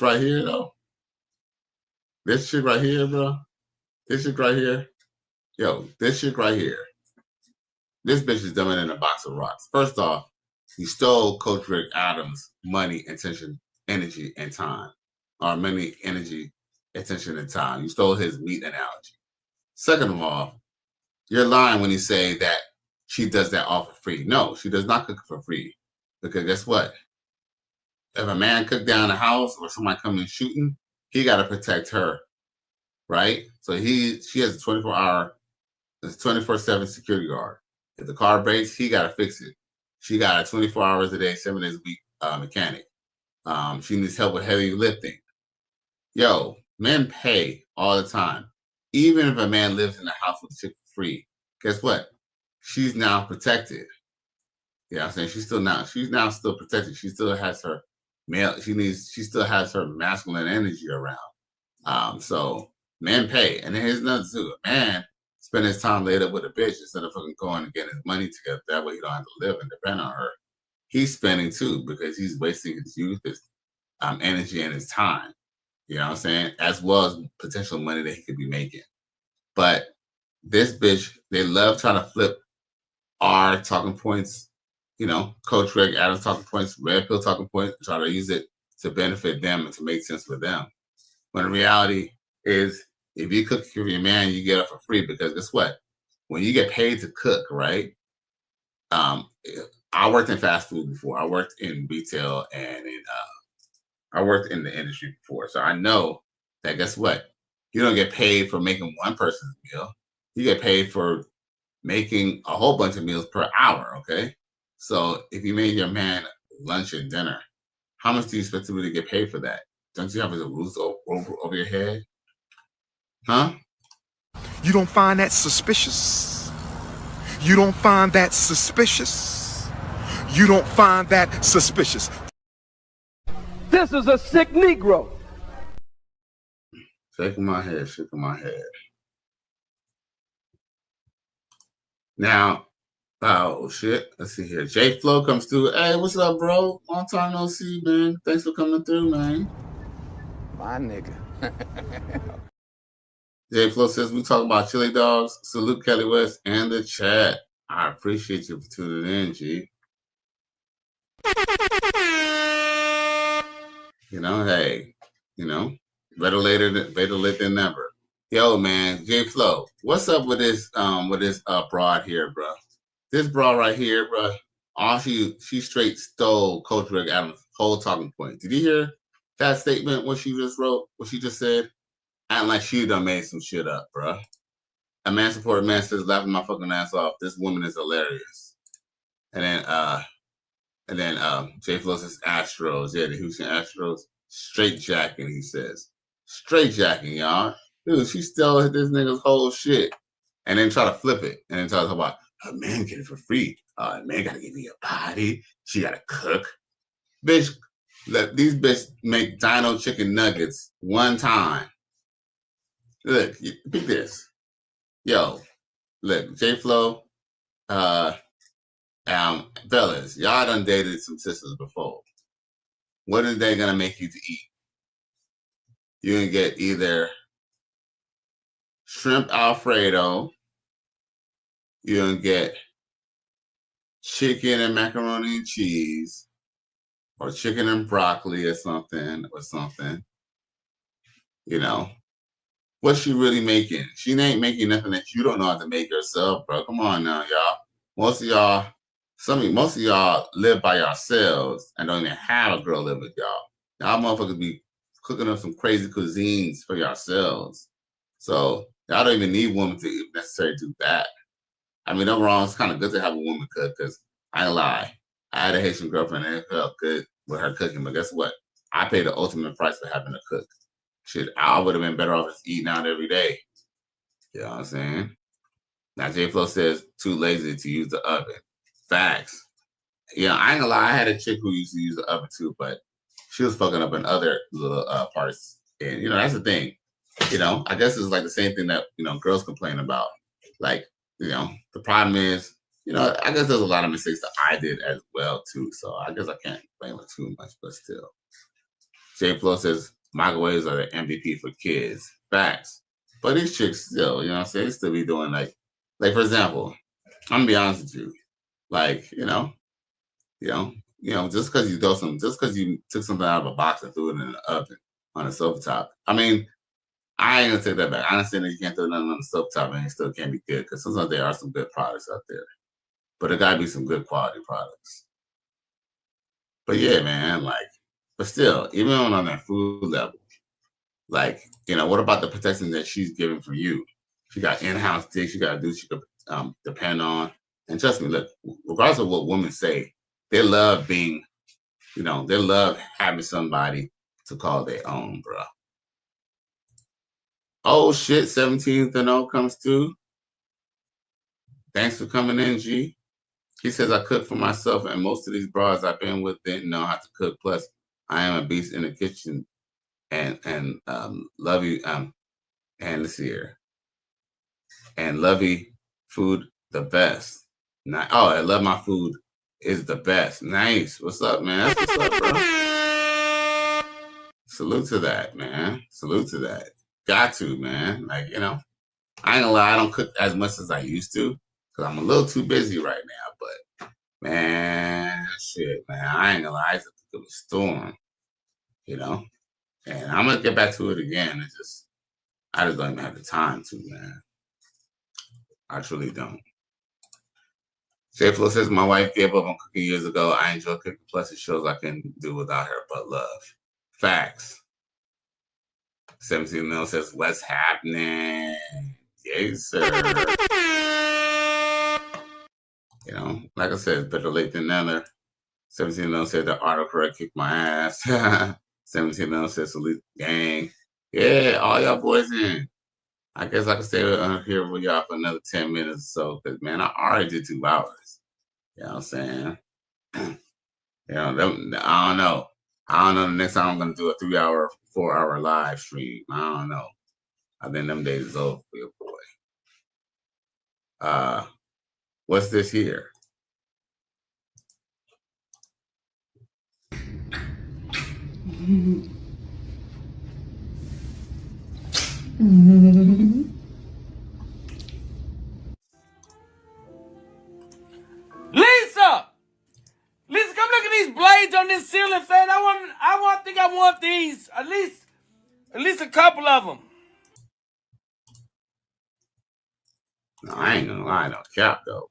right here, though. This shit right here, bro. This shit right here. Yo, this shit right here. This bitch is dumber than a box of rocks. First off, you stole Coach Rick Adams' money, attention, energy, and time. Or money, energy, attention, and time. You stole his meat analogy. Second of all, you're lying when you say that she does that all for free. No, she does not cook for free. Because guess what? If a man cook down the house or somebody come in shooting, he got to protect her, right? So she has a 24/7 security guard. If the car breaks, he got to fix it. She got a 24 hours a day, 7 days a week mechanic. She needs help with heavy lifting. Yo, men pay all the time. Even if a man lives in a house with a chick for free, guess what? She's now protected. You know what I'm saying? She's now still protected. She still has her she still has her masculine energy around. So men pay. And then here's another too. A man spend his time laid up with a bitch instead of fucking going and getting his money together. That way he don't have to live and depend on her. he's spending too because he's wasting his youth, his energy, and his time. You know what I'm saying? As well as potential money that he could be making. But this bitch, they love trying to flip our talking points, you know, Coach Greg Adams talking points, Red Pill talking points, try to use it to benefit them and to make sense for them. When the reality is, if you cook for your man, you get it for free because guess what? When you get paid to cook, right? I worked in fast food before. I worked in retail and I worked in the industry before. So I know that guess what? You don't get paid for making one person's meal. You get paid for making a whole bunch of meals per hour, okay? So if you made your man lunch and dinner, how much do you expect to really get paid for that? Don't you have a roof over your head? Huh? You don't find that suspicious? You don't find that suspicious? You don't find that suspicious? This is a sick Negro. Shaking my head, shaking my head. Now, oh shit, let's see here. J Flow comes through. Hey, what's up, bro? Long time no see, man. Thanks for coming through, man. My nigga. J Flow says we talk about chili dogs. Salute Kelly West and the chat. I appreciate you for tuning in, G. You know, hey, you know, better late than never. Yo, man, J Flow, what's up with this broad here, bro? This broad right here, bro. All she straight stole Coach Rick Adams' whole talking point. Did you hear that statement? What she just wrote? What she just said? Acting like she done made some shit up, bro. A man supported man says laughing my fucking ass off. This woman is hilarious. And then J Flow says Astros. Yeah, the Houston Astros. Straight jacking, he says. Straight jacking, y'all. Dude, she stole this nigga's whole shit. And then try to flip it. And then try to talk about a man get it for free. A man gotta give me a body. She gotta cook. Bitch, let these bitch make dino chicken nuggets one time. Look, pick this. Yo, look, J Flow, fellas, y'all done dated some sisters before. What are they gonna make you to eat? You can get either shrimp Alfredo, you can get chicken and macaroni and cheese, or chicken and broccoli or something. You know, what's she really making? She ain't making nothing that you don't know how to make yourself, bro. Come on now, y'all. Most of y'all live by yourselves and don't even have a girl live with y'all. Y'all motherfuckers be cooking up some crazy cuisines for yourselves. So y'all don't even need women to necessarily do that. I mean, don't wrong. It's kind of good to have a woman cook because I ain't lie. I had a Haitian girlfriend and it felt good with her cooking. But guess what? I paid the ultimate price for having to cook. Shit, I would have been better off just eating out every day. You know what I'm saying? Now, J Flow says, too lazy to use the oven. Facts. Yeah, I ain't gonna lie. I had a chick who used to use the oven too, but she was fucking up in other little parts. And, you know, that's the thing. You know, I guess it's like the same thing that, you know, girls complain about. Like, you know, the problem is, you know, I guess there's a lot of mistakes that I did as well too. So I guess I can't blame her too much, but still. J Flow says, microwaves are the MVP for kids. Facts. But these chicks still, you know what I'm saying? They still be doing like for example, I'm gonna be honest with you. Like, you know, just because you took something out of a box and threw it in the oven on a stovetop. I mean, I ain't gonna take that back. I understand that you can't throw nothing on the stovetop and it still can't be good because sometimes there are some good products out there. But there gotta be some good quality products. But yeah, man, but still, even on that food level, like, you know, what about the protection that she's giving for you? She got in-house things she got to do. She could depend on. And trust me, look, regardless of what women say, they love being, you know, they love having somebody to call their own, bro. Oh shit, 17th and 0 comes through. Thanks for coming in, G. He says I cook for myself, and most of these bras I've been with didn't know how to cook. Plus, I am a beast in the kitchen. And love you and let's see here. And lovey food the best. I love my food is the best. Nice. What's up, man? That's what's up, bro. Salute to that, man. Salute to that. Got to, man. Like, you know, I ain't gonna lie, I don't cook as much as I used to because I'm a little too busy right now. But man, shit, man, I ain't gonna lie, I used to cook a storm, you know. And I'm gonna get back to it again. It's just I just don't even have the time to, man. I truly don't. J Flo says my wife gave up on cooking years ago. I enjoy cooking, plus it shows I can do without her but love. Facts. 17 Mil says, what's happening? Yes, sir. You know, like I said, better late than never. 17 Mil said the autocorrect kicked my ass. 17 Mil says salute gang. Yeah, all y'all boys in. I guess I can stay here with y'all for another 10 minutes or so, because man, I already did 2 hours. You know what I'm saying? You know, I don't know. I don't know the next time I'm gonna do a 3-hour, 4-hour live stream. I don't know. I think them days is over for your boy. What's this here? Lisa! Lisa, come look at these blades on this ceiling fan. I think I want these. At least a couple of them. No, I ain't gonna lie, no cap though.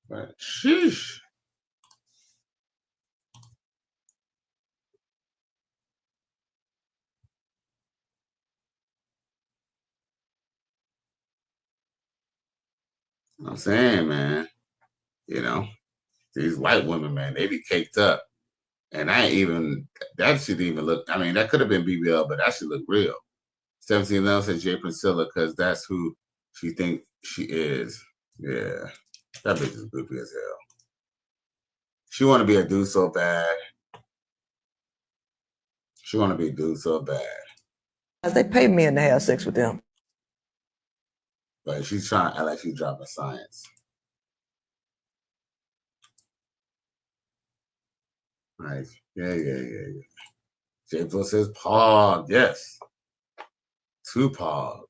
But sheesh. I'm saying, man, you know, these white women, man, they be caked up. And that should even look, I mean, that could have been BBL, but that should look real. 17 Love says Jay Priscilla, because that's who she thinks she is. Yeah, that bitch is goofy as hell. She want to be a dude so bad. She want to be a dude so bad. They pay men to have sex with them. But she's trying to act like she's dropping science. Like, yeah. J Flo says pog. Yes. 2 pogs.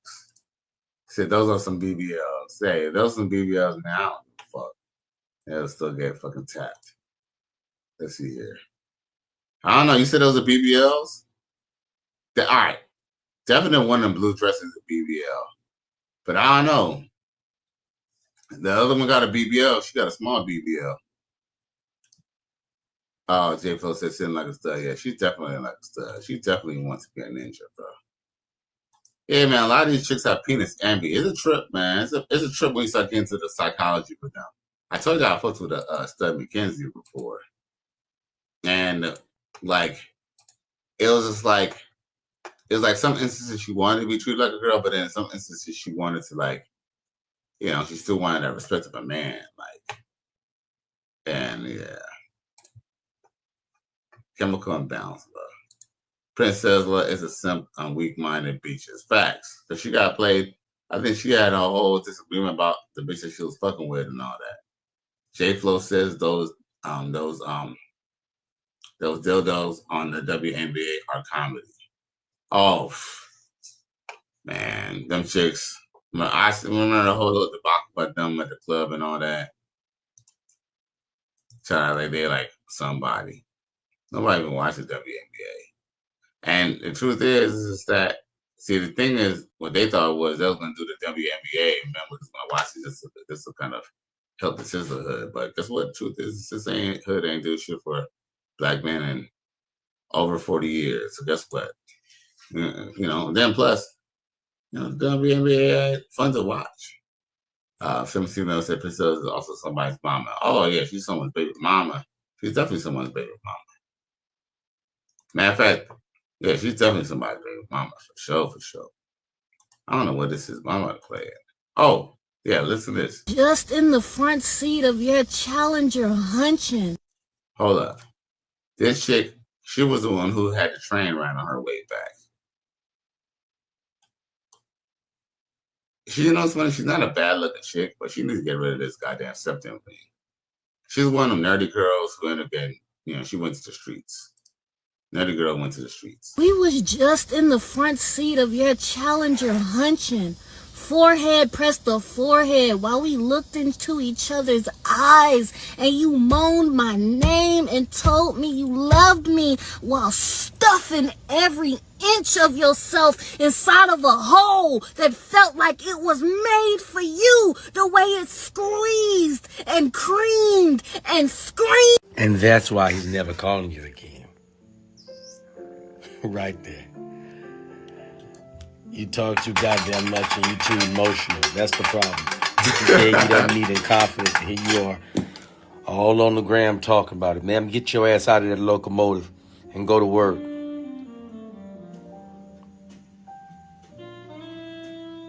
Said those are some BBLs. Say, those are some BBLs now. I don't give a fuck. They'll still get fucking tapped. Let's see here. I don't know. You said those are BBLs? All right. Definitely one of them blue dresses is a BBL. But I don't know. The other one got a BBL. She got a small BBL. Oh, J Flo said sitting like a stud. Yeah, she's definitely like a stud. She definitely wants to be a ninja, bro. Yeah, man, a lot of these chicks have penis envy. It's a trip, man. It's a trip when you start getting into the psychology with them. I told you I fucked with a stud McKenzie before. And, like, it was like some instances she wanted to be treated like a girl, but then in some instances she wanted to, like, you know, she still wanted that respect of a man. Like, and, yeah. Chemical imbalance, love. Princess Love is a simp on weak-minded bitches. Facts. Because she got played. I think she had a whole disagreement about the bitch that she was fucking with and all that. J Flo says those dildos on the WNBA are comedy. Oh man, them chicks. I remember the whole debacle about them at the club and all that. Trying to like they're like somebody. Nobody even watches the WNBA. And the truth is that, see, the thing is, what they thought was they was going to do the WNBA, and men was going to watch it just to kind of help the sisterhood. But guess what? The truth is, this hood ain't do shit for black men in over 40 years. So guess what? You know, then plus, you know, the WNBA fun to watch. 17 said Priscilla is also somebody's mama. Oh, yeah, she's someone's baby mama. She's definitely someone's baby mama. Matter of fact, yeah, she's definitely somebody's baby mama for sure. I don't know what this is, but I'm gonna play it. Oh, yeah, listen to this. Just in the front seat of your Challenger hunching. Hold up. This chick, she was the one who had the train ran on her way back. She, you know what's funny? She's not a bad looking chick, but she needs to get rid of this goddamn septum thing. She's one of them nerdy girls who ended up getting, she went to the streets. Nerdy girl went to the streets. We was just in the front seat of your Challenger hunching. Forehead pressed the forehead while we looked into each other's eyes, and you moaned my name and told me you loved me while stuffing every inch of yourself inside of a hole that felt like it was made for you, the way it squeezed and creamed and screamed. And that's why he's never calling you again. Right there. You talk too goddamn much and you too emotional. That's the problem. You don't need any confidence. And here you are, all on the gram talking about it. Man, get your ass out of that locomotive and go to work.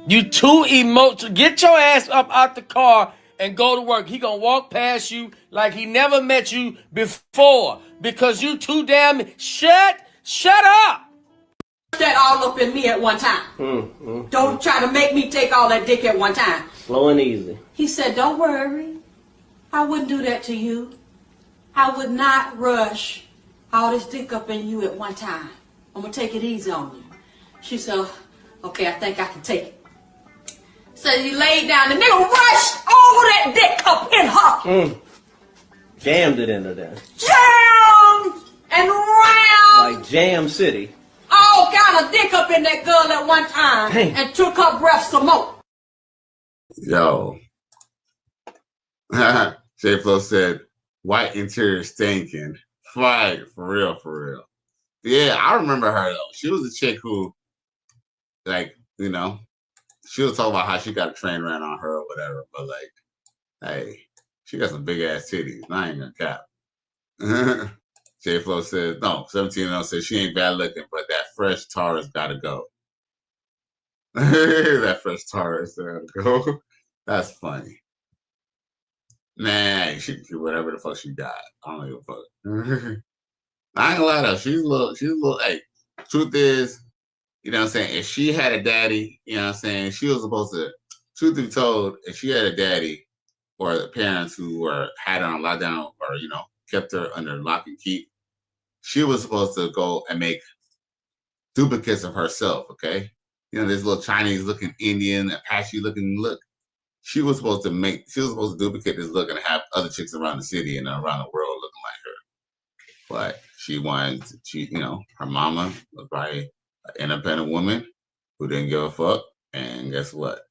You too emotional. Get your ass up out the car and go to work. He gonna walk past you like he never met you before because you too damn shut up. That all up in me at one time. Don't try to make me take all that dick at one time. Slow and easy. He said, don't worry. I wouldn't do that to you. I would not rush all this dick up in you at one time. I'm going to take it easy on you. She said, okay, I think I can take it. So he laid down. The nigga rushed over that dick up in her. Jammed it into there. Jammed and round. Like Jam City. All kind of dick up in that girl at one time. Damn. And took her breath some more. Yo. J-Flo said, white interior stinking. Right, for real, for real. Yeah, I remember her, though. She was a chick who, like, she was talking about how she got a train ran on her or whatever. But, like, hey, she got some big-ass titties. I ain't gonna cap. J-Flo said, no, 17-0 said she ain't bad looking, but that fresh Taurus gotta go. That fresh Taurus gotta go. That's funny. Man, she can do whatever the fuck she got. I don't give a fuck. I ain't gonna lie though, she's a little, hey, truth is, you know what I'm saying, if she had a daddy, you know what I'm saying, she was supposed to, truth be told, if she had a daddy or the parents who had her on lockdown or, kept her under lock and keep, she was supposed to go and make duplicates of herself, okay? This little Chinese looking Indian, Apache looking look. She was supposed to duplicate this look and have other chicks around the city and around the world looking like her. But her mama was probably an independent woman who didn't give a fuck. And guess what?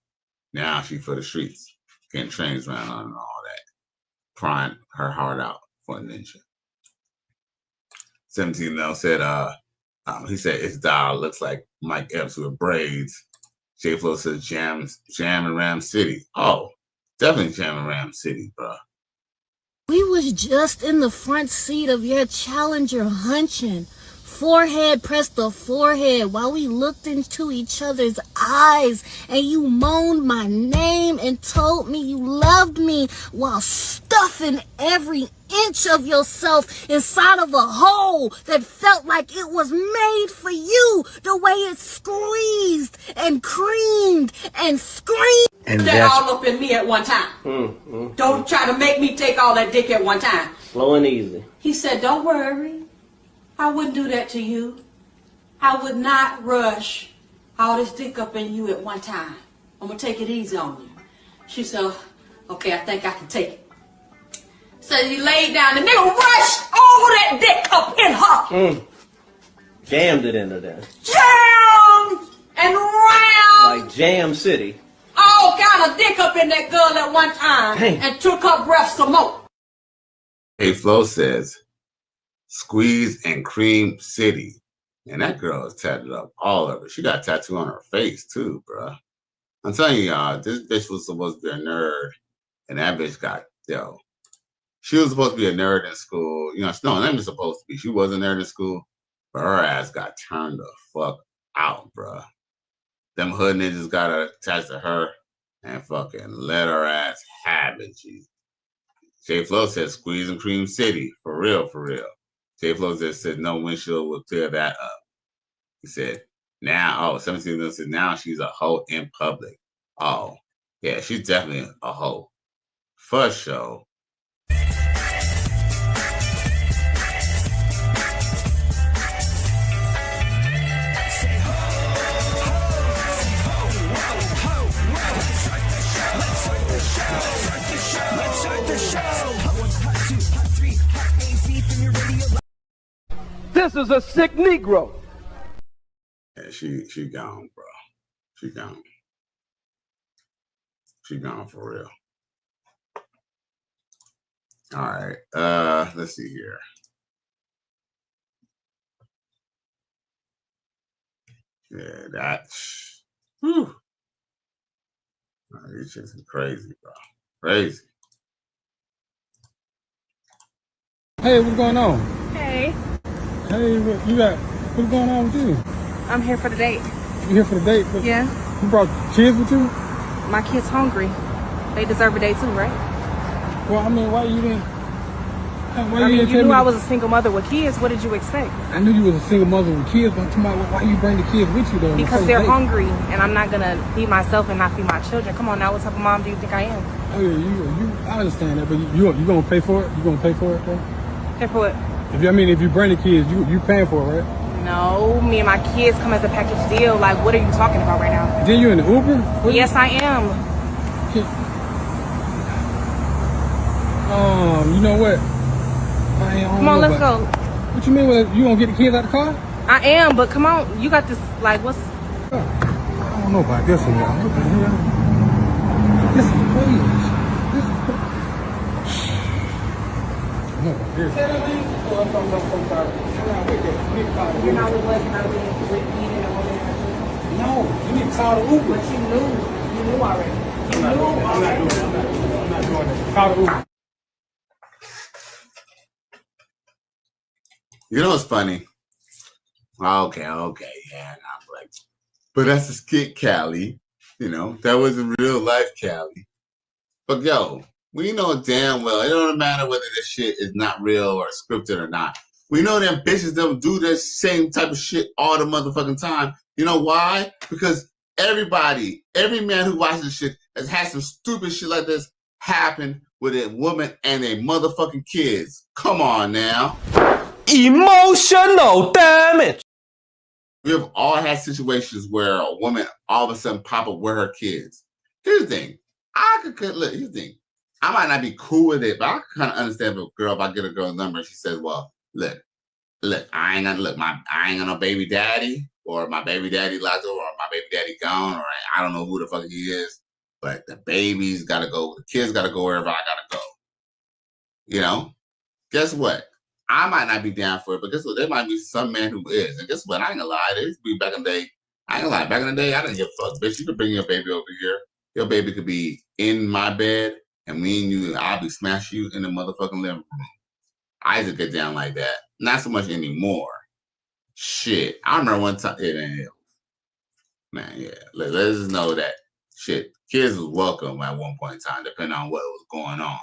Now she for the streets, getting trains around on and all that, crying her heart out for a ninja. 17 now said, he said his doll looks like Mike Epps with braids. J-Flo says Jam and Ram City. Oh, definitely Jam and Ram City, bro. We was just in the front seat of your Challenger hunching. Forehead pressed the forehead while we looked into each other's eyes, and you moaned my name and told me you loved me while stuffing every inch of yourself inside of a hole that felt like it was made for you, the way it squeezed and creamed and screamed. And that all up in me at one time. Don't try to make me take all that dick at one time. Slow and easy. He said, don't worry. I wouldn't do that to you. I would not rush all this dick up in you at one time. I'm going to take it easy on you. She said, okay, I think I can take it. So he laid down. The nigga rushed over that dick up in her. Jammed it into there. Jammed and round. Like Jam City. All kind of dick up in that girl at one time. Damn. And took her breath some more. Hey, Flo says, Squeeze and Cream City. And that girl is tattooed up all over. She got a tattoo on her face too, bro. I'm telling you, y'all, this bitch was supposed to be a nerd. And that bitch got, she was supposed to be a nerd in school. No, not even supposed to be. She was a nerd in school. But her ass got turned the fuck out, bro. Them hood ninjas got attached to her and fucking let her ass have it, G. J-Flo said Squeeze and Cream City. For real, for real. J-Flo just said no windshield will clear that up. He said, 17 said now she's a hoe in public. Oh, yeah, she's definitely a hoe. For sure. This is a sick Negro. Yeah, she gone, bro. She gone. She gone for real. All right. Let's see here. Yeah, that's. Whew. These shit's crazy, bro. Crazy. Hey, what's going on? Hey, Hey, what's going on with you? I'm here for the date. You here for the date? Yeah. You brought kids with you? My kid's hungry. They deserve a date too, right? Well, I mean, why you didn't You knew I was a single mother with kids. What did you expect? I knew you was a single mother with kids, but I'm talking about why you bring the kids with you though? Because they're hungry, and I'm not gonna feed myself and not feed my children. Come on now, what type of mom do you think I am? Oh yeah, I understand that, but you gonna pay for it? You gonna pay for it, bro? Pay for what? If you bring the kids, you paying for it, right? No, me and my kids come as a package deal. Like, what are you talking about right now? Then you in the Uber? Yes, I am. You know what? Come on, let's go. What you mean? You gonna get the kids out the car? I am, but come on, you got this. Like, what's? I don't know about this one, y'all. What the hell? This is crazy. I'm so sorry. You're not with what? You're not with eating a woman. No, you need to call the Uber. But you knew already. I'm not doing that. Call the Uber. You know what's funny? Okay, yeah, I'm like, but that's a skit, Callie. You know, that wasn't real life, Callie. But yo, we know damn well it don't matter whether this shit is not real or scripted or not. We know them bitches don't do this same type of shit all the motherfucking time. You know why? Because every man who watches this shit has had some stupid shit like this happen with a woman and a motherfucking kids. Come on now. Emotional damage. We have all had situations where a woman all of a sudden pop up with her kids. Here's the thing. Here's the thing. I might not be cool with it, but I can kind of understand if I get a girl's number and she says, well, look, I ain't got no baby daddy, or my baby daddy locked over, or my baby daddy gone, or I don't know who the fuck he is, but the baby's gotta go, the kids gotta go wherever I gotta go. You know? Guess what? I might not be down for it, but guess what? There might be some man who is. And guess what? I ain't gonna lie. There used to be back in the day. I ain't gonna lie. Back in the day, I didn't give a fuck. Bitch, you could bring your baby over here. Your baby could be in my bed, and me and you, I'll be smashing you in the motherfucking living room. I used to get down like that. Not so much anymore. Shit. I remember one time. Man, yeah. Let's just know that shit. Kids was welcome at one point in time, depending on what was going on.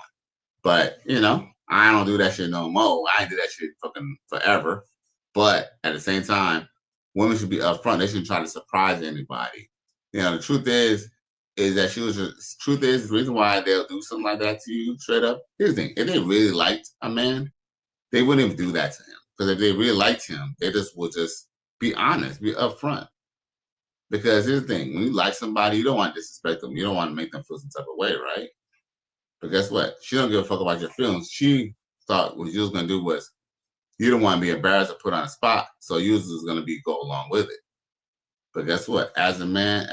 But, you know, I don't do that shit no more. I ain't do that shit fucking forever. But at the same time, women should be upfront. They shouldn't try to surprise anybody. You know, the truth is that the reason why they'll do something like that to you straight up. Here's the thing. If they really liked a man, they wouldn't even do that to him. Because if they really liked him, they would just be honest, be upfront. Because here's the thing. When you like somebody, you don't want to disrespect them. You don't want to make them feel some type of way, right? But guess what? She don't give a fuck about your feelings. She thought what you was gonna do was you don't want to be embarrassed or put on a spot, so you was just gonna go along with it. But guess what? As a man,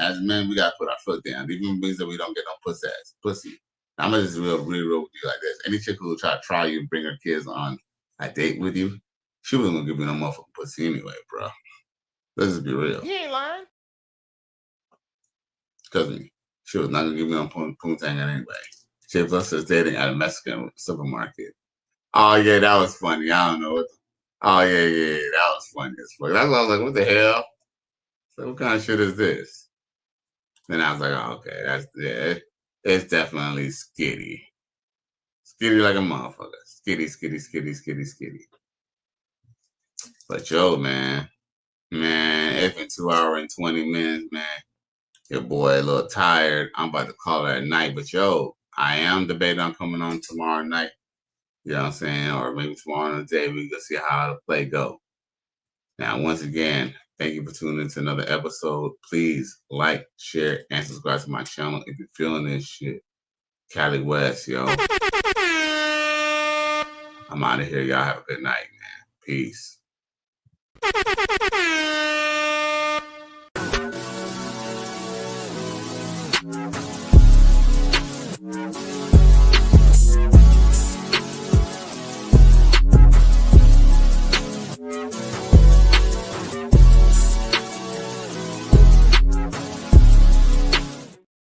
we gotta put our foot down. Even means that we don't get no pussy. I'm gonna just real with you like this. Any chick who will try you and bring her kids on a date with you, she wasn't gonna give you no motherfucking pussy anyway, bro. Let's just be real. You ain't lying. Cause she was not gonna give you no poontang anyway. She was us dating at a Mexican supermarket. Oh yeah, that was funny. I don't know. Oh yeah, that was funny as fuck. That's why I was like, what the hell? So what kind of shit is this? Then I was like, oh, okay, it's definitely skitty. Skitty like a motherfucker. Skitty. But yo, man, it's been 2 hours and 20 minutes, man. Your boy a little tired. I'm about to call it at night. But yo, I am debating on coming on tomorrow night. You know what I'm saying? Or maybe tomorrow in the day, we can see how the play go. Now, once again, thank you for tuning into another episode. Please like, share, and subscribe to my channel if you're feeling this shit. Cali West, yo. I'm out of here. Y'all have a good night, man. Peace.